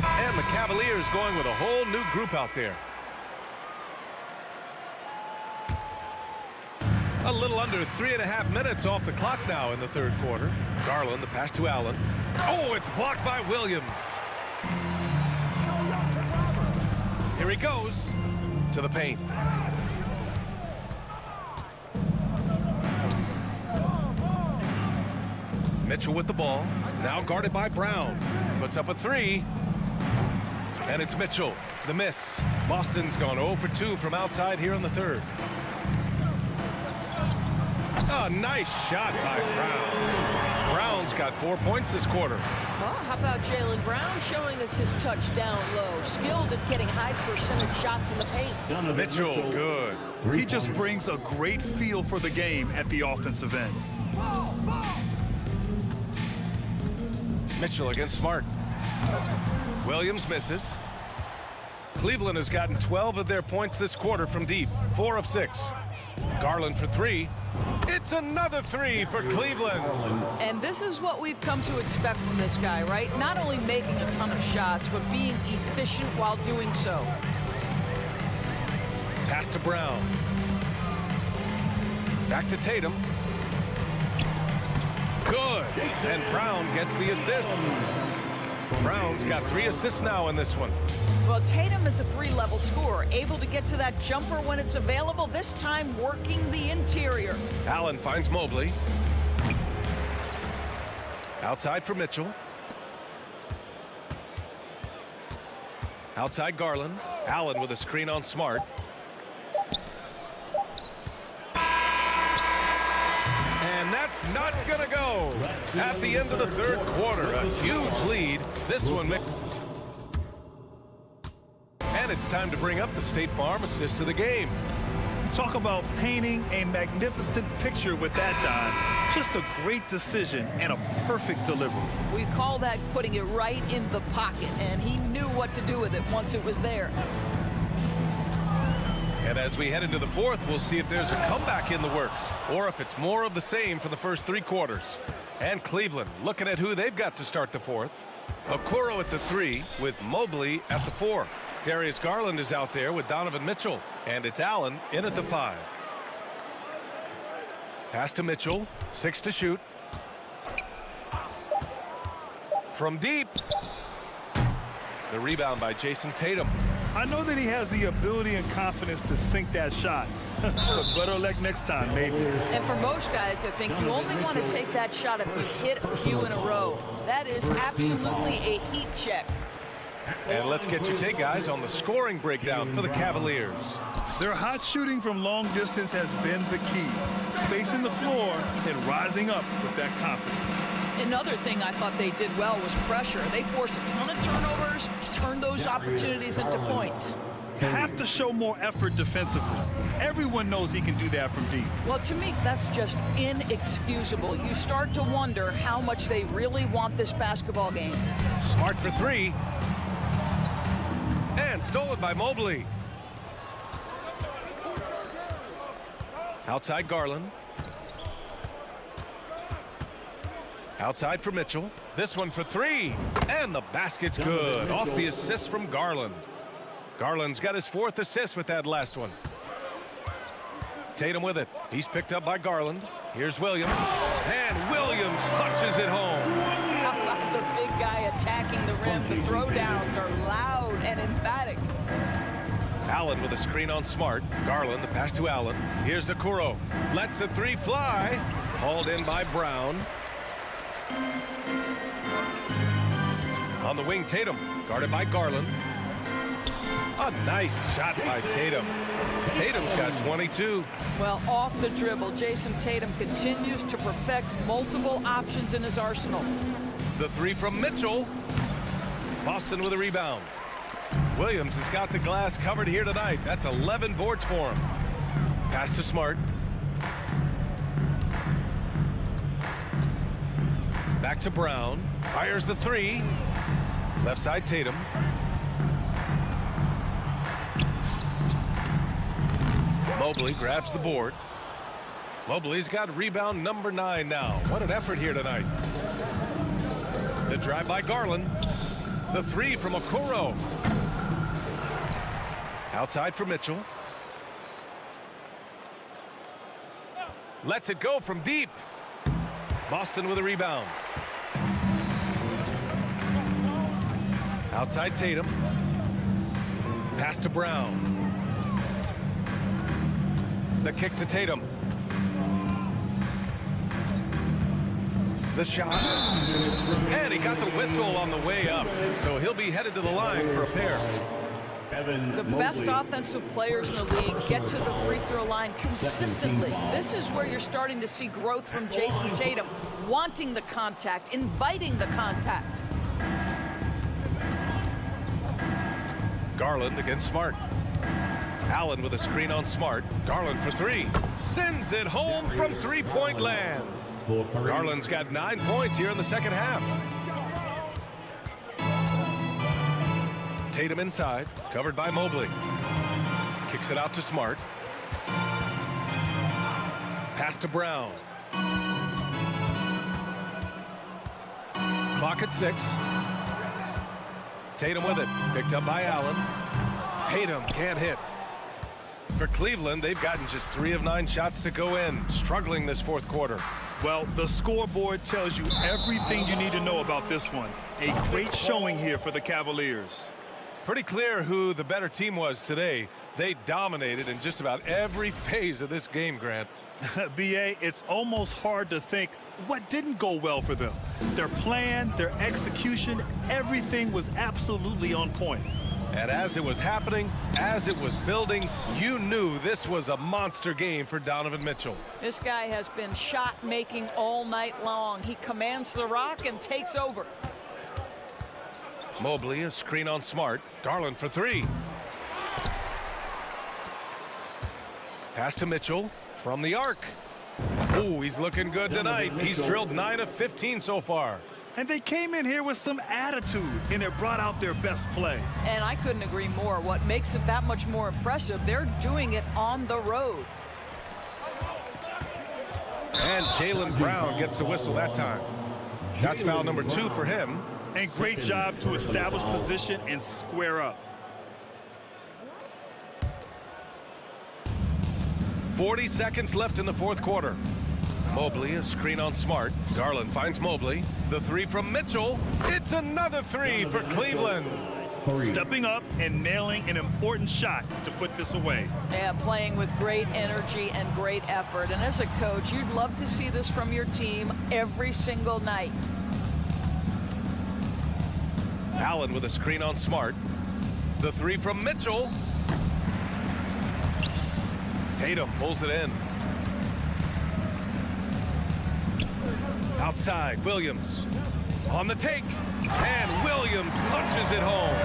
And the Cavaliers going with a whole new group out there. A little under 3.5 minutes off the clock now in the third quarter. Garland, the pass to Allen. Oh, it's blocked by Williams. Here he goes to the paint. Mitchell with the ball. Now guarded by Brown. Puts up a 3. And it's Mitchell, the miss. Boston's gone 0 for 2 from outside here in the third. A nice shot by Brown. Brown's got 4 points this quarter. Well, how about Jaylen Brown showing us his touchdown low? Skilled at getting high percentage shots in the paint. Mitchell, good. He just brings a great feel for the game at the offensive end. Mitchell against Smart. Williams misses. Cleveland has gotten 12 of their points this quarter from deep. 4 of 6. Garland for 3. It's another 3 for Cleveland. And this is what we've come to expect from this guy, right? Not only making a ton of shots, but being efficient while doing so. Pass to Brown. Back to Tatum. Good. And Brown gets the assist. Brown's got 3 assists now in this one. Well, Tatum is a 3-level scorer, able to get to that jumper when it's available, this time working the interior. Allen finds Mobley. Outside for Mitchell. Outside Garland. Allen with a screen on Smart. And that's not going to go. At the end of the third quarter, a huge lead. This one. And it's time to bring up the State Farm assist of the game. Talk about painting a magnificent picture with that dive. Just a great decision and a perfect delivery. We call that putting it right in the pocket, and he knew what to do with it once it was there. And as we head into the fourth, we'll see if there's a comeback in the works or if it's more of the same for the first 3 quarters. And Cleveland looking at who they've got to start the fourth. Okoro at the 3 with Mobley at the 4. Darius Garland is out there with Donovan Mitchell. And it's Allen in at the 5. Pass to Mitchell. 6 to shoot. From deep. The rebound by Jason Tatum. I know that he has the ability and confidence to sink that shot. But better luck next time, maybe. And for most guys, I think you only want to take that shot if you hit a few in a row. That is absolutely a heat check. And let's get your take, guys, on the scoring breakdown for the Cavaliers. Their hot shooting from long distance has been the key. Spacing the floor and rising up with that confidence. Another thing I thought they did well was pressure. They forced a ton of turnovers, turned those opportunities into points. You have to show more effort defensively. Everyone knows he can do that from deep. Well, to me, that's just inexcusable. You start to wonder how much they really want this basketball game. Smart for 3. And stolen by Mobley. Outside Garland. Outside for Mitchell. This one for 3. And the basket's good. Off the assist from Garland. Garland's got his 4th assist with that last one. Tatum with it. He's picked up by Garland. Here's Williams. And Williams punches it home. How about the big guy attacking the rim? The throwdowns are loud and emphatic. Allen with a screen on Smart. Garland, the pass to Allen. Here's Okoro. Lets the 3 fly. Hauled in by Brown. On the wing, Tatum. Guarded by Garland. A nice shot by Tatum. Tatum's got 22. Well, off the dribble, Jason Tatum continues to perfect multiple options in his arsenal. The 3 from Mitchell. Boston with a rebound. Williams has got the glass covered here tonight. That's 11 boards for him. Pass to Smart. Back to Brown. Fires the 3. Left side Tatum. Mobley grabs the board. Mobley's got rebound number 9 now. What an effort here tonight. The drive by Garland. The 3 from Okoro. Outside for Mitchell. Lets it go from deep. Boston with a rebound. Outside Tatum. Pass to Brown. The kick to Tatum. The shot. And he got the whistle on the way up. So he'll be headed to the line for a pair. The best offensive players in the league get to the free throw line consistently. This is where you're starting to see growth from Jason Tatum, wanting the contact, inviting the contact. Garland against Smart. Allen with a screen on Smart. Garland for 3. Sends it home from three-point land. Garland's got 9 points here in the second half. Tatum inside, covered by Mobley. Kicks it out to Smart. Pass to Brown. Clock at 6. Tatum with it, picked up by Allen. Tatum can't hit. For Cleveland, they've gotten just 3 of 9 shots to go in, struggling this fourth quarter. Well, the scoreboard tells you everything you need to know about this one. A great showing here for the Cavaliers. Pretty clear who the better team was today. They dominated in just about every phase of this game, Grant. B.A., it's almost hard to think what didn't go well for them. Their plan, their execution, everything was absolutely on point. And as it was happening, as it was building, you knew this was a monster game for Donovan Mitchell. This guy has been shot-making all night long. He commands the rock and takes over. Mobley, a screen on Smart. Garland for 3. Pass to Mitchell from the arc. Ooh, he's looking good tonight. He's drilled 9 of 15 so far. And they came in here with some attitude, and it brought out their best play. And I couldn't agree more. What makes it that much more impressive, they're doing it on the road. And Jaylen Brown gets the whistle that time. That's foul number 2 for him. And great job to establish position and square up. 40 seconds left in the fourth quarter. Mobley, a screen on Smart. Garland finds Mobley. The three from Mitchell. It's another three for Cleveland. Stepping up and nailing an important shot to put this away. Yeah, playing with great energy and great effort. And as a coach, you'd love to see this from your team every single night. Allen with a screen on Smart. The three from Mitchell. Tatum pulls it in. Outside, Williams on the take, and Williams punches it home.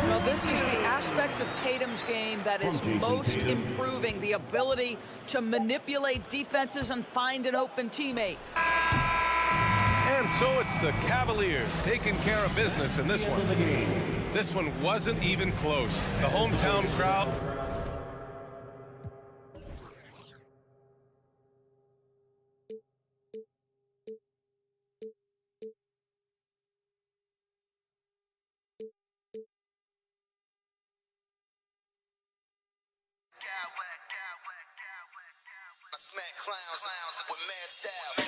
Well, this is the aspect of Tatum's game that is most improving, the ability to manipulate defenses and find an open teammate. And so it's the Cavaliers taking care of business in this one. This one wasn't even close. The hometown crowd. I smack clowns with mad style.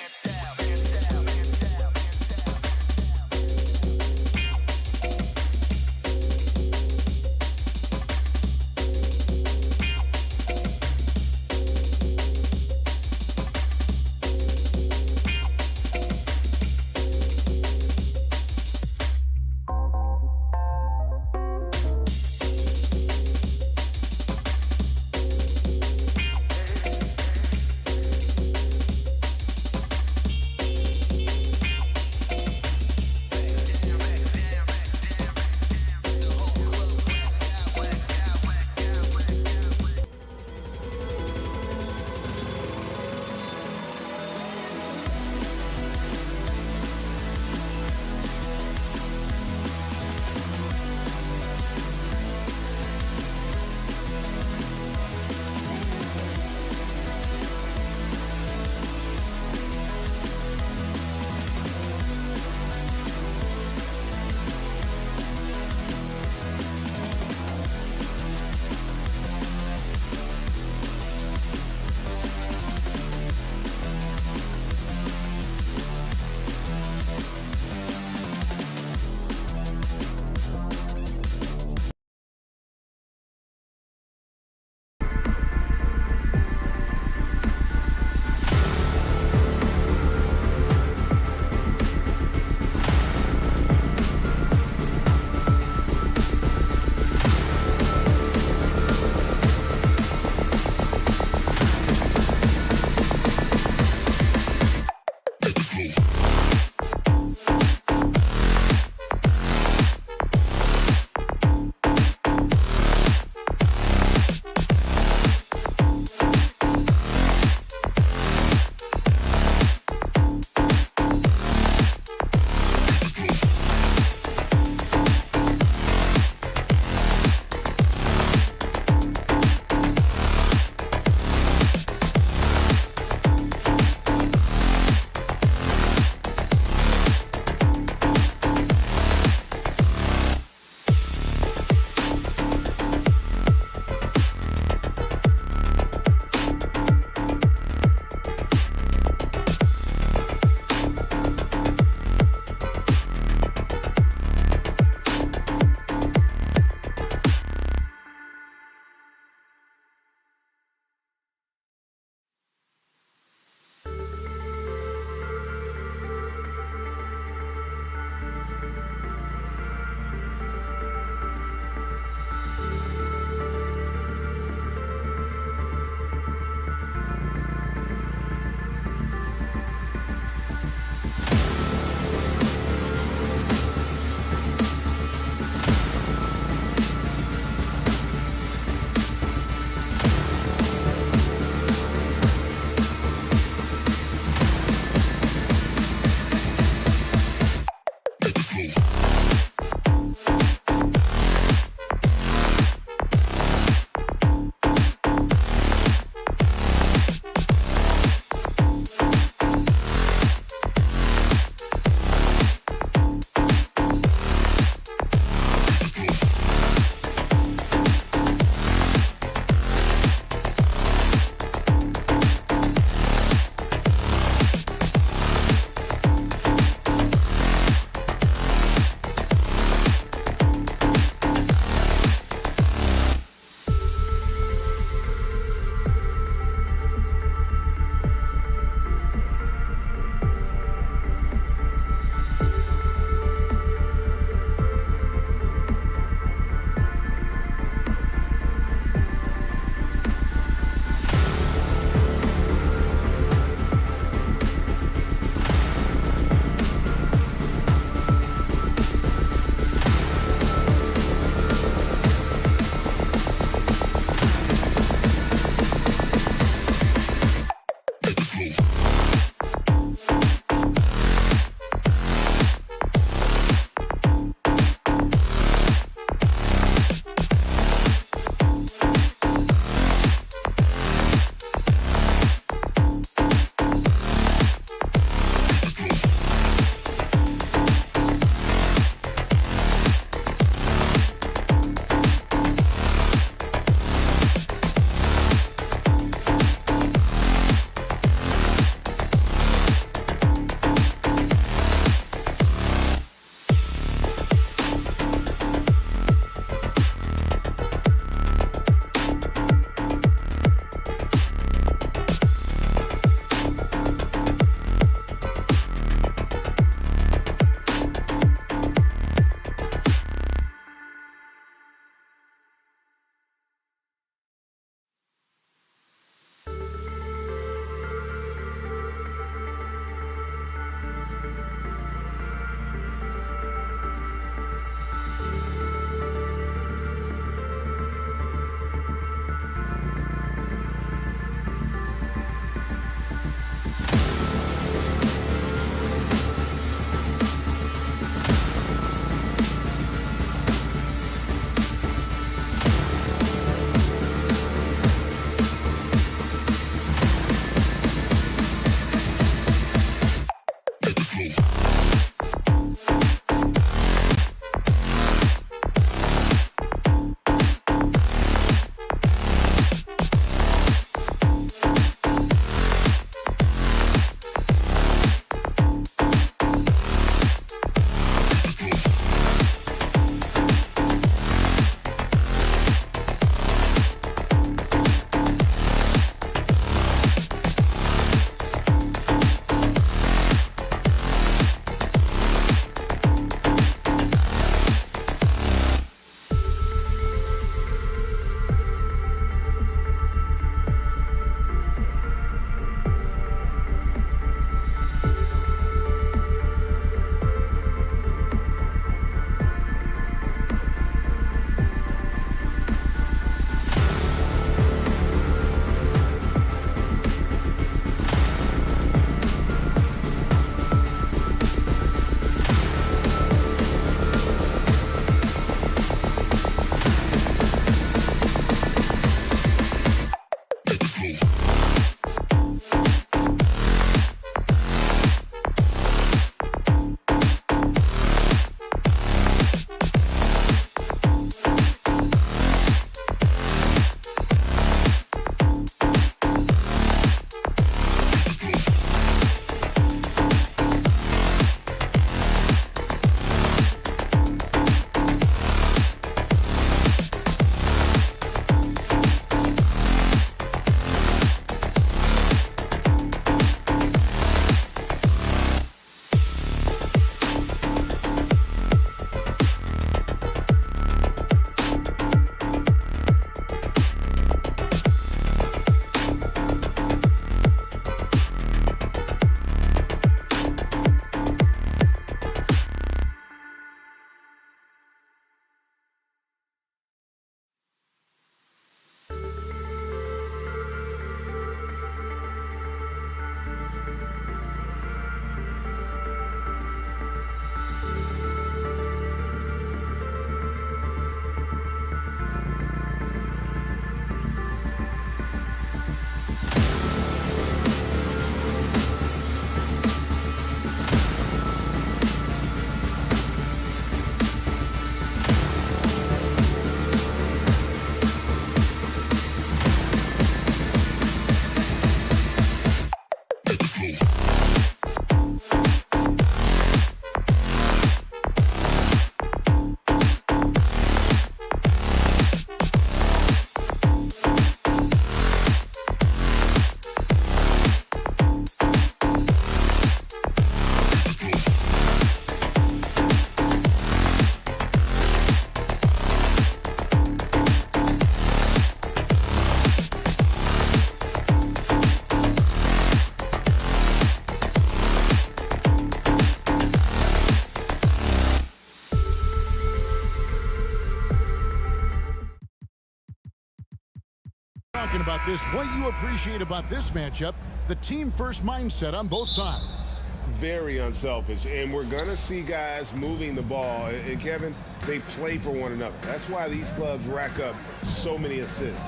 Talking about this, what you appreciate about this matchup, the team-first mindset on both sides. Very unselfish, and we're going to see guys moving the ball. And, Kevin, they play for one another. That's why these clubs rack up so many assists.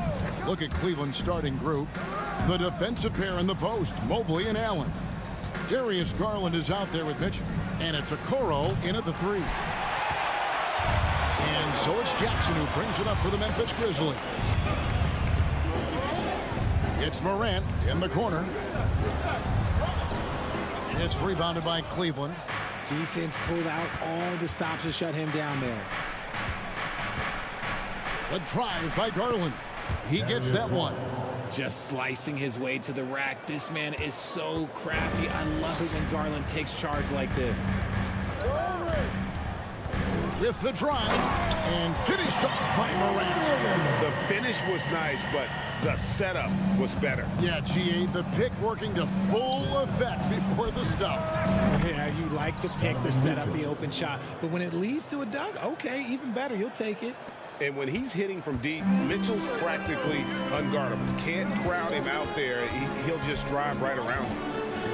Look at Cleveland's starting group. The defensive pair in the post, Mobley and Allen. Darius Garland is out there with Mitchell, and it's Okoro in at the 3. And so it's Jackson who brings it up for the Memphis Grizzlies. It's Morant in the corner. It's rebounded by Cleveland. Defense pulled out all the stops to shut him down there. The drive by Garland. He gets that one. Just slicing his way to the rack. This man is so crafty. I love it when Garland takes charge like this. With the drive and finished off by Morant. The finish was nice, but the setup was better. Yeah, GA, the pick working to full effect before the stuff. Yeah, you like the pick to set up the open shot, but when it leads to a dunk, okay, even better, you'll take it. And when he's hitting from deep, Mitchell's practically unguardable. Can't crowd him out there. He'll just drive right around him.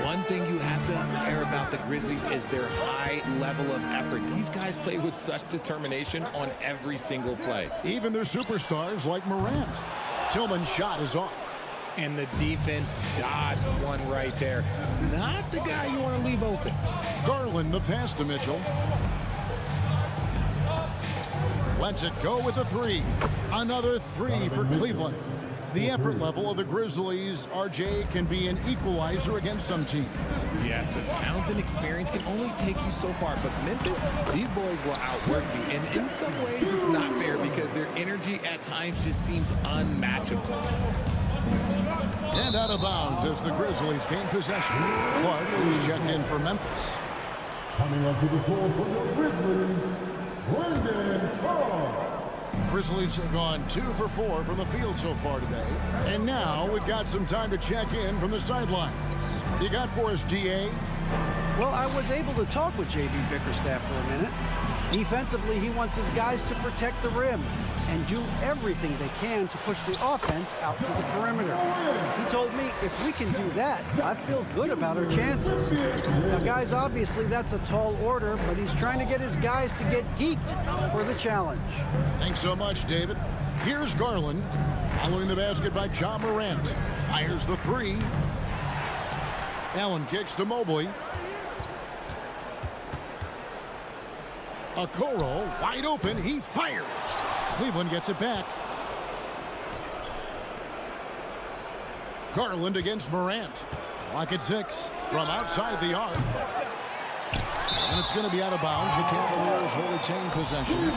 One thing you have to admire about the Grizzlies is their high level of effort. These guys play with such determination on every single play. Even their superstars like Morant. Tillman's shot is off. And the defense dodged one right there. Not the guy you want to leave open. Garland the pass to Mitchell. Lets it go with a 3. Another 3 for Cleveland. The effort level of the Grizzlies, RJ, can be an equalizer against some teams. Yes, the talent and experience can only take you so far, but Memphis, these boys will outwork you. And in some ways, it's not fair because their energy at times just seems unmatchable. And out of bounds as the Grizzlies gain possession. Clark is checked in for Memphis. Coming onto the floor for the Grizzlies, Brandon Clark. Grizzlies have gone 2 for 4 from the field so far today. And now we've got some time to check in from the sidelines. You got for us, DA? Well, I was able to talk with J.B. Bickerstaff for a minute. Defensively, he wants his guys to protect the rim and do everything they can to push the offense out to the perimeter. He told me if we can do that, I feel good about our chances. Now, guys, obviously that's a tall order, but he's trying to get his guys to get geeked for the challenge. Thanks so much, David. Here's Garland. Following the basket by Ja Morant. Fires the 3. Allen kicks to Mobley. Okoro wide open. He fires. Cleveland gets it back. Garland against Morant. Clock at 6 from outside the arc. And it's going to be out of bounds. The Cavaliers will retain possession.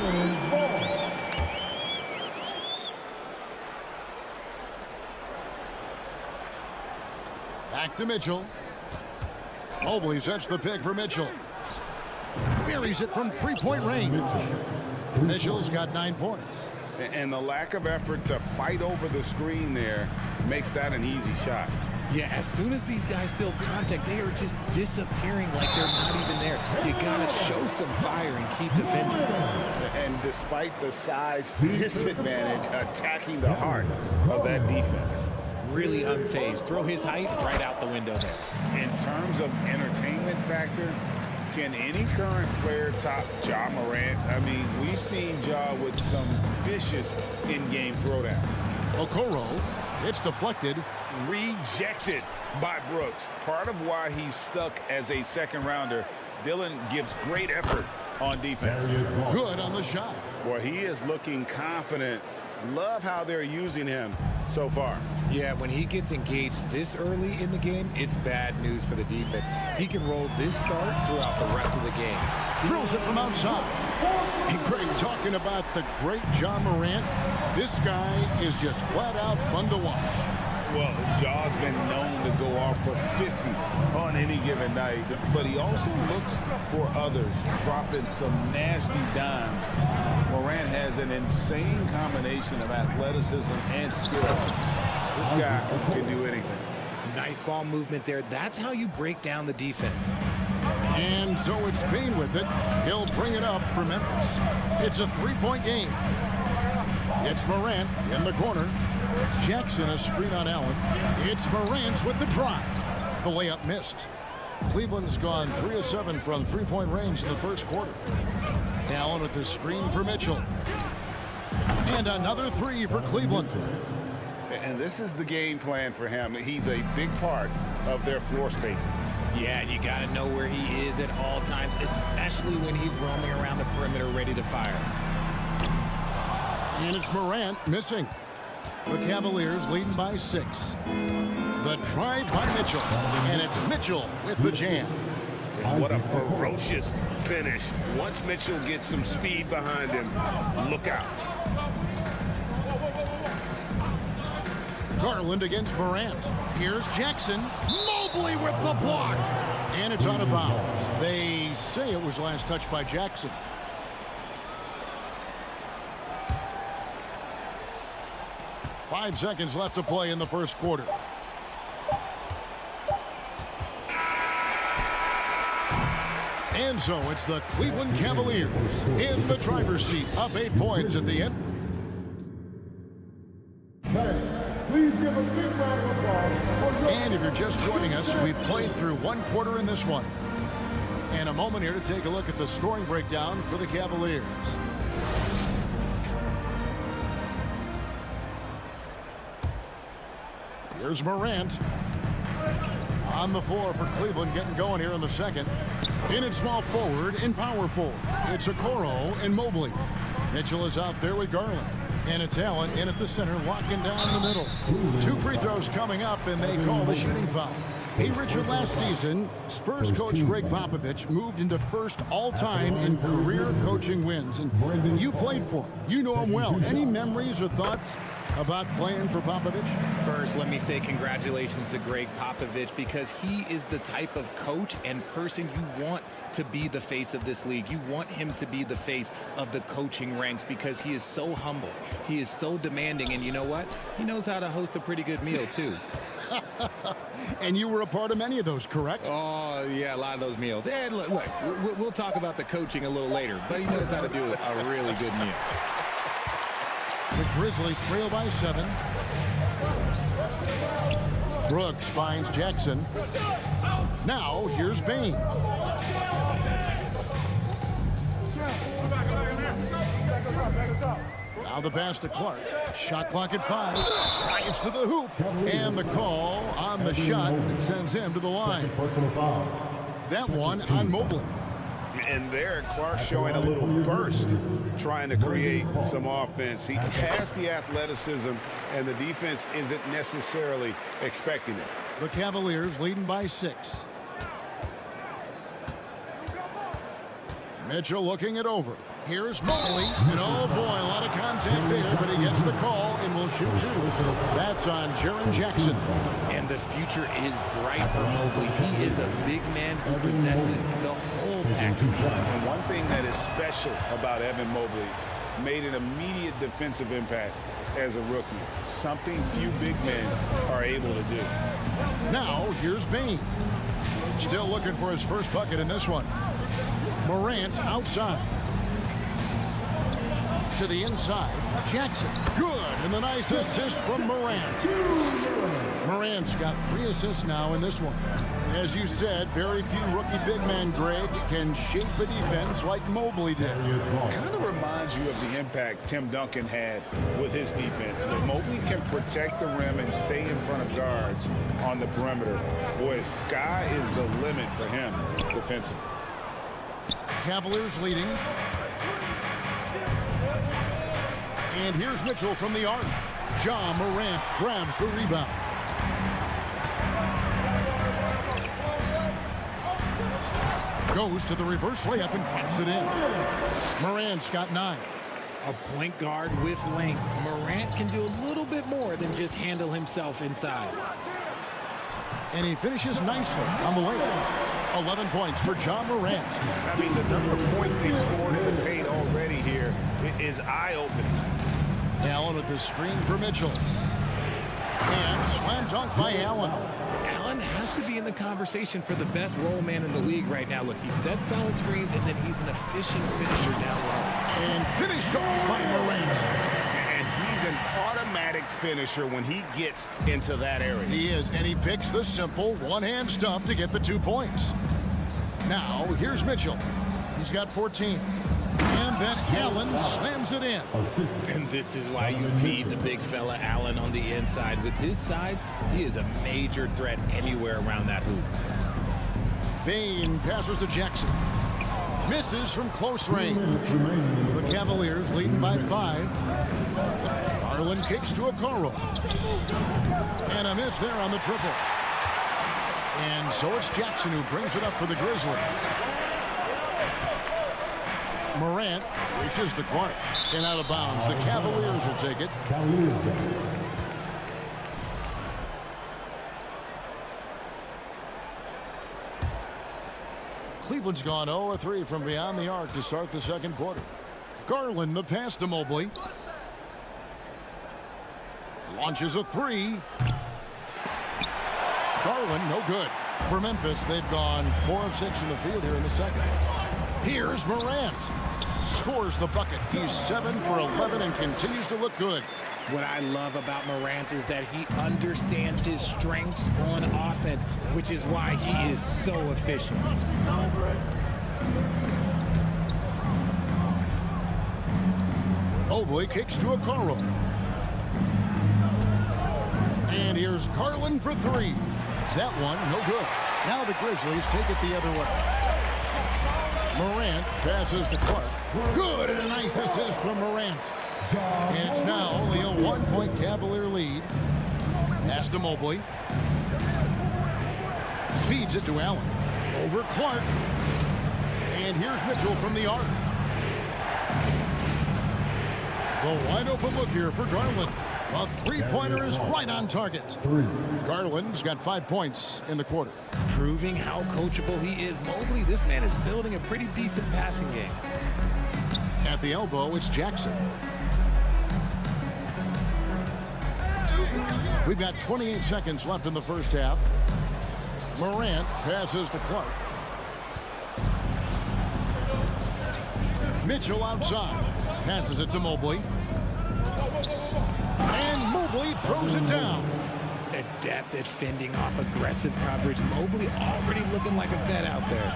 Back to Mitchell. Mobley sets the pick for Mitchell. Buries it from three-point range. Mitchell's got 9 points. And the lack of effort to fight over the screen there makes that an easy shot. Yeah, as soon as these guys feel contact, they are just disappearing like they're not even there. You gotta show some fire and keep defending. And despite the size disadvantage, attacking the heart of that defense. Really unfazed. Throw his height right out the window there. In terms of entertainment factor, can any current player top Ja Morant? I mean, we've seen Ja with some vicious in-game throwdown. Okoro, it's deflected. Rejected by Brooks. Part of why he's stuck as a second-rounder. Dillon gives great effort on defense. Good on the shot. Boy, he is looking confident. Love how they're using him so far. Yeah, when he gets engaged this early in the game, it's bad news for the defense. He can roll this start throughout the rest of the game. Drills it from outside. And Greg talking about the great Ja Morant. This guy is just flat out fun to watch. Well, Ja's been known to go off for 50 on any given night, but he also looks for others, dropping some nasty dimes. Morant has an insane combination of athleticism and skill. This guy can do anything. Nice ball movement there. That's how you break down the defense. And so it's Bean with it. He'll bring it up for Memphis. It's a 3-point game. It's Morant in the corner. Jackson a screen on Allen. It's Morant with the drive. The layup missed. Cleveland's gone 3 of 7 from three-point range in the first quarter. Allen with the screen for Mitchell. And another three for Cleveland. And this is the game plan for him. He's a big part of their floor spacing. Yeah, you got to know where he is at all times, especially when he's roaming around the perimeter ready to fire. And it's Morant missing. The Cavaliers leading by 6. The drive by Mitchell. And it's Mitchell with the jam. What a ferocious finish. Once Mitchell gets some speed behind him, look out. Garland against Morant. Here's Jackson. Mobley with the block. And it's out of bounds. They say it was last touched by Jackson. Five seconds left to play in the first quarter. And so it's the Cleveland Cavaliers in the driver's seat, up 8 points at the end. Please give a big round of applause. And if you're just joining us, we've played through one quarter in this one. And a moment here to take a look at the scoring breakdown for the Cavaliers. Here's Morant. On the floor for Cleveland, getting going here in the second. In at small forward and power forward. It's Okoro and Mobley. Mitchell is out there with Garland. And it's Allen in at the center, locking down the middle. 2 free throws coming up, and they call the shooting foul. Hey, Richard, last season, Spurs coach Greg Popovich moved into first all-time in career coaching wins. And you played for him. You know him well. Any memories or thoughts about playing for Popovich? First, let me say congratulations to Greg Popovich, because he is the type of coach and person you want to be the face of this league. You want him to be the face of the coaching ranks, because he is so humble. He is so demanding, and you know what? He knows how to host a pretty good meal, too. And you were a part of many of those, correct? Oh, yeah, a lot of those meals. And look, we'll talk about the coaching a little later, but he knows how to do a really good meal. The Grizzlies trail by 7. Brooks finds Jackson. Now, here's Bain. Now the pass to Clark. Shot clock at 5. Drives to the hoop. And the call on the shot sends him to the line. That one on Mobley. And there, Clark showing a little burst, trying to create some offense. He has the athleticism, and the defense isn't necessarily expecting it. The Cavaliers leading by 6. Mitchell looking it over. Here's Mobley, and oh boy, a lot of contact there, but he gets the call and will shoot 2. That's on Jaren Jackson. And the future is bright for Mobley. He is a big man who possesses the whole package. And one thing that is special about Evan Mobley, made an immediate defensive impact as a rookie. Something few big men are able to do. Now, here's Bain. Still looking for his first bucket in this one. Morant outside. To the inside. Jackson. Good. And the nice assist from Morant. Morant's got 3 assists now in this one. As you said, very few rookie big men, Greg, can shape a defense like Mobley did. Kind of reminds you of the impact Tim Duncan had with his defense. But Mobley can protect the rim and stay in front of guards on the perimeter. Boy, sky is the limit for him defensively. Cavaliers leading. And here's Mitchell from the arc. Ja Morant grabs the rebound. Goes to the reverse layup and drops it in. Morant's got 9. A point guard with length. Morant can do a little bit more than just handle himself inside. And he finishes nicely on the layup. 11 points for Ja Morant. I mean, the number of points they've scored in the paint already here is eye-opening. Allen with the screen for Mitchell. And slam dunk by Allen. Allen has to be in the conversation for the best roll man in the league right now. Look, he sets solid screens, and then he's an efficient finisher down low. And finished off by Morant. And automatic finisher when he gets into that area. He is, and he picks the simple one-hand stuff to get the 2 points. Now, here's Mitchell. He's got 14. And then Allen slams it in. And this is why you feed the big fella Allen on the inside. With his size, he is a major threat anywhere around that hoop. Bain passes to Jackson. Misses from close range. The Cavaliers leading by 5. Garland kicks to Okoro. And a miss there on the triple. And so it's Jackson who brings it up for the Grizzlies. Morant reaches to Clark. And out of bounds. The Cavaliers will take it. Cleveland's gone 0-3 from beyond the arc to start the second quarter. Garland, the pass to Mobley. Launches a 3. Garland, no good. For Memphis, they've gone 4 of 6 in the field here in the second. Here's Morant. Scores the bucket. He's 7 for 11 and continues to look good. What I love about Morant is that he understands his strengths on offense, which is why he is so efficient. Mobley kicks to Okoro. And here's Garland for 3. That one, no good. Now the Grizzlies take it the other way. Morant passes to Clark. Good, and a nice assist from Morant. And it's now only a 1-point Cavalier lead. Pass to Mobley. Feeds it to Allen. Over Clark. And here's Mitchell from the arc. The wide open look here for Garland. A 3-pointer is right on target. Garland's got 5 points in the quarter. Proving how coachable he is. Mobley, this man is building a pretty decent passing game. At the elbow, it's Jackson. We've got 28 seconds left in the first half. Morant passes to Clark. Mitchell outside. Passes it to Mobley. And Mobley throws it down. Adept at fending off aggressive coverage. Mobley already looking like a vet out there.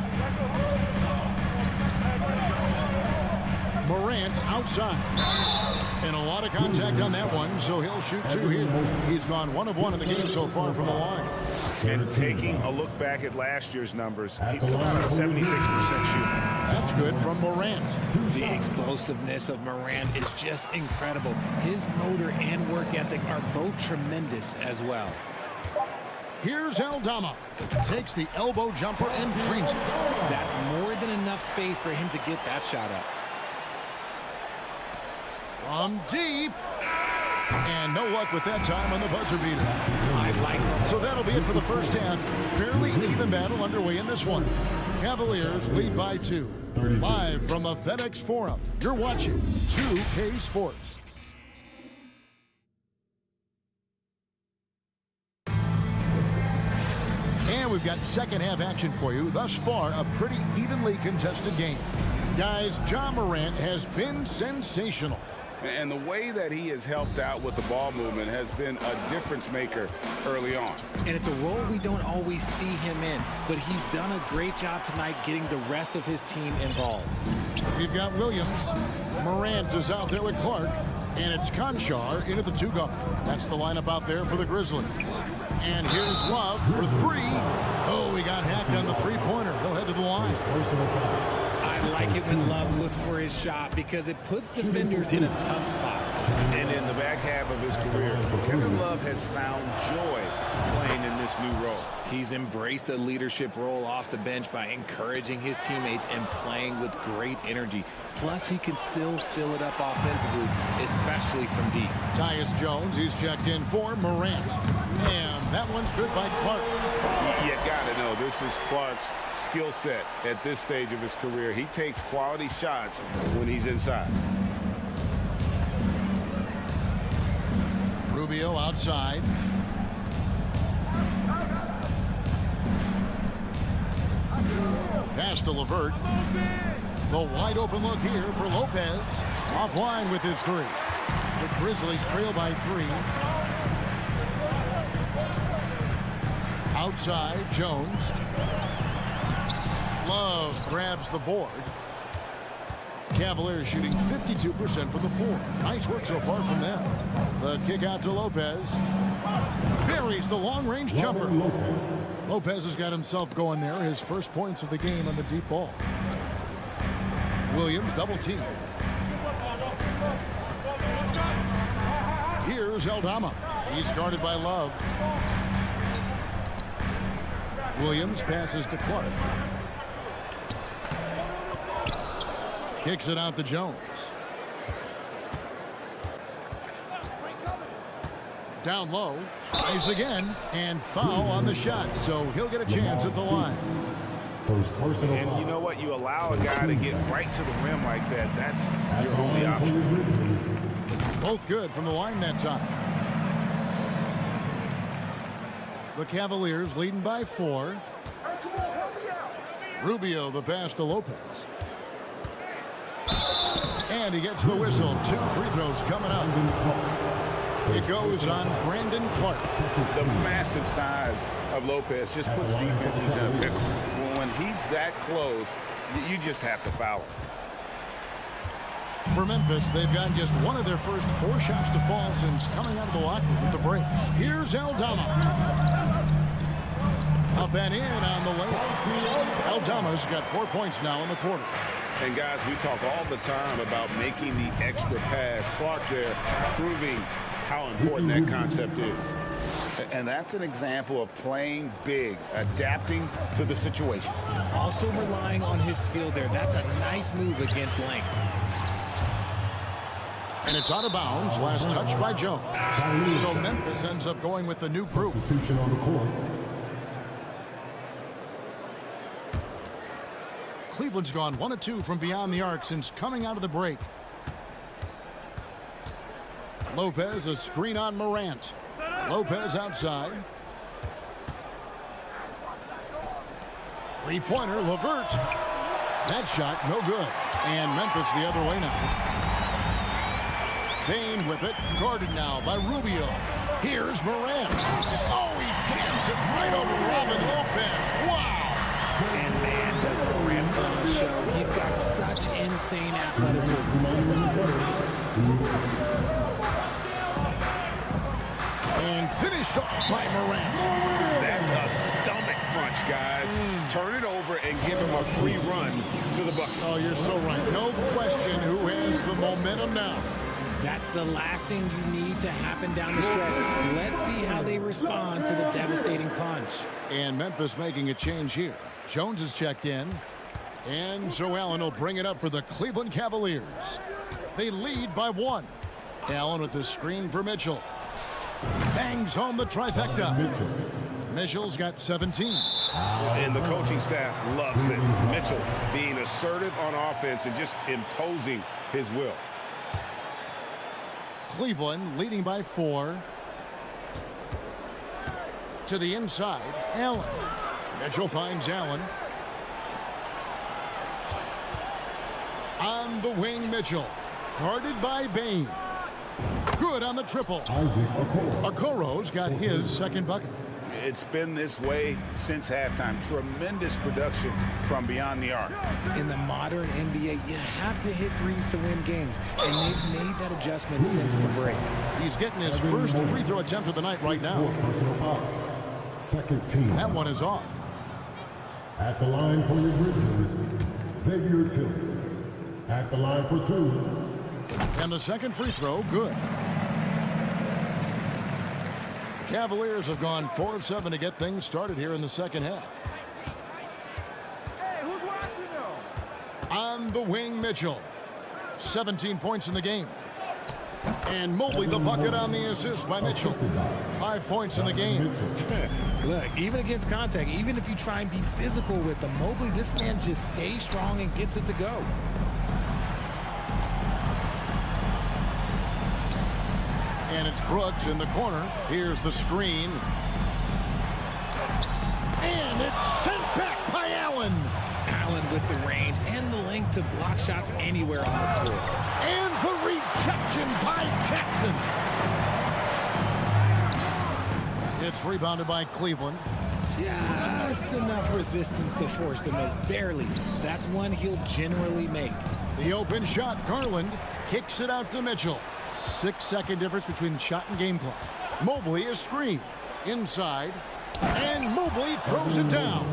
Morant outside. And a lot of contact on that one, so he'll shoot 2 here. He's gone 1 of 1 in the game so far from the line. And taking a look back at last year's numbers, he's about a 76% shooter. That's good from Morant. The explosiveness of Morant is just incredible. His motor and work ethic are both tremendous as well. Here's Aldama. Takes the elbow jumper and drains it. That's more than enough space for him to get that shot up. From deep. And no luck with that time on the buzzer beater. I like it. So that'll be it for the first half. Fairly even battle underway in this one. Cavaliers lead by 2. Live from the FedEx Forum, you're watching 2K Sports. And we've got second half action for you. Thus far, a pretty evenly contested game. Guys, Ja Morant has been sensational. And the way that he has helped out with the ball movement has been a difference maker early on. And it's a role we don't always see him in, but he's done a great job tonight getting the rest of his team involved. We've got Williams. Morant is out there with Clark. And it's Conchar in at the 2 guard. That's the lineup out there for the Grizzlies. And here's Love for 3. Oh, he got hacked on the 3-pointer. He'll head to the line. I like it when Love looks for his shot because it puts defenders in a tough spot. And in the back half of his career, Kevin Love has found joy playing in this new role. He's embraced a leadership role off the bench by encouraging his teammates and playing with great energy. Plus, he can still fill it up offensively, especially from deep. Tyus Jones, he's checked in for Morant. And that one's good by Clark. You got to know, this is Clark's skill set at this stage of his career. He takes quality shots when he's inside. Rubio outside. Pass to LeVert. The wide open look here for Lopez. Offline with his 3. The Grizzlies trail by 3. Outside, Jones. Love grabs the board. Cavaliers shooting 52% from the floor. Nice work so far from them. The kick out to Lopez. Buries the long-range jumper. Lopez has got himself going there. His first points of the game on the deep ball. Williams double team. Here's Eldorado. He's guarded by Love. Williams passes to Clark. Kicks it out to Jones. Down low, tries again, and foul on the shot, so he'll get a chance at the line. And you know what? You allow a guy to get right to the rim like that. That's your only option. Both good from the line that time. The Cavaliers leading by 4. Rubio the pass to Lopez. And he gets the whistle. 2 free throws coming up. It goes on Brandon Clark. The massive size of Lopez just puts defenses in a pickle. When he's that close, you just have to foul him. For Memphis, they've gotten just one of their first 4 shots to fall since coming out of the locker room with the break. Here's Eldorado. Up and in on the layup. Eldama's got 4 points now in the quarter. And guys, we talk all the time about making the extra pass. Clark there proving how important that concept is. And that's an example of playing big, adapting to the situation. Also relying on his skill there. That's a nice move against length. And it's out of bounds. Last touch by Jones. So Memphis ends up going with the new crew. Cleveland's gone 1 of 2 from beyond the arc since coming out of the break. Lopez, a screen on Morant. Lopez outside. Three-pointer, Levert. That shot, no good. And Memphis the other way now. Bain with it, guarded now by Rubio. Here's Morant. Oh, he jams it right over Robin Lopez. Wow. And man, does Morant put on the show. He's got such insane athleticism. And finished off by Morant. That's a stomach punch, guys. Turn it over and give him a free run to the bucket. Oh, you're so right. No question who has the momentum now. That's the last thing you need to happen down the stretch. Let's see how they respond to the devastating punch. And Memphis making a change here. Jones is checked in. And so Allen will bring it up for the Cleveland Cavaliers. They lead by 1. Allen with the screen for Mitchell. Bangs home the trifecta. Mitchell's got 17. And the coaching staff loves it. Mitchell being assertive on offense and just imposing his will. Cleveland leading by 4. To the inside, Allen. Mitchell finds Allen. On the wing, Mitchell. Guarded by Bain. Good on the triple. Okoro's got his second bucket. It's been this way since halftime. Tremendous production from beyond the arc. In the modern NBA, you have to hit threes to win games, and they've made that adjustment since the break. He's getting his first free throw attempt of the night right now. Second team. That one is off. At the line for your Grizzlies, Xavier Tillett. At the line for 2. And the second free throw, good. Cavaliers have gone 4 of 7 to get things started here in the second half. Hey, who's watching though? On the wing, Mitchell. 17 points in the game. And Mobley the bucket on the assist by Mitchell. 5 points in the game. Look, even against contact, even if you try and be physical with him, Mobley, this man just stays strong and gets it to go. And it's Brooks in the corner. Here's the screen. And it's sent back by Allen. Allen with the range and the length to block shots anywhere on the floor. And the rejection by Jackson. It's rebounded by Cleveland. Just enough resistance to force the miss. Barely. That's one he'll generally make. The open shot, Garland kicks it out to Mitchell. 6-second difference between the shot and game clock. Mobley is screened. Inside. And Mobley throws it down.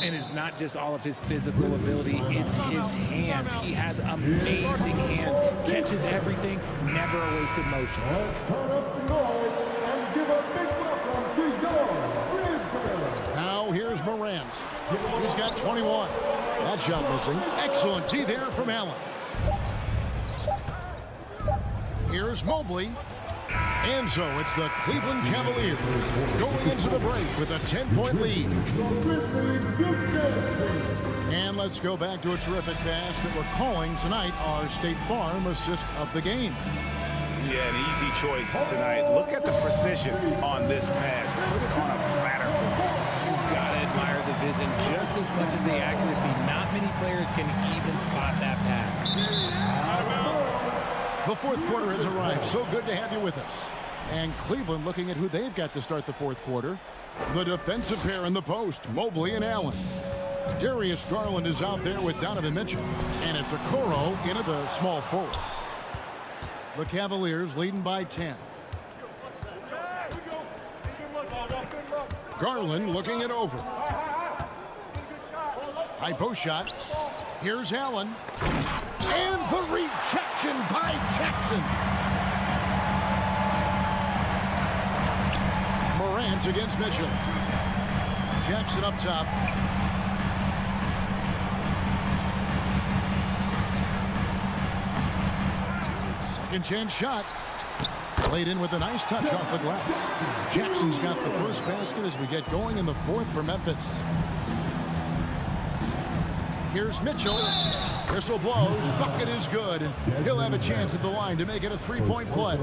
And it's not just all of his physical ability, it's his hands. He has amazing hands, catches everything, never a wasted motion. Turn up the noise and give a big welcome to your Grizzlies. Now here's Morant. He's got 21. That shot missing. Excellent D there from Allen. Here's Mobley. And so it's the Cleveland Cavaliers going into the break with a 10-point lead. And let's go back to a terrific pass that we're calling tonight our State Farm assist of the game. Yeah, an easy choice tonight. Look at the precision on this pass. Put it on a platter. You've got to admire the vision just as much as the accuracy. Not many players can even spot that pass. The fourth quarter has arrived. So good to have you with us. And Cleveland looking at who they've got to start the fourth quarter. The defensive pair in the post, Mobley and Allen. Darius Garland is out there with Donovan Mitchell. And it's Okoro into the small forward. The Cavaliers leading by 10. Garland looking it over. High post shot. Here's Allen. And the rejection by Jackson. Morant against Mitchell. Jackson up top. Second chance shot. Played in with a nice touch off the glass. Jackson's got the first basket as we get going in the fourth for Memphis. Here's Mitchell. Whistle blows. Bucket is good. And he'll have a chance at the line to make it a three-point play.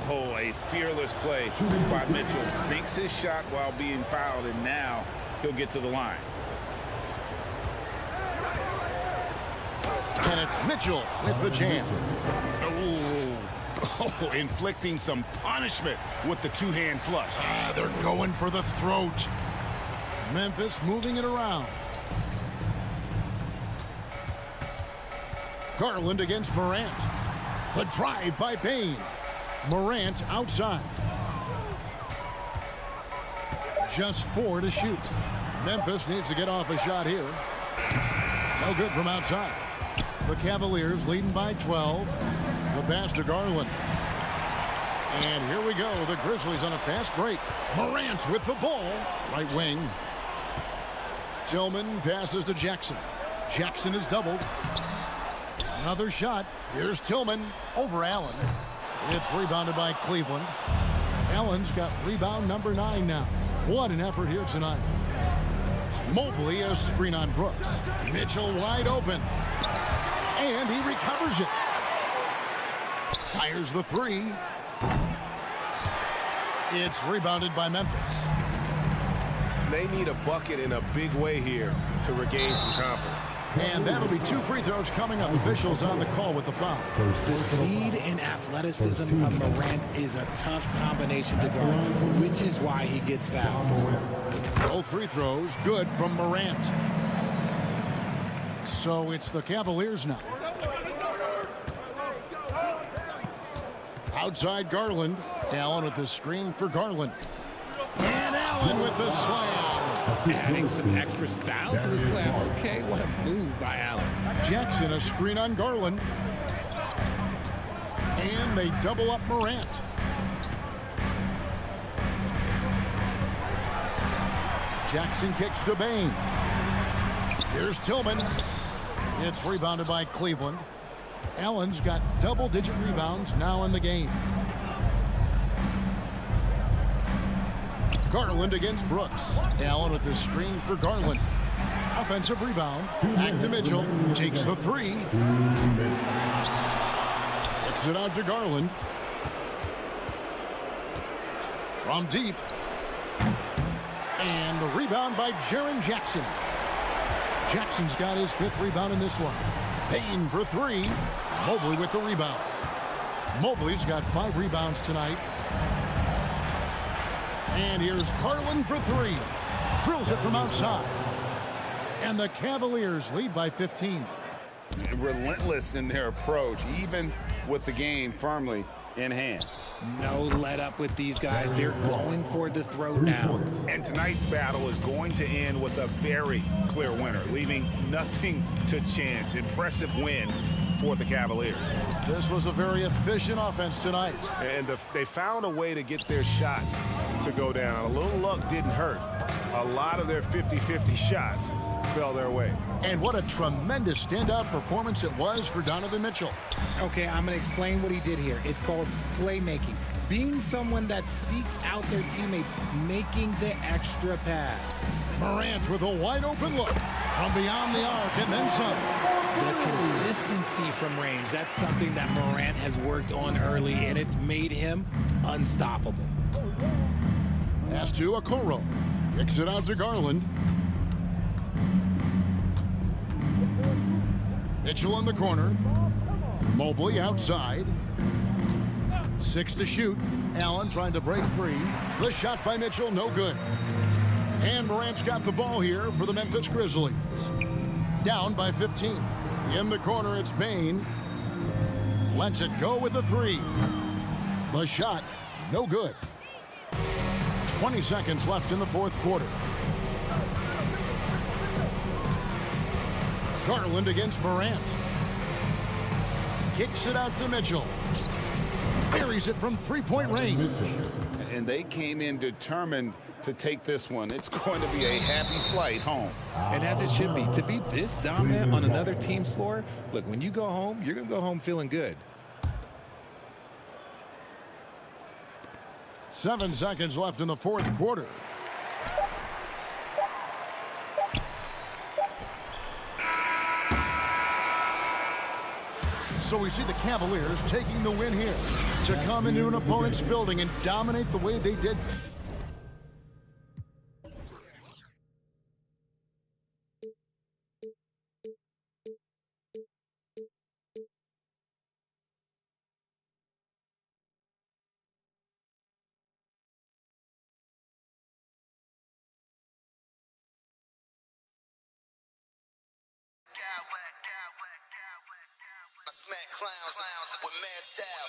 Oh, a fearless play by Mitchell. Sinks his shot while being fouled, and now he'll get to the line. And it's Mitchell with the jam. Oh, inflicting some punishment with the two-hand flush. They're going for the throat. Memphis moving it around. Garland against Morant. The drive by Payne. Morant outside. Just 4 to shoot. Memphis needs to get off a shot here. No good from outside. The Cavaliers leading by 12. The pass to Garland. And here we go. The Grizzlies on a fast break. Morant with the ball. Right wing. Tillman passes to Jackson. Jackson is doubled. Another shot. Here's Tillman over Allen. It's rebounded by Cleveland. Allen's got rebound number 9 now. What an effort here tonight. Mobley a screen on Brooks. Mitchell wide open. And he recovers it. Fires the 3. It's rebounded by Memphis. They need a bucket in a big way here to regain some confidence. And that'll be 2 free throws coming up. Officials on the call with the foul. The speed and athleticism of Morant is a tough combination to guard, which is why he gets fouled. Both free throws good from Morant. So it's the Cavaliers now. Outside Garland. Allen with the screen for Garland. And Allen with the slam. Adding some extra style to the slam. Okay, what a move by Allen. Jackson a screen on Garland. And they double up Morant. Jackson kicks to Bain. Here's Tillman. It's rebounded by Cleveland. Allen's got double-digit rebounds now in the game. Garland against Brooks. Allen with the screen for Garland. Offensive rebound. Back to Mitchell. Takes the 3. Kicks it out to Garland. From deep. And the rebound by Jaren Jackson. Jackson's got his 5th rebound in this one. Payne for 3. Mobley with the rebound. Mobley's got 5 rebounds tonight. And here's Garland for 3. Drills it from outside. And the Cavaliers lead by 15. Relentless in their approach, even with the game firmly in hand. No let up with these guys. They're going for the throat now. And tonight's battle is going to end with a very clear winner, leaving nothing to chance. Impressive win for the Cavaliers. This was a very efficient offense tonight. And they found a way to get their shots to go down. A little luck didn't hurt. A lot of their 50-50 shots fell their way. And what a tremendous standout performance it was for Donovan Mitchell. Okay, I'm going to explain what he did here. It's called playmaking. Being someone that seeks out their teammates, making the extra pass. Morant with a wide open look from beyond the arc and then some. The consistency from range, that's something that Morant has worked on early, and it's made him unstoppable. Pass to Okoro. Kicks it out to Garland. Mitchell in the corner. Mobley outside. 6 to shoot. Allen trying to break free. The shot by Mitchell, no good. And Morant's got the ball here for the Memphis Grizzlies. Down by 15. In the corner, it's Payne. Lets it go with a 3. The shot, no good. 20 seconds left in the 4th quarter. Garland against Morant. Kicks it out to Mitchell. Buries it from 3-point range. And they came in determined to take this one. It's going to be a happy flight home. And as it should be. To be this dominant on another team's floor, look, when you go home, you're going to go home feeling good. 7 seconds left in the 4th quarter. So we see the Cavaliers taking the win here to come into an opponent's building and dominate the way they did. I smack clowns with mad style.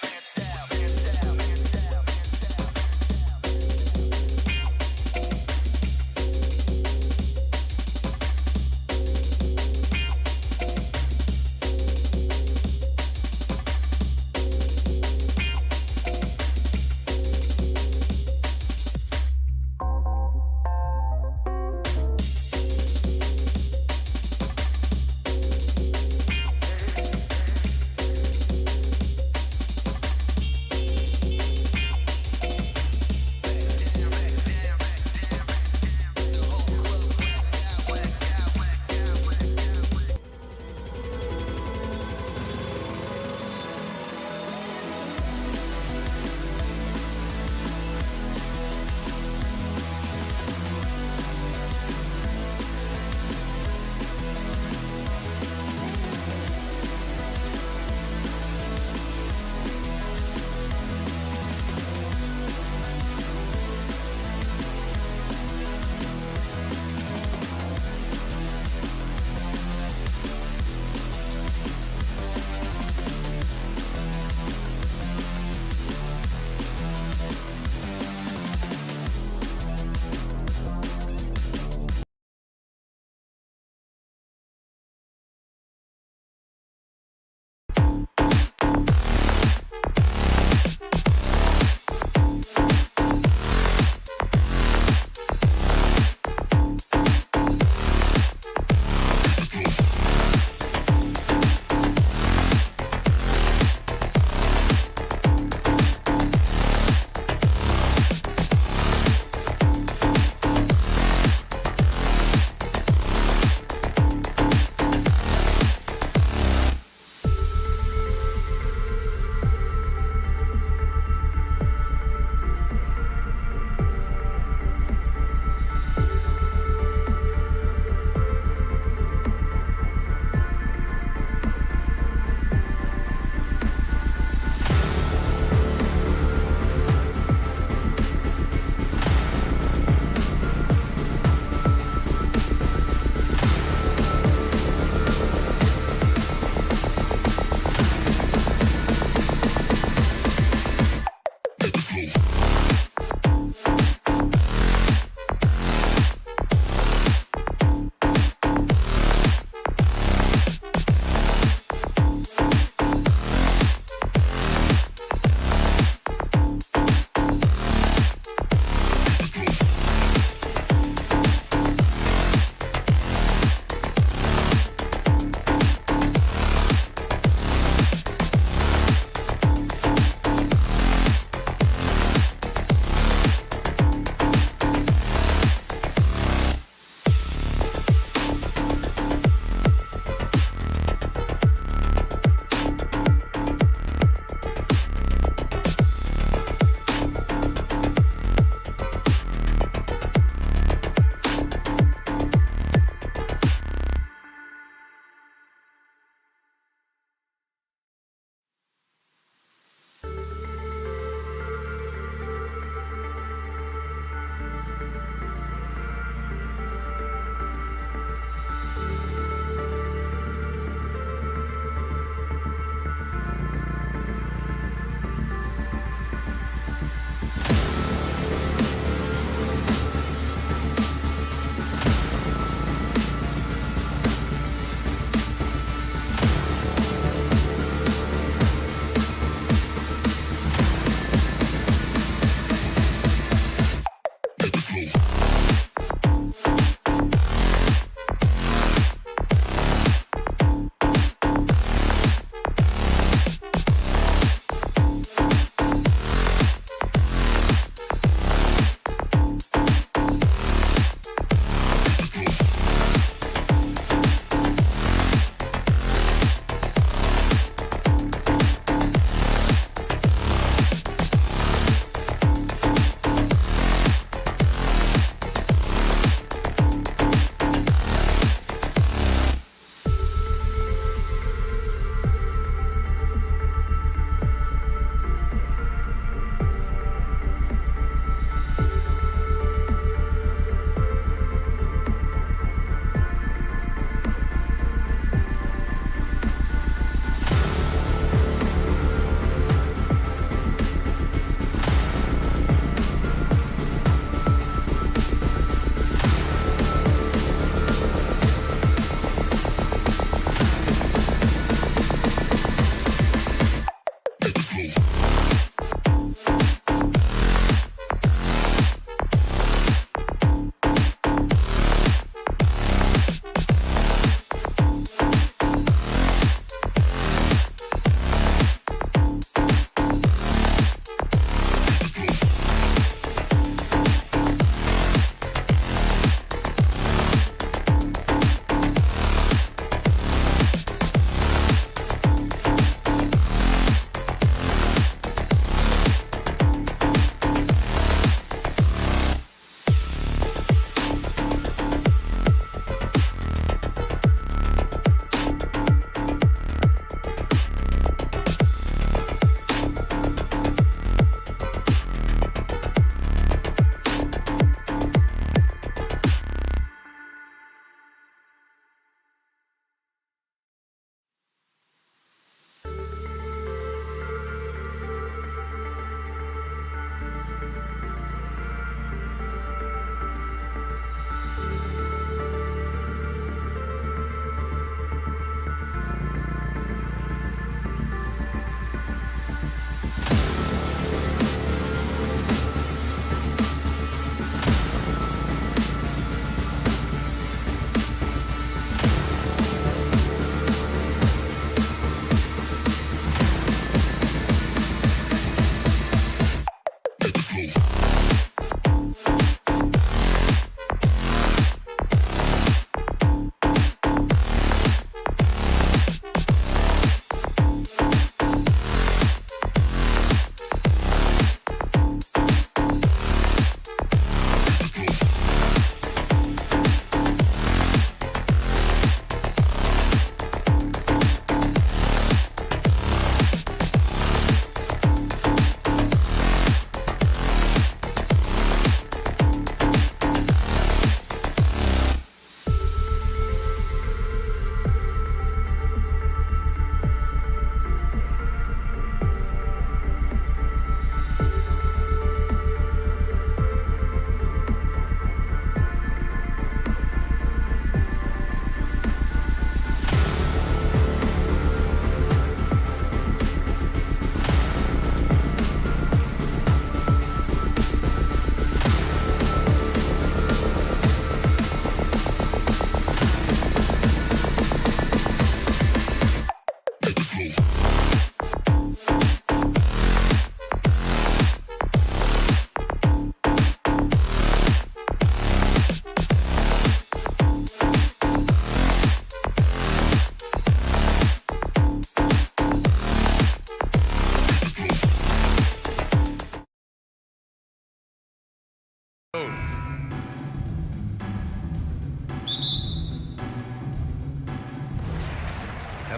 And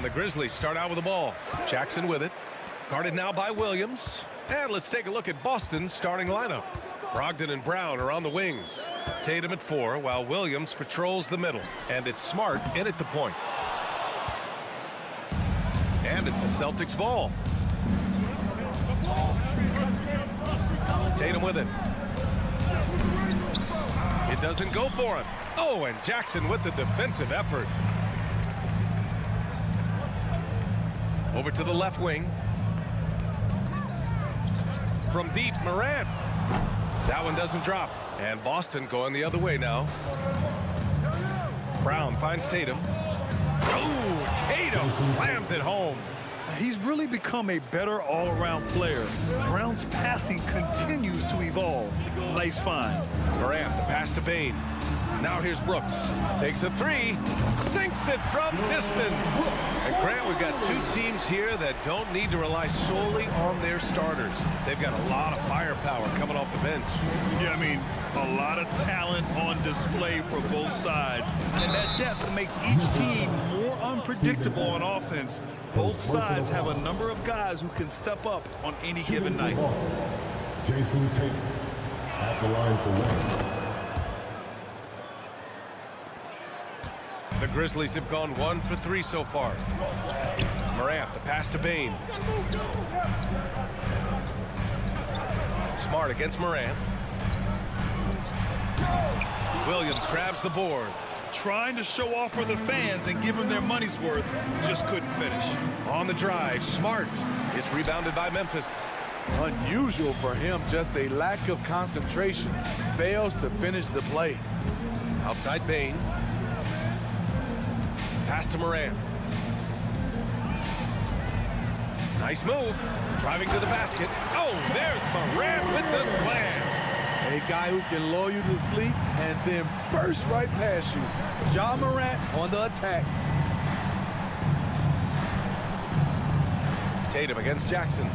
the Grizzlies start out with the ball. Jackson with it. Guarded now by Williams. And let's take a look at Boston's starting lineup. Brogdon and Brown are on the wings. Tatum at 4 while Williams patrols the middle. And it's Smart in at the point. And it's the Celtics ball. Tatum with it. It doesn't go for him. Oh, and Jackson with the defensive effort. Over to the left wing. From deep, Morant. That one doesn't drop. And Boston going the other way now. Brown finds Tatum. Oh, Tatum slams it home. He's really become a better all-around player. Brown's passing continues to evolve. Nice find. Morant, the pass to Bane. Now here's Brooks. Takes a 3. Sinks it from distance. And Grant, we've got two teams here that don't need to rely solely on their starters. They've got a lot of firepower coming off the bench. Yeah, I mean, a lot of talent on display for both sides. And that depth makes each team more unpredictable on offense. Both sides have a number of guys who can step up on any given night. Jason Tatum at the line for one. The Grizzlies have gone 1 for 3 so far. Morant, the pass to Bane. Smart against Morant. Williams grabs the board. Trying to show off for the fans and give them their money's worth, just couldn't finish. On the drive, Smart. It's rebounded by Memphis. Unusual for him, just a lack of concentration. Fails to finish the play. Outside Bane. Pass to Morant. Nice move. Driving to the basket. Oh, there's Morant with the slam. A guy who can lull you to sleep and then burst right past you. Ja Morant on the attack. Tatum against Jackson.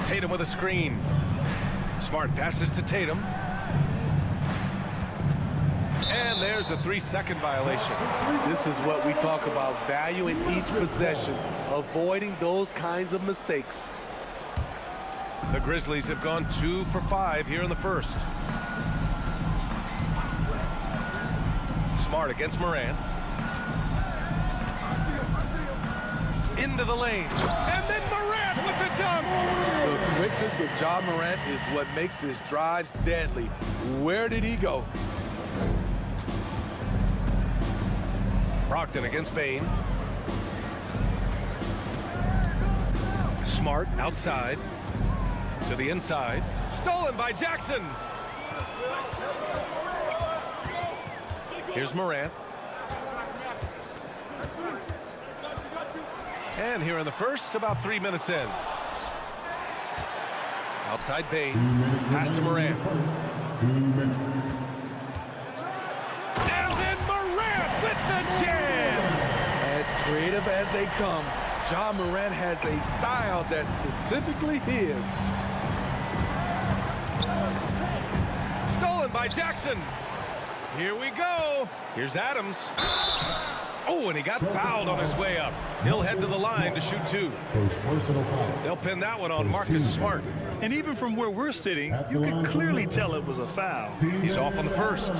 Tatum with a screen. Smart passes to Tatum. And there's a 3-second violation. This is what we talk about, valuing each possession, avoiding those kinds of mistakes. The Grizzlies have gone 2 for 5 here in the first. Smart against Morant. Into the lane. And then Morant with the dunk. The quickness of Ja Morant is what makes his drives deadly. Where did he go? Brogdon against Bane. Smart outside to the inside. Stolen by Jackson. Here's Morant. And here in the first, about 3 minutes in. Outside Bane. Pass to Morant. 2 minutes. And then Morant with the jam. As creative as they come, Ja Morant has a style that's specifically his. Stolen by Jackson. Here we go. Here's Adams. Oh, and he got fouled on his way up. He'll head to the line to shoot 2. First personal foul. They'll pin that one on Marcus Smart. And even from where we're sitting, you can clearly tell it was a foul. He's off on the first.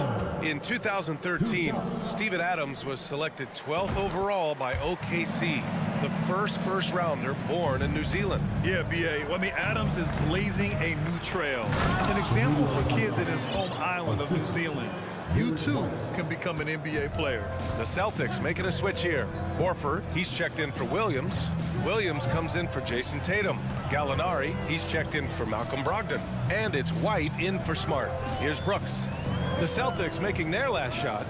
In 2013, Steven Adams was selected 12th overall by OKC, the first rounder born in New Zealand. Yeah, B.A. Well, I mean, Adams is blazing a new trail. An example for kids in his home island of New Zealand. You, too, can become an NBA player. The Celtics making a switch here. Horford, he's checked in for Williams. Williams comes in for Jason Tatum. Gallinari, he's checked in for Malcolm Brogdon. And it's White in for Smart. Here's Brooks. The Celtics making their last shot.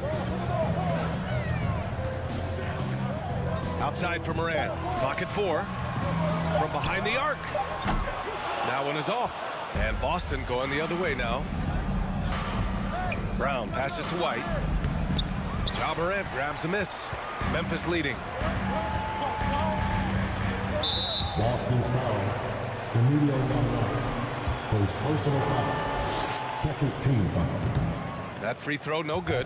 Outside for Morant. Clock at 4. From behind the arc. That one is off. And Boston going the other way now. Brown passes to White. Ja Morant grabs the miss. Memphis leading. Boston's foul. The New York First personal foul. Second team foul. That free throw, no good.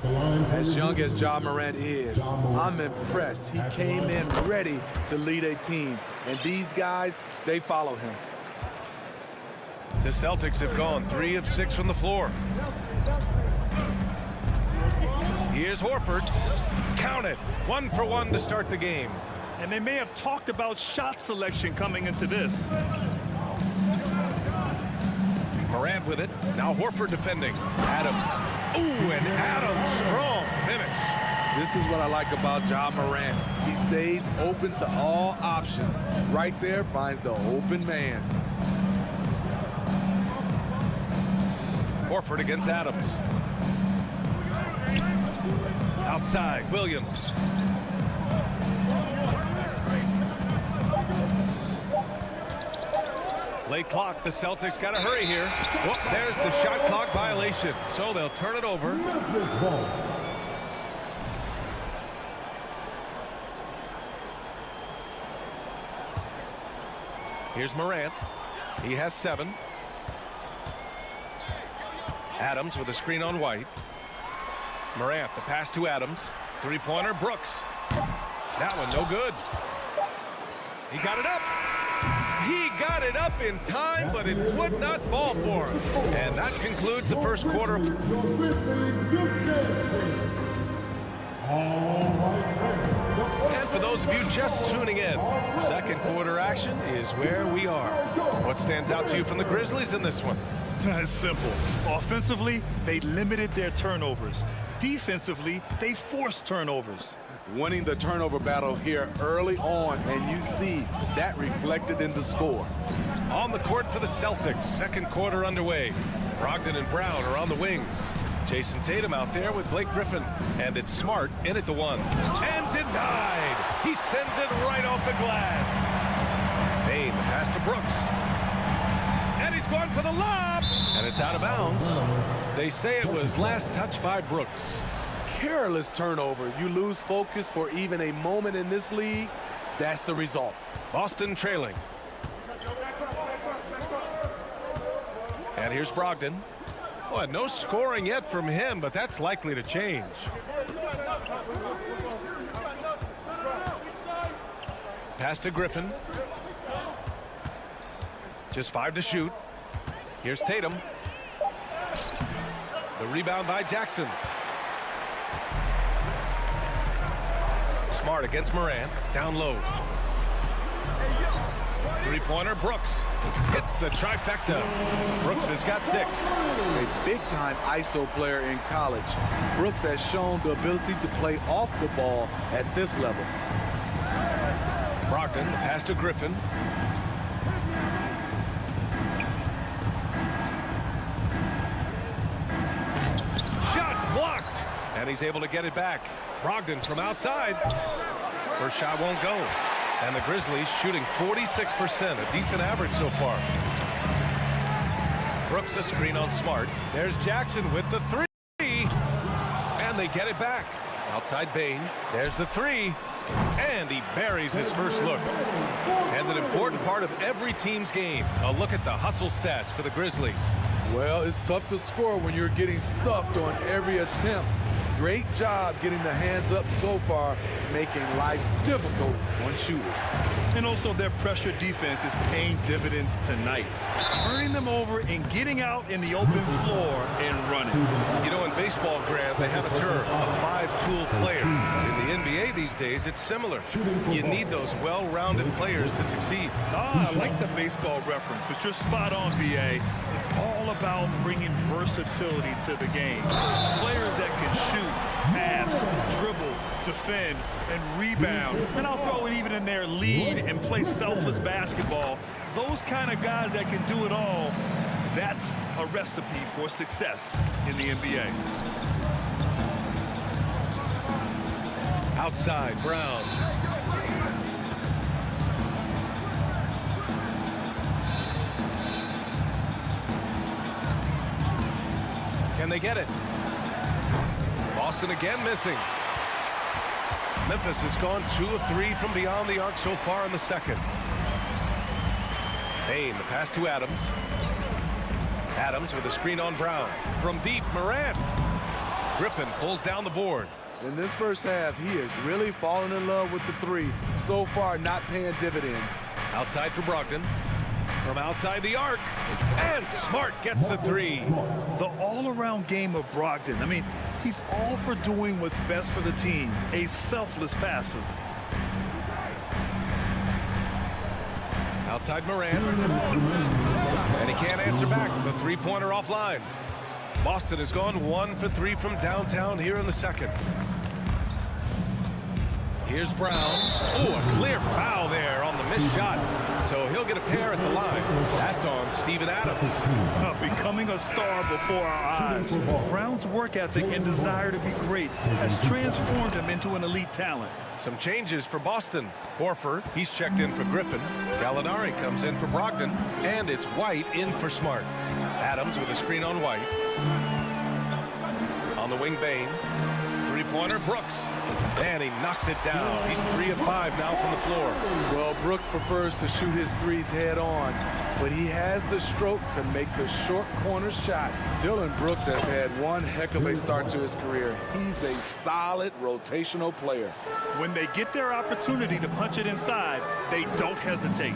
As young as Ja Morant is, I'm impressed. He came in ready to lead a team. And these guys, they follow him. The Celtics have gone 3 of 6 from the floor. Here's Horford. Count it. 1 for 1 to start the game. And they may have talked about shot selection coming into this. Morant with it. Now Horford defending. Adams. Ooh, and Adams. Strong finish. This is what I like about Ja Morant. He stays open to all options. Right there finds the open man. Horford against Adams. Outside, Williams. Late clock, the Celtics got to hurry here. Whoop, there's the shot clock violation. So they'll turn it over. Here's Morant. He has 7. Adams with a screen on White. Morant, the pass to Adams. Three-pointer, Brooks. That one no good. He got it up. He got it up in time, but it would not fall for him. And that concludes the first quarter. And for those of you just tuning in, second quarter action is where we are. What stands out to you from the Grizzlies in this one? It's simple. Offensively, they limited their turnovers. Defensively, they forced turnovers. Winning the turnover battle here early on, and you see that reflected in the score. On the court for the Celtics, second quarter underway. Brogdon and Brown are on the wings. Jason Tatum out there with Blake Griffin. And it's Smart in at the 1. And denied. He sends it right off the glass. Bane pass to Brooks. And he's going for the lob. And it's out of bounds. They say it was last touched by Brooks. Careless turnover. You lose focus for even a moment in this league. That's the result. Boston trailing. And here's Brogdon. Boy, no scoring yet from him, but that's likely to change. Pass to Griffin. Just 5 to shoot. Here's Tatum. The rebound by Jackson. Smart against Morant. Down low. Three-pointer, Brooks. Hits the trifecta. Brooks has got 6. A big-time ISO player in college. Brooks has shown the ability to play off the ball at this level. Brogdon, the pass to Griffin. Shot blocked. And he's able to get it back. Brogdon from outside. First shot won't go. And the Grizzlies shooting 46%, a decent average so far. Brooks a screen on Smart. There's Jackson with the 3. And they get it back. Outside Bane. There's the 3. And he buries his first look. And an important part of every team's game. A look at the hustle stats for the Grizzlies. Well, it's tough to score when you're getting stuffed on every attempt. Great job getting the hands up so far, making life difficult on shooters. And also their pressure defense is paying dividends tonight. Turning them over and getting out in the open floor and running. You know, in baseball, Grant, they have a term, a 5-tool player. In the NBA these days, it's similar. You need those well-rounded players to succeed. I like the baseball reference, but you're spot on, BA. It's all about bringing versatility to the game. Players that can shoot, pass, dribble, defend, and rebound. And I'll throw it even in their lead and play selfless basketball. Those kind of guys that can do it all, that's a recipe for success in the NBA. Outside, Brown. Can they get it? Boston again missing. Memphis has gone 2 of 3 from beyond the arc so far in the second. Bane, the pass to Adams. Adams with a screen on Brown. From deep, Morant. Griffin pulls down the board. In this first half, he is really falling in love with the three. So far, not paying dividends. Outside for Brogdon. From outside the arc. And Smart gets the three. The all-around game of Brogdon. I mean, he's all for doing what's best for the team. A selfless passer. Outside Morant. And he can't answer back. The three-pointer offline. Boston has gone 1 for 3 from downtown here in the second. Here's Brown. Oh, a clear foul there on the missed shot. So he'll get a pair at the line. That's on Steven Adams. Becoming a star before our eyes. Brown's work ethic and desire to be great has transformed him into an elite talent. Some changes for Boston. Horford, he's checked in for Griffin. Gallinari comes in for Brogdon. And it's White in for Smart. Adams with a screen on White. On the wing, Bane. Three-pointer, Brooks. And he knocks it down. He's 3 of 5 now from the floor. Well, Brooks prefers to shoot his threes head on, but he has the stroke to make the short corner shot. Dylan Brooks has had one heck of a start to his career. He's a solid rotational player. When they get their opportunity to punch it inside, they don't hesitate.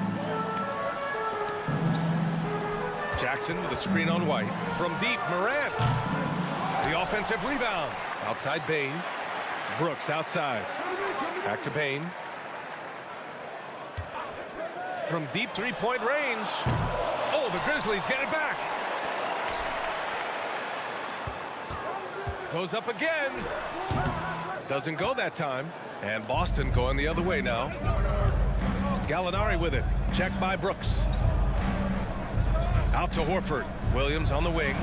Jackson with a screen on White. From deep, Morant. The offensive rebound. Outside Bane. Brooks outside. Back to Bane. From deep three-point range. Oh, the Grizzlies get it back. Goes up again. Doesn't go that time. And Boston going the other way now. Gallinari with it. Checked by Brooks. Out to Horford. Williams on the wing.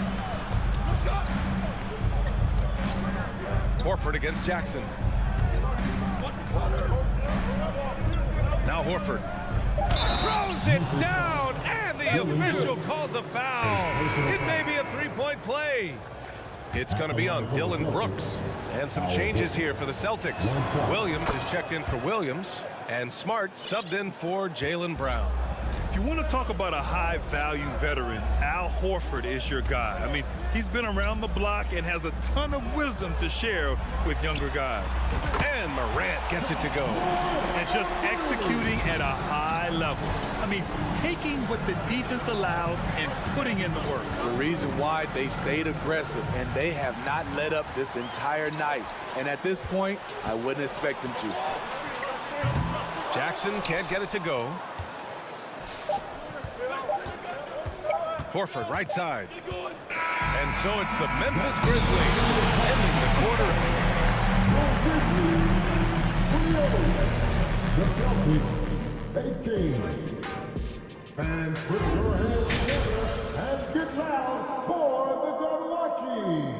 Horford against Jackson. Now Horford. Throws it down, and the official calls a foul. It may be a three-point play. It's going to be on Dylan Brooks. And some changes here for the Celtics. Williams is checked in for Williams, and Smart subbed in for Jaylen Brown. If you want to talk about a high-value veteran, Al Horford is your guy. I mean, he's been around the block and has a ton of wisdom to share with younger guys. And Morant gets it to go. And just executing at a high level. I mean, taking what the defense allows and putting in the work. The reason why they stayed aggressive, and they have not let up this entire night. And at this point, I wouldn't expect them to. Jackson can't get it to go. Horford, right side. And so it's the Memphis Grizzlies ending the quarter. The Celtics, 18. Fans, put your hands together and get loud for the Jabberwockies.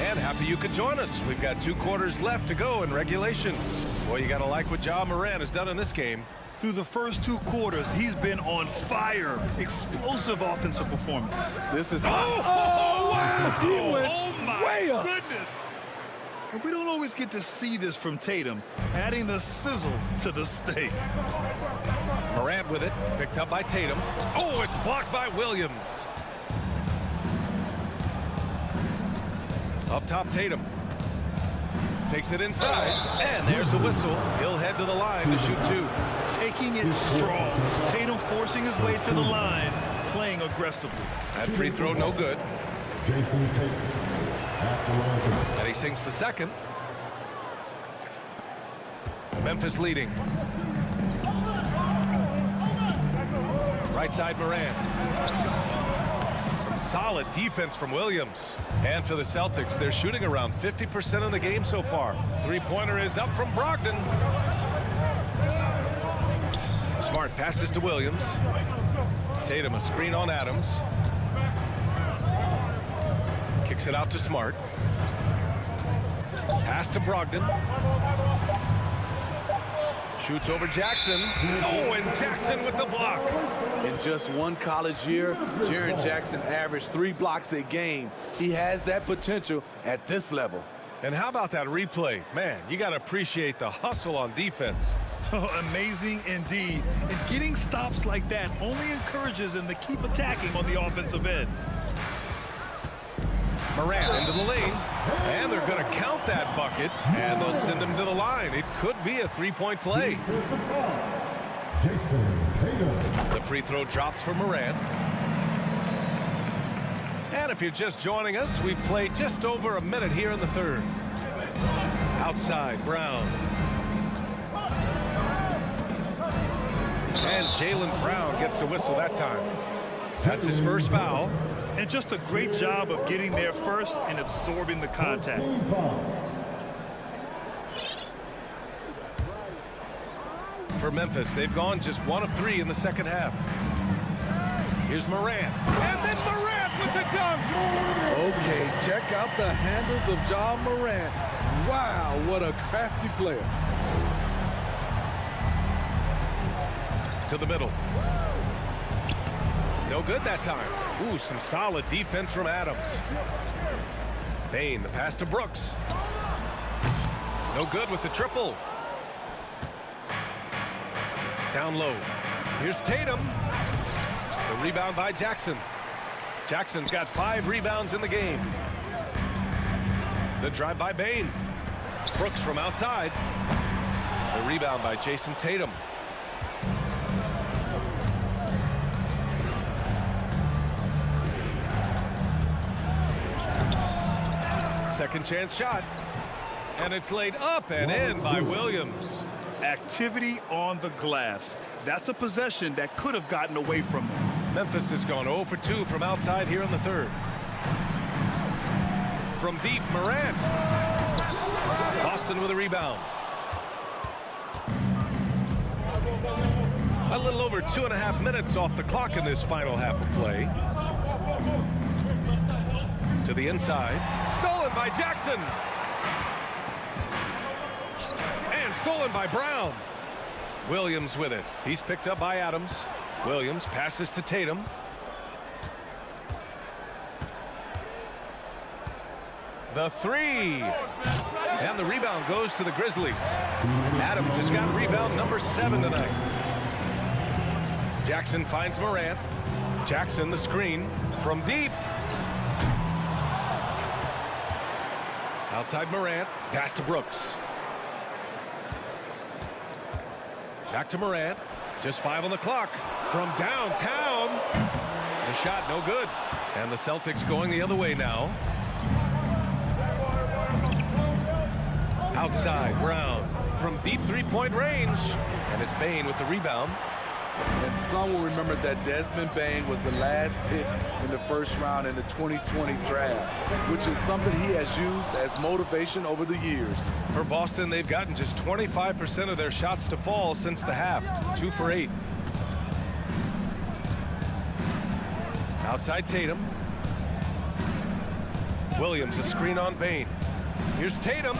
And happy you could join us. We've got 2 quarters left to go in regulation. Boy, you got to like what Ja Morant has done in this game. Through the first 2 quarters, he's been on fire. Explosive offensive performance. This is... wow! He went my goodness! And we don't always get to see this from Tatum, adding the sizzle to the steak. Morant with it, picked up by Tatum. Oh, it's blocked by Williams. Up top, Tatum. Takes it inside, and there's the whistle. He'll head to the line to shoot 2. Taking it strong. Tatum forcing his way to the line, playing aggressively. That free throw no good. Jason Tatum. And he sinks the second. Memphis leading. Right side, Morant. Some solid defense from Williams. And for the Celtics, they're shooting around 50% of the game so far. Three-pointer is up from Brogdon. Smart passes to Williams. Tatum a screen on Adams. Kicks it out to Smart. Pass to Brogdon. Shoots over Jackson. Oh, and Jackson with the block. In just one college year, Jaren Jackson averaged 3 blocks a game. He has that potential at this level. And how about that replay? Man, you got to appreciate the hustle on defense. Oh, amazing indeed. And getting stops like that only encourages them to keep attacking on the offensive end. Morant into the lane, and they're going to count that bucket, and they'll send him to the line. It could be a three-point play. The free throw drops for Morant. And if you're just joining us, we've played just over a minute here in the third. Outside, Brown. And Jaylen Brown gets a whistle that time. That's his first foul. And just a great job of getting there first and absorbing the contact. For Memphis, they've gone just 1 of 3 in the second half. Here's Morant. And then Morant with the dunk. Okay, check out the handles of John Morant. Wow, what a crafty player. To the middle. No good that time. Ooh, some solid defense from Adams. Bane, the pass to Brooks. No good with the triple. Down low. Here's Tatum. The rebound by Jackson. Jackson's got 5 rebounds in the game. The drive by Bane. Brooks from outside. The rebound by Jason Tatum. Second chance shot. And it's laid up and in by Williams. Activity on the glass. That's a possession that could have gotten away from them. Memphis has gone 0 for 2 from outside here in the third. From deep, Morant. Boston with a rebound. A little over 2.5 minutes off the clock in this final half of play. To the inside. Stolen by Jackson. And stolen by Brown. Williams with it. He's picked up by Adams. Williams passes to Tatum. The three. And the rebound goes to the Grizzlies. Adams has got rebound number 7 tonight. Jackson finds Morant. Jackson the screen from deep. Outside Morant. Pass to Brooks. Back to Morant. Just 5 on the clock. From downtown. The shot no good. And the Celtics going the other way now. Outside, Brown. From deep three-point range. And it's Bane with the rebound. And some will remember that Desmond Bane was the last pick in the first round in the 2020 draft, which is something he has used as motivation over the years. For Boston, they've gotten just 25% of their shots to fall since the half. 2 for 8. Outside Tatum. Williams, a screen on Bane. Here's Tatum.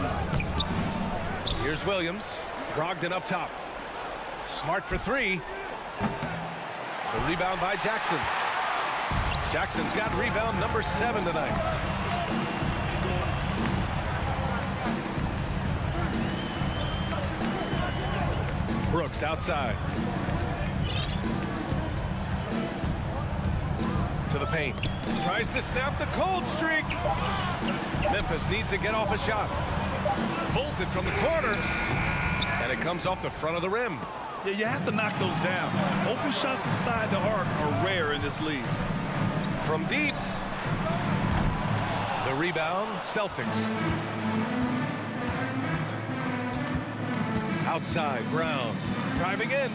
Here's Williams. Brogdon up top. Smart for 3. The rebound by Jackson. Jackson's got rebound number 7 tonight. Brooks outside. To the paint. Tries to snap the cold streak. Memphis needs to get off a shot. Pulls it from the corner. And it comes off the front of the rim. Yeah, you have to knock those down. Open shots inside the arc are rare in this league. From deep. The rebound, Celtics. Outside, Brown. Driving in.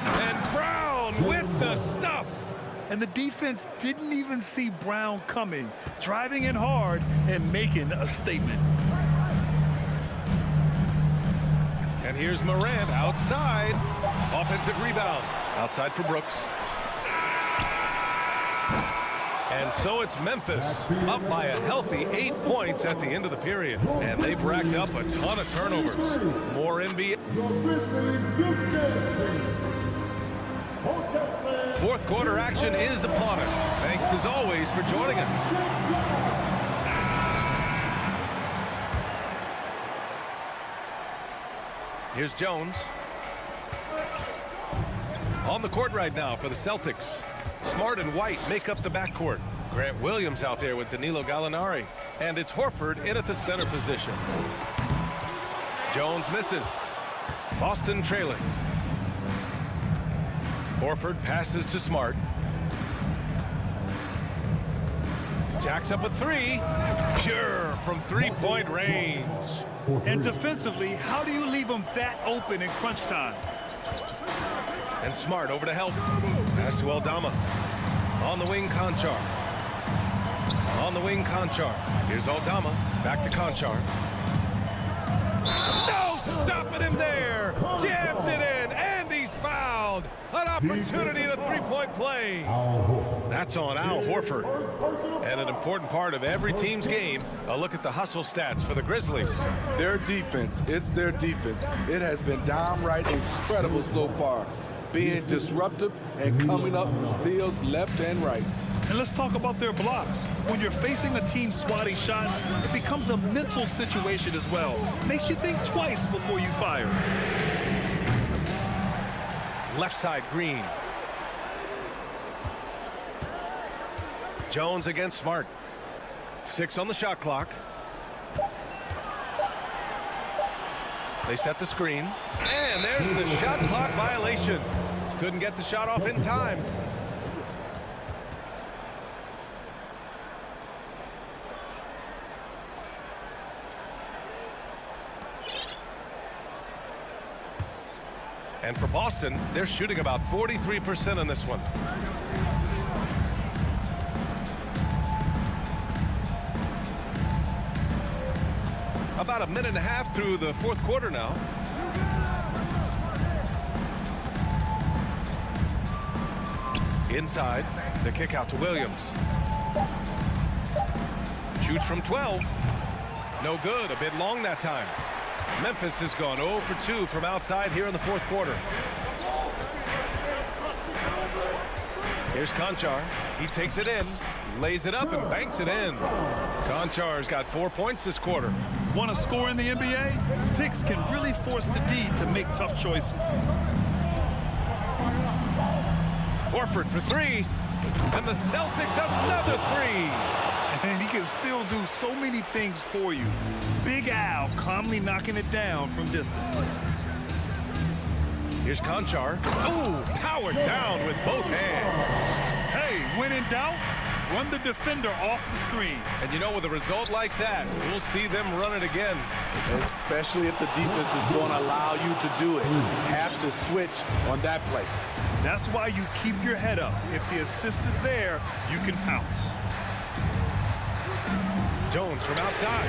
And Brown with the stuff. And the defense didn't even see Brown coming. Driving in hard and making a statement. And here's Morant outside. Offensive rebound. Outside for Brooks. And so it's Memphis up by a healthy 8 points at the end of the period. And they've racked up a ton of turnovers. More NBA. Fourth quarter action is upon us. Thanks as always for joining us. Here's Jones. On the court right now for the Celtics. Smart and White make up the backcourt. Grant Williams out there with Danilo Gallinari. And it's Horford in at the center position. Jones misses. Boston trailing. Horford passes to Smart. Jacks up a three. Pure from three-point range. And defensively, how do you leave them that open in crunch time? And Smart over to help. Pass to Aldama. On the wing, Conchar. On the wing, Conchar. Here's Aldama. Back to Conchar. No! Stopping him there! Jams it in! And he's fouled! An opportunity to three-point play. That's on Al Horford. And an important part of every team's game, a look at the hustle stats for the Grizzlies. Their defense, it's their defense. It has been downright incredible so far. Being disruptive and coming up with steals left and right. And let's talk about their blocks. When you're facing a team swatting shots, it becomes a mental situation as well. Makes you think twice before you fire. Left side, Green. Jones against Smart. 6 on the shot clock. They set the screen. And there's the shot clock violation. Couldn't get the shot off in time. And for Boston, they're shooting about 43% on this one. About a minute and a half through the fourth quarter now. Inside, the kick out to Williams. Shoots from 12. No good, a bit long that time. Memphis has gone 0 for 2 from outside here in the fourth quarter. Here's Conchar. He takes it in, lays it up, and banks it in. Conchar's got 4 points this quarter. Want to score in the NBA? Picks can really force the D to make tough choices. Horford for 3. And the Celtics another 3. And he can still do so many things for you. Big Al calmly knocking it down from distance. Here's Conchar. Oh, powered down with both hands. Hey, when in doubt, run the defender off the screen. And you know, with a result like that, we'll see them run it again. Especially if the defense is going to allow you to do it. You have to switch on that play. That's why you keep your head up. If the assist is there, you can pounce. Jones from outside.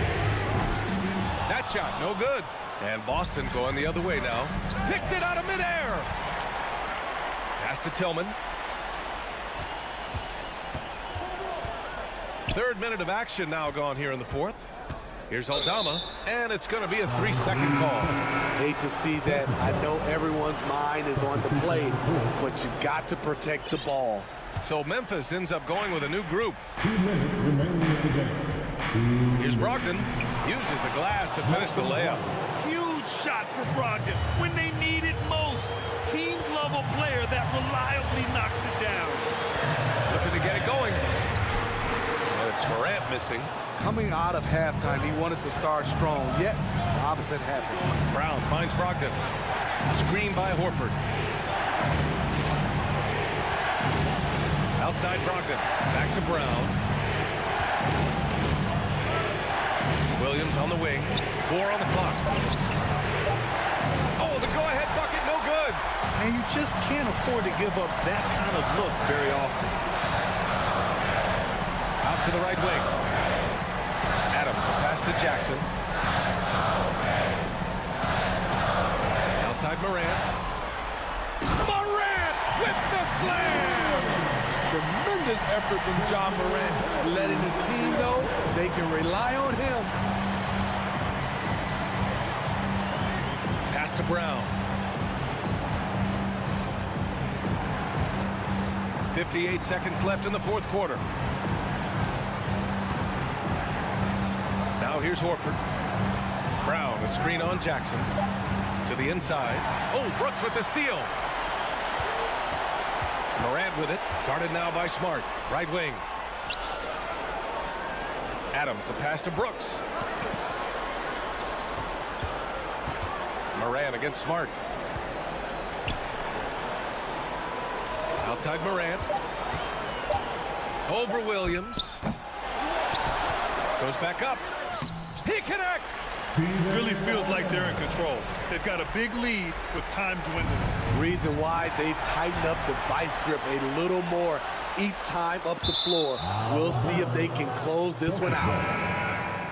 That shot, no good. And Boston going the other way now. Picked it out of midair. Pass to Tillman. Third minute of action now gone here in the fourth. Here's Aldama, and it's going to be a 3-second call. Hate to see that. I know everyone's mind is on the play, but you got to protect the ball. So Memphis ends up going with a new group. 2 minutes remaining in the game. Here's Brogdon. Uses the glass to finish the layup. Huge shot for Brogdon when they need it most. Teams love a player that reliably knocks it down. Looking to get it going. And it's Morant missing. Coming out of halftime, he wanted to start strong, yet the opposite happened. Brown finds Brogdon. Screen by Horford. Outside Brogdon. Back to Brown. Williams on the wing. 4 on the clock. Oh, the go-ahead bucket, no good. And you just can't afford to give up that kind of look very often. Out to the right wing. Adams, pass to Jackson. Outside Morant. Morant with the slam! Tremendous effort from John Morant, letting his team know they can rely on him. Pass to Brown. 58 seconds left in the fourth quarter. Now here's Horford. Brown, a screen on Jackson. To the inside. Oh, Brooks with the steal. Morant with it. Guarded now by Smart. Right wing. Adams, the pass to Brooks. Morant against Smart. Outside Morant. Over Williams. Goes back up. He connects. It really feels like they're in control. They've got a big lead with time dwindling. Reason why they've tightened up the vice grip a little more each time up the floor. We'll see if they can close this one out.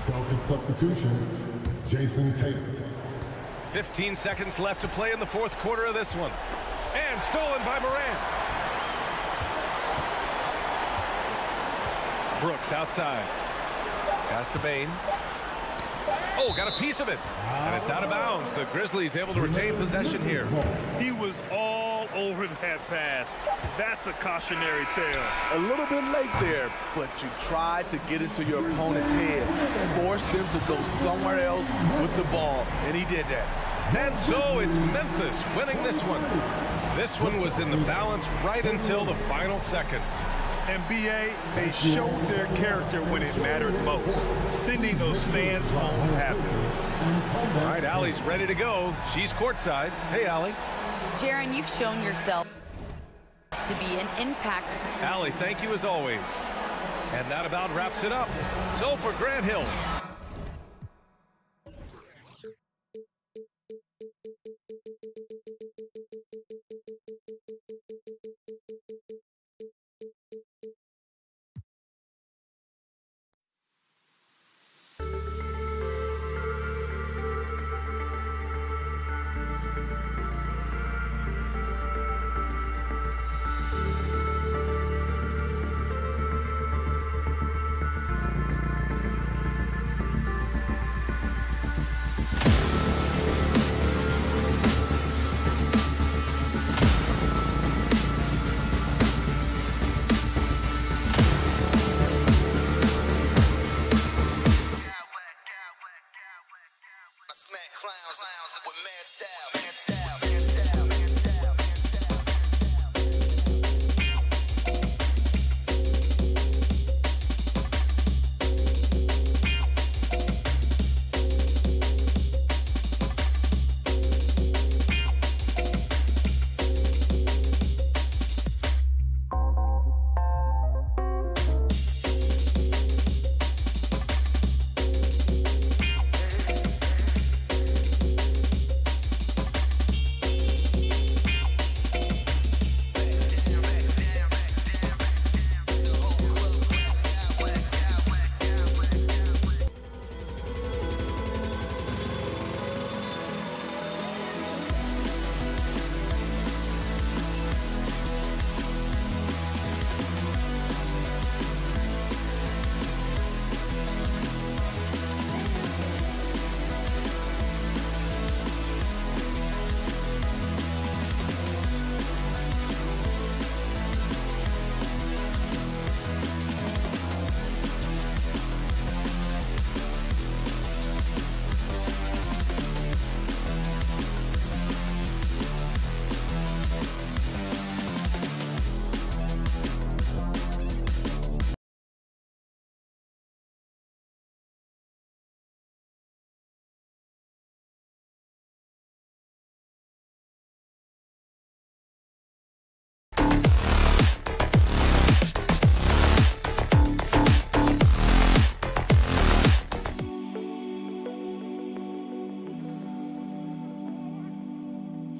Celtics substitution, Jason Tatum. 15 seconds left to play in the fourth quarter of this one. And stolen by Morant. Brooks outside. Pass to Bain. Oh, got a piece of it. And it's out of bounds. The Grizzlies able to retain possession here. He was all over that pass. That's a cautionary tale. A little bit late there, but you tried to get into your opponent's head, force them to go somewhere else with the ball, and he did that. And so it's Memphis winning this one. This one was in the balance right until the final seconds. And BA, they showed their character when it mattered most, sending those fans home happy. All right, Allie's ready to go. She's courtside. Hey, Allie. Jaren, you've shown yourself to be an impact. Allie, thank you as always. And that about wraps it up. So for Grant Hill.